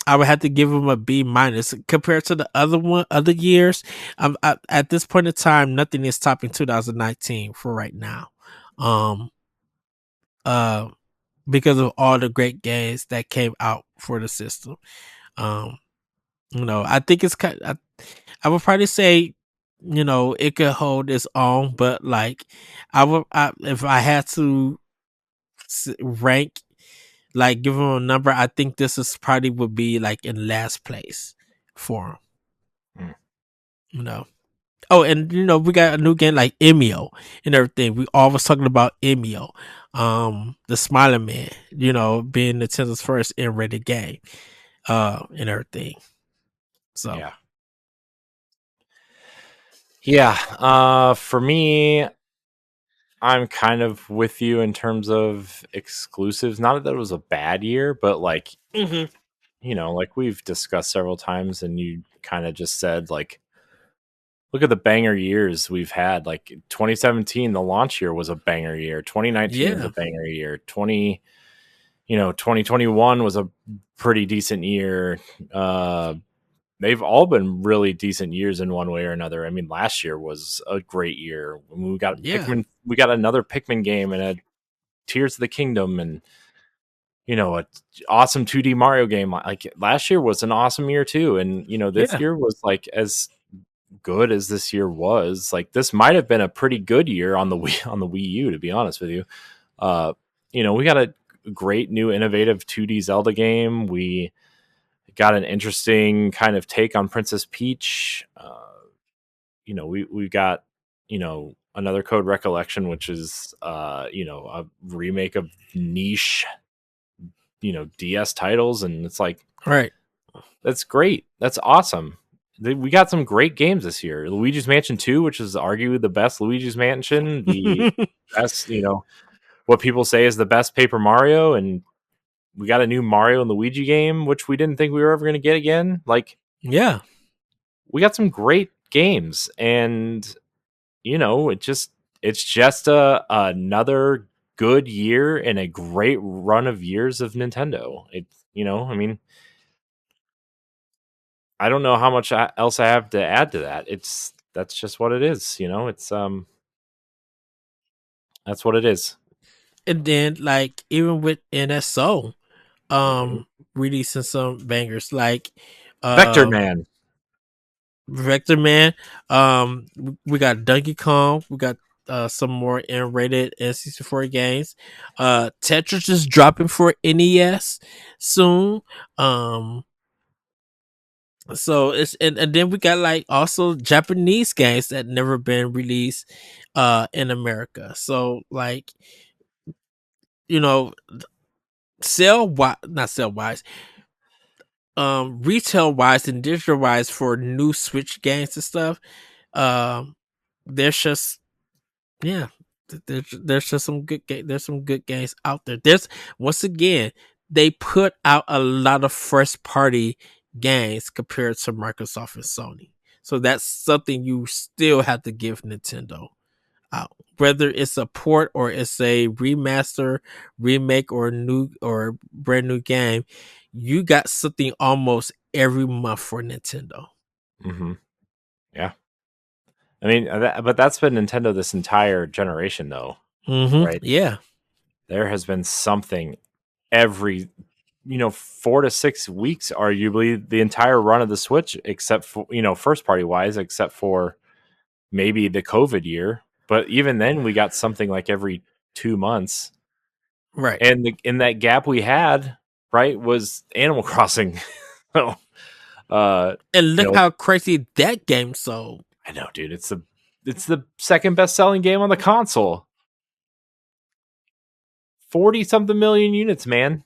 I would have to give him a B minus compared to the other years. At this point in time, nothing is topping 2019 for right now. Um, uh, because of all the great games that came out for the system. Um, I think it's kind. I would probably say, it could hold its own, but like, if I had to rank, like, give him a number, I think this is probably would be like in last place for him. Mm. You know. Oh, and we got a new game like Emio and everything. We always talking about Emio, the Smiling Man. Being Nintendo's first in-rated game, and everything. So Yeah. Yeah. For me, I'm kind of with you in terms of exclusives. Not that it was a bad year, but like, hmm like we've discussed several times, and you kind of just said, like, look at the banger years we've had. Like 2017, the launch year was a banger year. 2019 was a yeah, banger year. 2021 was a pretty decent year. They've all been really decent years in one way or another. I mean, last year was a great year. We got yeah, Pikmin, we got another Pikmin game and a Tears of the Kingdom, and a awesome 2D Mario game. Like last year was an awesome year too, and this yeah, year was like as good as this year was. Like this might have been a pretty good year on the Wii U, to be honest with you. Uh, we got a great new innovative 2D Zelda game. We got an interesting kind of take on Princess Peach. We got another Code Recollection, which is a remake of niche DS titles, and it's like right. that's great. That's awesome. We got some great games this year. Luigi's Mansion 2, which is arguably the best Luigi's Mansion, the best, what people say is the best Paper Mario, and we got a new Mario and Luigi game, which we didn't think we were ever going to get again. Like, yeah, we got some great games, and it's just another good year and a great run of years of Nintendo. I mean, I don't know how much else I have to add to that. That's just what it is. It's that's what it is. and then like even with NSO, Mhm. releasing some bangers like Vector um Man. Vector Man. We got Donkey Kong. We got some more N-rated N64 games. Tetris is dropping for NES soon. Um, so and then we got like also Japanese games that never been released in America. So like you know, sell wise, not sell wise, retail wise and digital wise for new Switch games and stuff. Um, there's just yeah, there's just some there's some good games out there. There's once again they put out a lot of first party games compared to Microsoft and Sony. So that's something you still have to give Nintendo out. Whether it's a port or it's a remaster, remake, or new or brand new game, you got something almost every month for Nintendo. Hmm. Yeah. I mean, but that's been Nintendo this entire generation, though, right? Yeah. There has been something every 4 to 6 weeks, arguably the entire run of the Switch, except for first party wise, except for maybe the COVID year. But even then, we got something like every 2 months, Right. and in that gap we had, right, was Animal Crossing. So, And you look know, how crazy that game sold. I know, dude. It's the second best selling game on the console. 40 something million units, man.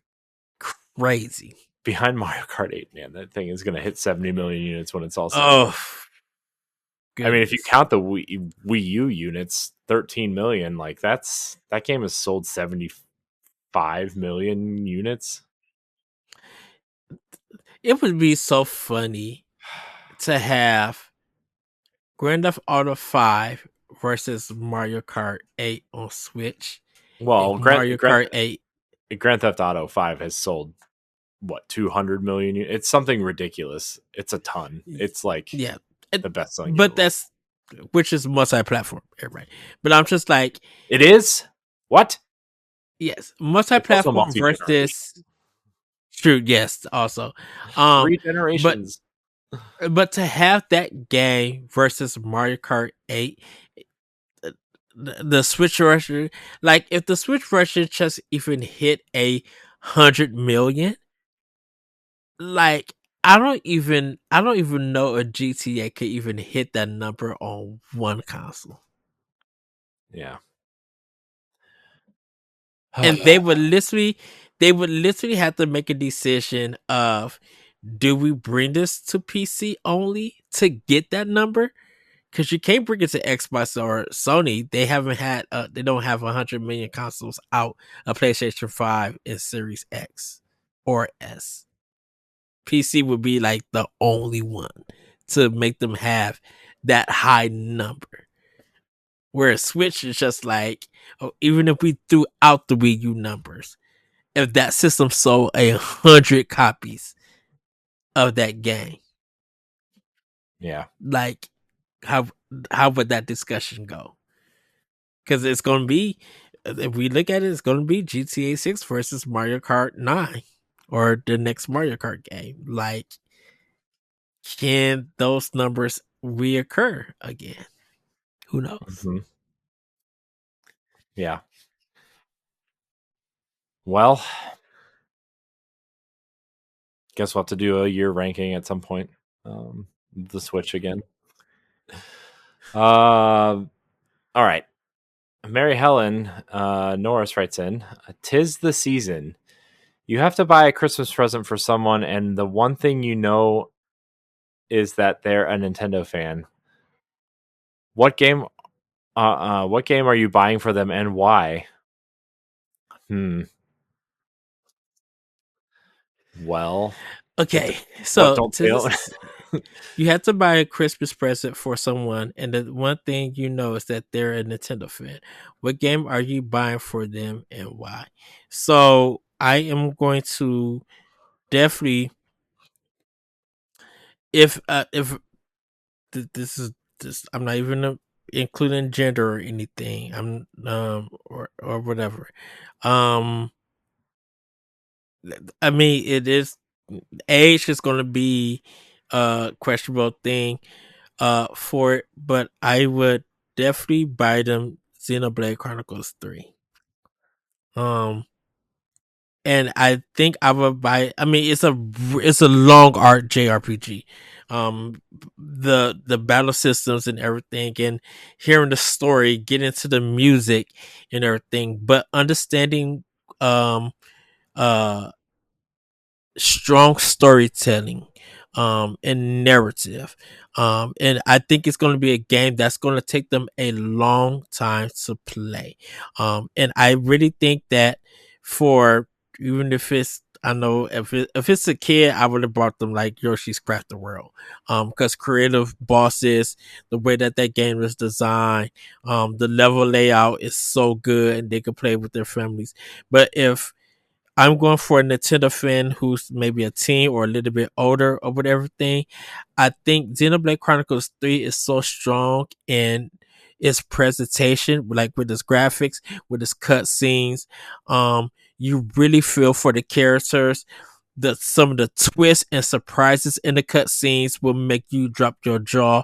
Crazy. Behind Mario Kart 8, man. That thing is going to hit 70 million units when it's all said and done. Oh I mean, if you goodness. count the Wii U units, 13 million, like that game has sold 75 million units. It would be so funny to have Grand Theft Auto 5 versus Mario Kart 8 on Switch. If Well, Mario Kart 8 Grand Theft Auto 5 has sold what 200 million. It's something ridiculous. It's a ton. It's like Yeah, the best selling game but of all. that's which is multi-platform, right? But I'm just like, It is what? yes, It's also multi-platform multi generation. versus true. Yes, also, um, Three but generations. to have that game versus Mario Kart 8, the Switch version, like if the Switch version just even hit 100 million, like I don't even know a GTA could even hit that number on one console. Yeah. And they would literally have to make a decision of, do we bring this to PC only to get that number? Because you can't bring it to Xbox or Sony. They haven't had they don't have 100 million consoles out of PlayStation 5 and Series X or S. PC would be like the only one to make them have that high number. Whereas Switch is just like, oh, even if we threw out the Wii U numbers, if that system sold 100 copies of that game, Yeah. like how how would that discussion go? Because it's going to be, if we look at it, it's going to be GTA 6 versus Mario Kart 9 or the next Mario Kart game. Like, can those numbers reoccur again? Who knows? Mhm. Yeah. Well, guess we'll have to do a year ranking at some point. The Switch again. All right. Mary Helen Norris writes in, "'Tis the season. You have to buy a Christmas present for someone, and the one thing you know is that they're a Nintendo fan. What game? What game are you buying for them, and why?" Hmm. Well, Okay, what so don't to they own? this, you have to buy a Christmas present for someone, and the one thing you know is that they're a Nintendo fan. What game are you buying for them, and why? So I am going to definitely, if this is this, I'm not even including gender or anything. I'm or whatever. Um, I mean, it is age is going to be a questionable thing for it, but I would definitely buy them Xenoblade Chronicles 3. Um and I think I would buy, I mean, it's a long art JRPG. The battle systems and everything, and hearing the story, getting into the music and everything, but understanding um uh strong storytelling and narrative, and I think it's going to be a game that's going to take them a long time to play, and I really think that, for, even if it's, I know if it's a kid, I would have brought them like Yoshi's Crafted World, because creative bosses, the way that that game is designed, the level layout is so good, and they can play with their families. But if I'm going for a Nintendo fan who's maybe a teen or a little bit older or whatever thing, I think Xenoblade Chronicles 3 is so strong in its presentation, like with its graphics, with its cutscenes. You really feel for the characters. Some of the twists and surprises in the cutscenes will make you drop your jaw.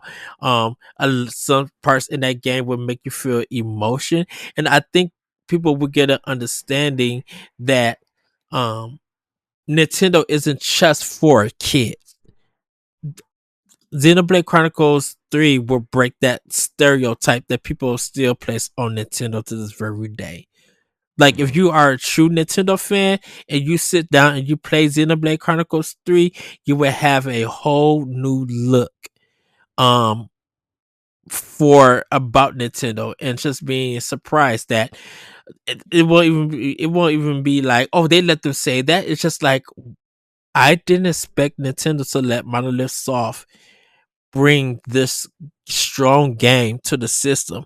Some parts in that game will make you feel emotion, and I think people will get an understanding that um Nintendo isn't just for kids. Xenoblade Chronicles 3 will break that stereotype that people still place on Nintendo to this very day. Like, if Mhm. you are a true Nintendo fan and you sit down and you play Xenoblade Chronicles 3, you will have a whole new look um for about Nintendo, and just being surprised that it won't even be like, oh, they let them say that. It's just like, I didn't expect Nintendo to let Monolith Soft bring this strong game to the system.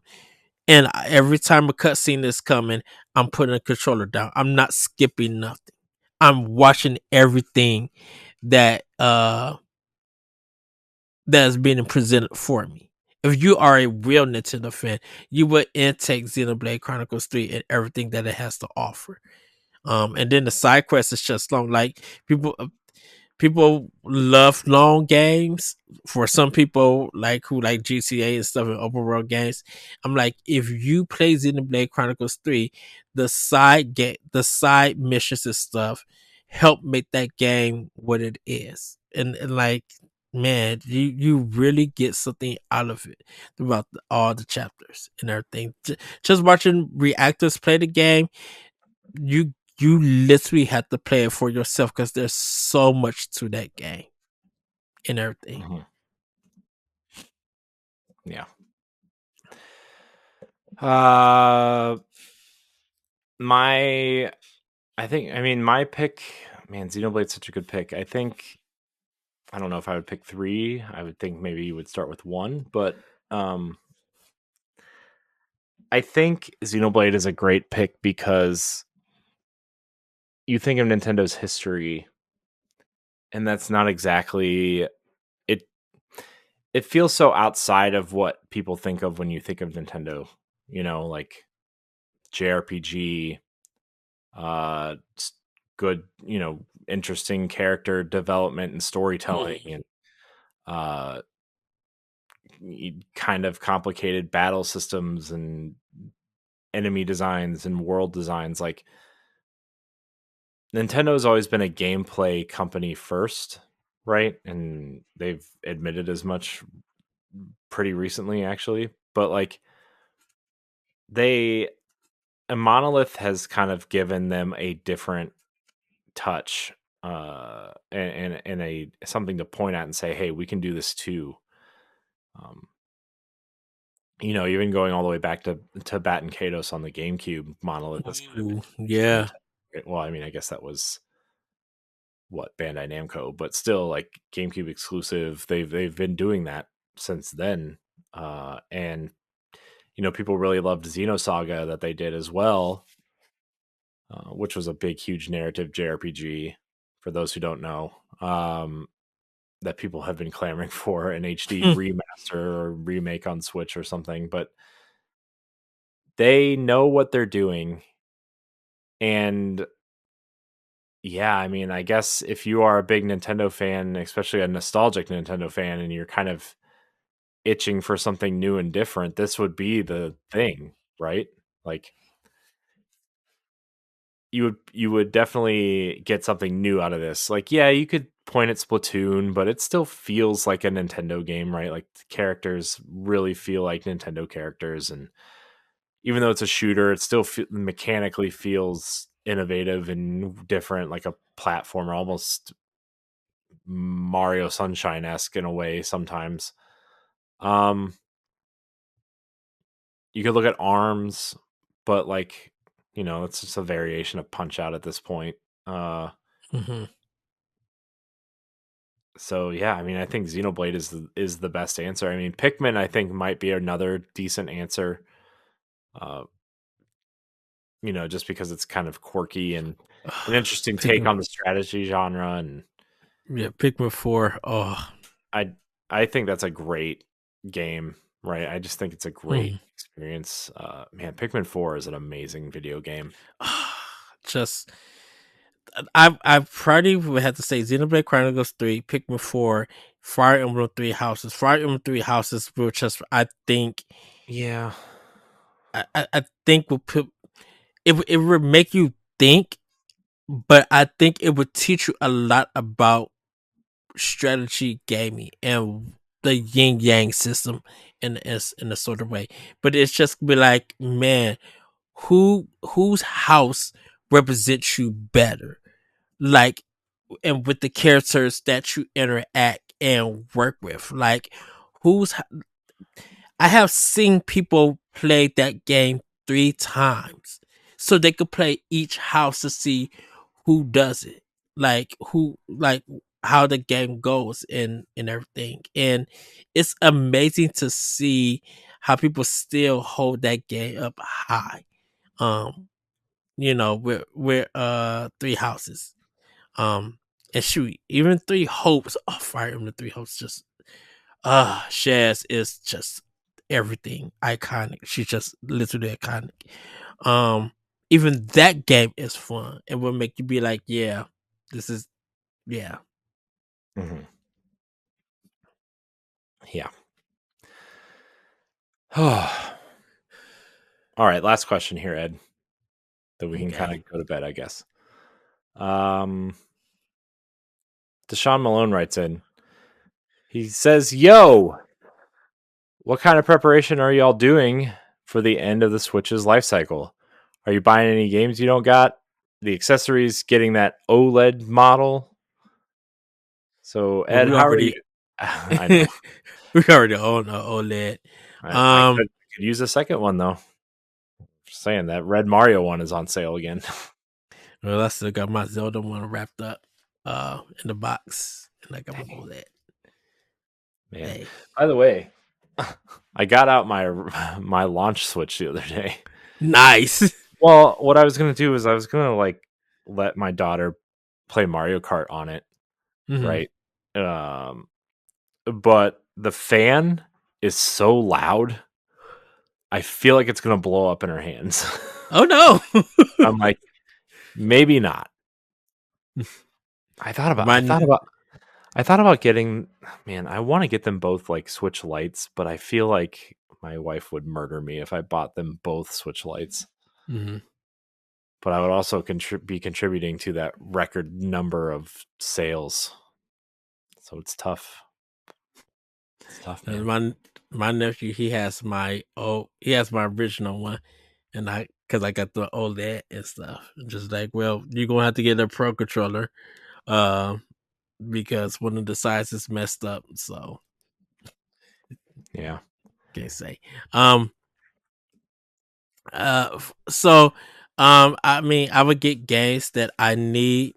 And every time a cutscene is coming, I'm putting a controller down. I'm not skipping nothing. I'm watching everything that that's being presented for me. If you are a real Nintendo fan, you would intake Xenoblade Chronicles 3 and everything that it has to offer. And then the side quest is just long. Like people love long games. For some people, like who like GTA and stuff and open world games, I'm like, if you play Xenoblade Chronicles 3, the side missions and stuff help make that game what it is. And like, man, you really get something out of it throughout all the chapters and everything. Just watching reactors play the game, you literally have to play it for yourself because there's so much to that game and everything. Mhm. Yeah. Uh, my, I mean, my pick, man, Xenoblade's such a good pick. I don't know if I would pick three. I would think maybe you would start with one, but um, I think Xenoblade is a great pick because you think of Nintendo's history, and that's not exactly it. It feels so outside of what people think of when you think of Nintendo. Like JRPG, good, interesting character development and storytelling, Mm. and uh, kind of complicated battle systems and enemy designs and world designs. Like Nintendo's always been a gameplay company first, right? And they've admitted as much pretty recently, actually. But like they, a Monolith has kind of given them a different touch, and a something to point at and say, hey, we can do this too. Um, even going all the way back to Bat and Kados on the GameCube, Monolith has kind of Ooh, been yeah. Nintendo. Well, I mean, I guess that was what Bandai Namco, but still, like GameCube exclusive. They've been doing that since then, and people really loved Xenosaga that they did as well, which was a big, huge narrative JRPG. For those who don't know, that people have been clamoring for an HD Hmm. remaster or remake on Switch or something, but they know what they're doing. And yeah, I mean, I guess if you are a big Nintendo fan, especially a nostalgic Nintendo fan, and you're kind of itching for something new and different, this would be the thing, right? Like you would definitely get something new out of this. Like, yeah, you could point at Splatoon, but it still feels like a Nintendo game, right? Like the characters really feel like Nintendo characters, and even though it's a shooter, it still mechanically feels innovative and different, like a platformer, almost Mario Sunshine esque in a way sometimes. Um, you could look at Arms, but like it's just a variation of Punch Out at this point. Uh, Hmm. so yeah, I mean, I think Xenoblade is the best answer. I mean, Pikmin I think might be another decent answer. Uh, just because it's kind of quirky and an interesting take Pikmin, on the strategy genre, and yeah, Pikmin 4. Oh, I I think that's a great game, right? I just think it's a great mm. experience. Man, Pikmin 4 is an amazing video game. Just I probably would have to say Xenoblade Chronicles 3, Pikmin 4, Fire Emblem 3 Houses. Fire Emblem 3 Houses will just Yeah. I think will put it would make you think, but I think it would teach you a lot about strategy gaming and the yin yang system in a sort of way. But it's just be like, man, whose house represents you better? Like, and with the characters that you interact and work with, like who's I have seen people play that game 3 times so they could play each house to see who does it, like how the game goes and everything. And it's amazing to see how people still hold that game up high. Um, with 3 houses. Um, and shoot, even Three Hopes, oh, Fire Emblem Three Hopes, just Shaz is just everything iconic. She's just literally iconic. Um, Even that game is fun. It will make you be like, yeah, this is yeah. Mhm. Yeah. All right, last question here, Ed. Then we can kind Okay. of go to bed, I guess. Um, Deshaun Malone writes in. He says, "Yo, what kind of preparation are y'all doing for the end of the Switch's life cycle? Are you buying any games you don't got? The accessories, getting that OLED model? So, Well, Ed, we how are you?" already I know. we already own a OLED. I could use a second one though. Just saying that Red Mario one is on sale again. Well, I still got my Zelda one wrapped up in the box, and I got my Dang, OLED. man. Hey, By the way, I got out my my launch Switch the other day. nice. Well, what I was gonna do is I was gonna like let my daughter play Mario Kart on it, hmm right? Um, but the fan is so loud, I feel like it's gonna blow up in her hands. Oh no. I'm like, maybe not. Mine. I thought about getting, man, I want to get them both like Switch lights, but I feel like my wife would murder me if I bought them both Switch lights. Mhm. But I would also be contributing to that record number of sales. So it's tough. It's tough, man. My nephew, he has my original one, and because I got the OLED and stuff. Just like, well, you're gonna have to get a pro controller, uh, because one of the sizes messed up. So Yeah. can't say. Um. So, I mean, I would get games that I need.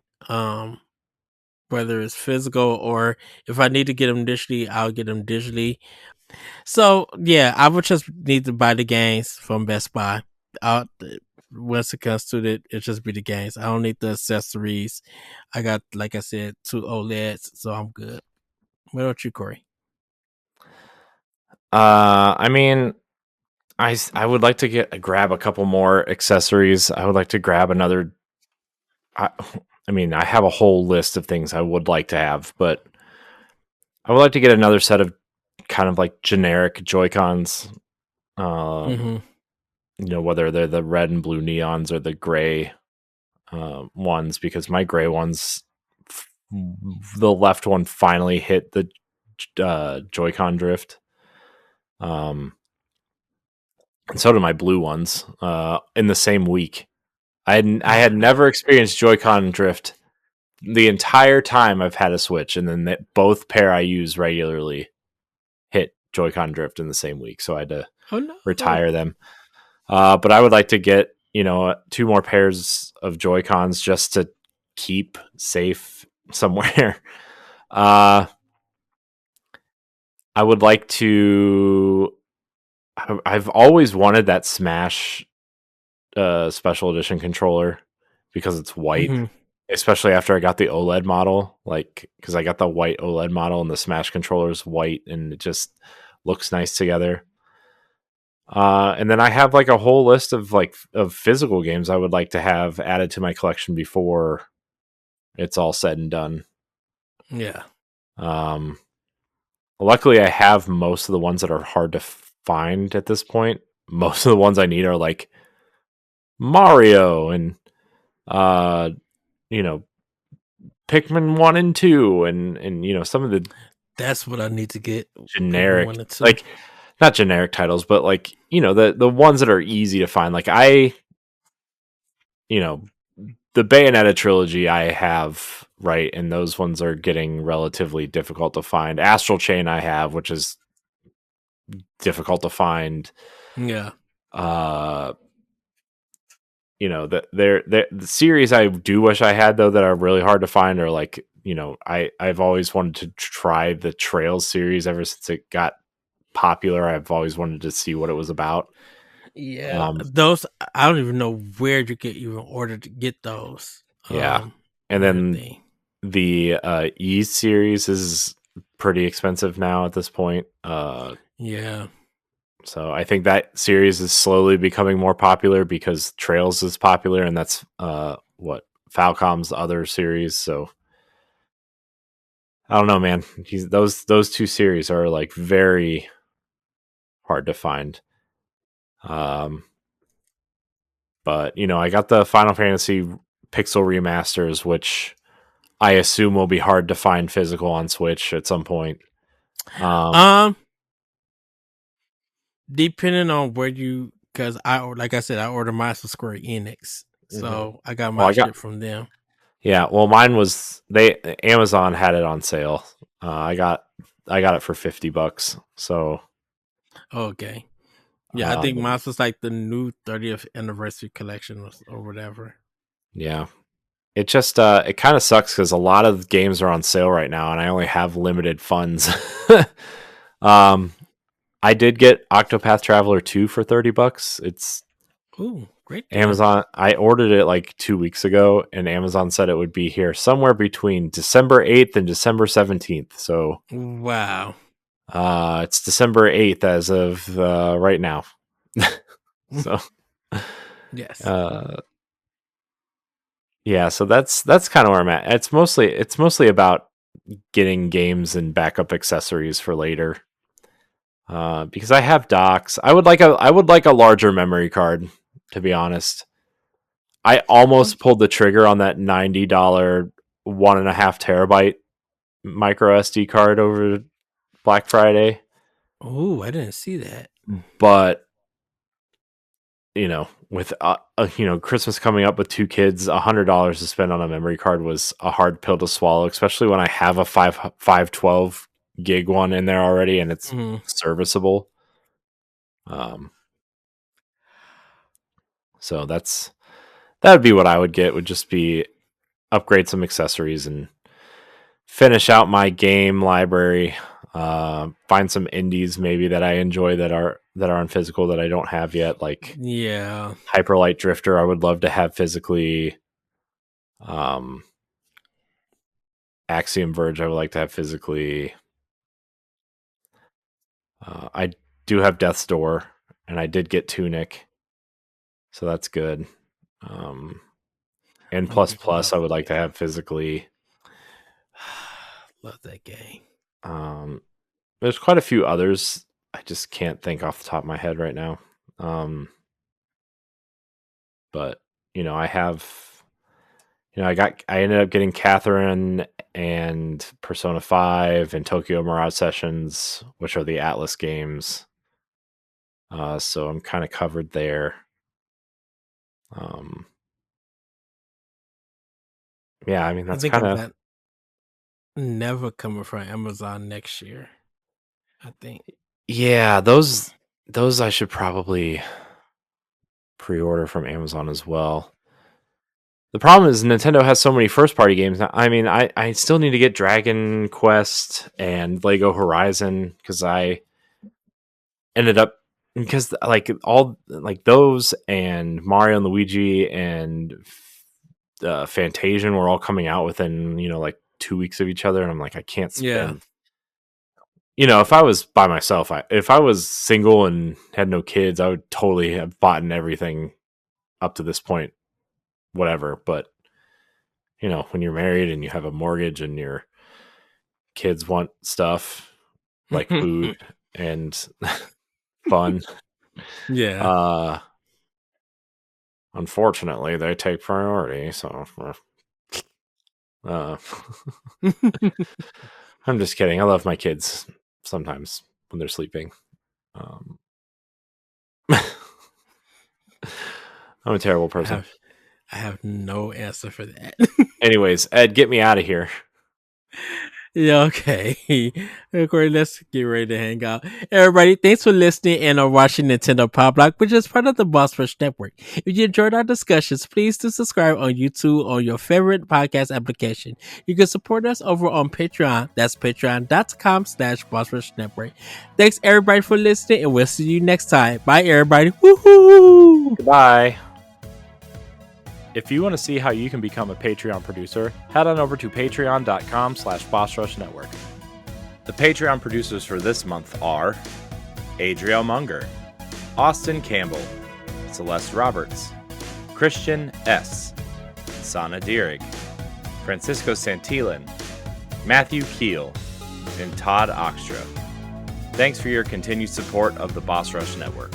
Whether it's physical or if I need to get them digitally, I'll get them digitally. So yeah, I would just need to buy the games from Best Buy. I'll, Once it comes to it, it just be the games. I don't need the accessories. I got, like I said, two OLEDs, so I'm good. What about you, Corey? I mean, I would like to grab a couple more accessories. I would like to grab another. I, I mean, I have a whole list of things I would like to have, but I would like to get another set of kind of like generic Joy Cons. Mm-hmm. Whether they're the red and blue neons or the gray ones, because my gray ones, the left one finally hit the Joy-Con drift. And so did my blue ones in the same week. I had never experienced Joy-Con drift the entire time I've had a Switch, and then both pair I use regularly hit Joy-Con drift in the same week, so I had to Oh no. retire them. But I would like to get two more pairs of Joy Cons just to keep safe somewhere. uh, I would like to. I've always wanted that Smash special edition controller because it's white, Mm-hmm. especially after I got the OLED model. Like, because I got the white OLED model and the Smash controller is white, and it just looks nice together. And then I have like a whole list of physical games I would like to have added to my collection before it's all said and done. Yeah. Um, Luckily, I have most of the ones that are hard to find at this point. Most of the ones I need are like Mario and uh, you know Pikmin 1 and 2, and some of the That's what I need to get. Pikmin generic, 1 and 2. like not generic titles, but like the ones that are easy to find. Like you know the Bayonetta trilogy I have, right, and those ones are getting relatively difficult to find. Astral Chain I have, which is difficult to find. Yeah. Uh, the series I do wish I had though that are really hard to find are like I've always wanted to try the Trails series ever since it got popular. I've always wanted to see what it was about. Yeah. Um, Those I don't even know where you get even order to get those. yeah, and And then everything. the E series is pretty expensive now at this point. Yeah. So I think that series is slowly becoming more popular because Trails is popular, and that's what Falcom's other series. So I don't know, man. Those two series are like very hard to find. But I got the Final Fantasy Pixel remasters, which I assume will be hard to find physical on Switch at some point. Um, depending on where you, because like I said, I ordered mine from Square Enix, so I got Well, my shit from them. yeah. Well, mine was Amazon had it on sale. I got it for $50. So Okay. Yeah, I think mine was like the new 30th anniversary collection or whatever. Yeah. It just it kind of sucks because a lot of games are on sale right now, and I only have limited funds. I did get Octopath Traveler 2 for $30. It's great deal. Amazon. I ordered it like 2 weeks ago, and Amazon said it would be here somewhere between December 8th and December 17th. So wow, it's December 8th as of right now. So yes. Yeah, so that's kind of where I'm at. It's mostly about getting games and backup accessories for later. Because I have docks. I would like a larger memory card, to be honest. I almost pulled the trigger on that $90 1.5 terabyte micro SD card over Black Friday. Oh, I didn't see that. But with Christmas coming up with 2 kids, $100 to spend on a memory card was a hard pill to swallow, especially when I have a 512 gig one in there already and it's serviceable. So that would be what I would get. Would just be upgrade some accessories and finish out my game library. Find some indies maybe that I enjoy that are on physical that I don't have yet, like Hyper Light Drifter. I would love to have physically. Axiom Verge I would like to have physically. I do have Death's Door, and I did get Tunic, so that's good. And plus I would like to have physically. Love that game. There's quite a few others. I just can't think off the top of my head right now. But I have. I ended up getting Catherine and Persona 5 and Tokyo Mirage Sessions, which are the Atlas games. So I'm kind of covered there. Yeah, I mean that's kind of never coming from Amazon next year. I think. Yeah, those I should probably pre-order from Amazon as well. The problem is Nintendo has so many first-party games now. I mean, I still need to get Dragon Quest and Lego Horizon because I ended up like all like those and Mario and Luigi and Fantasian were all coming out within like 2 weeks of each other, and I'm like, I can't spend. If I was by myself, if I was single and had no kids, I would totally have bought everything up to this point, whatever. But when you're married and you have a mortgage and your kids want stuff like food and fun, unfortunately, they take priority. So, I'm just kidding. I love my kids sometimes when they're sleeping. I'm a terrible person. I have no answer for that. Anyways, Ed, get me out of here. Yeah, okay. Corey, let's get ready to hang out. Everybody, thanks for listening and watching Nintendo Pow Block, which is part of the Boss Rush Network. If you enjoyed our discussions, please do subscribe on YouTube or your favorite podcast application. You can support us over on Patreon. That's patreon.com/Boss Rush Network. Thanks everybody for listening, and we'll see you next time. Bye, everybody. Woohoo! Goodbye. If you want to see how you can become a Patreon producer, head on over to patreon.com/BossRushNetwork. The Patreon producers for this month are Adriel Munger, Austin Campbell, Celeste Roberts, Christian S., Sana Dierig, Francisco Santillan, Matthew Keel, and Todd Oxtra. Thanks for your continued support of the Boss Rush Network.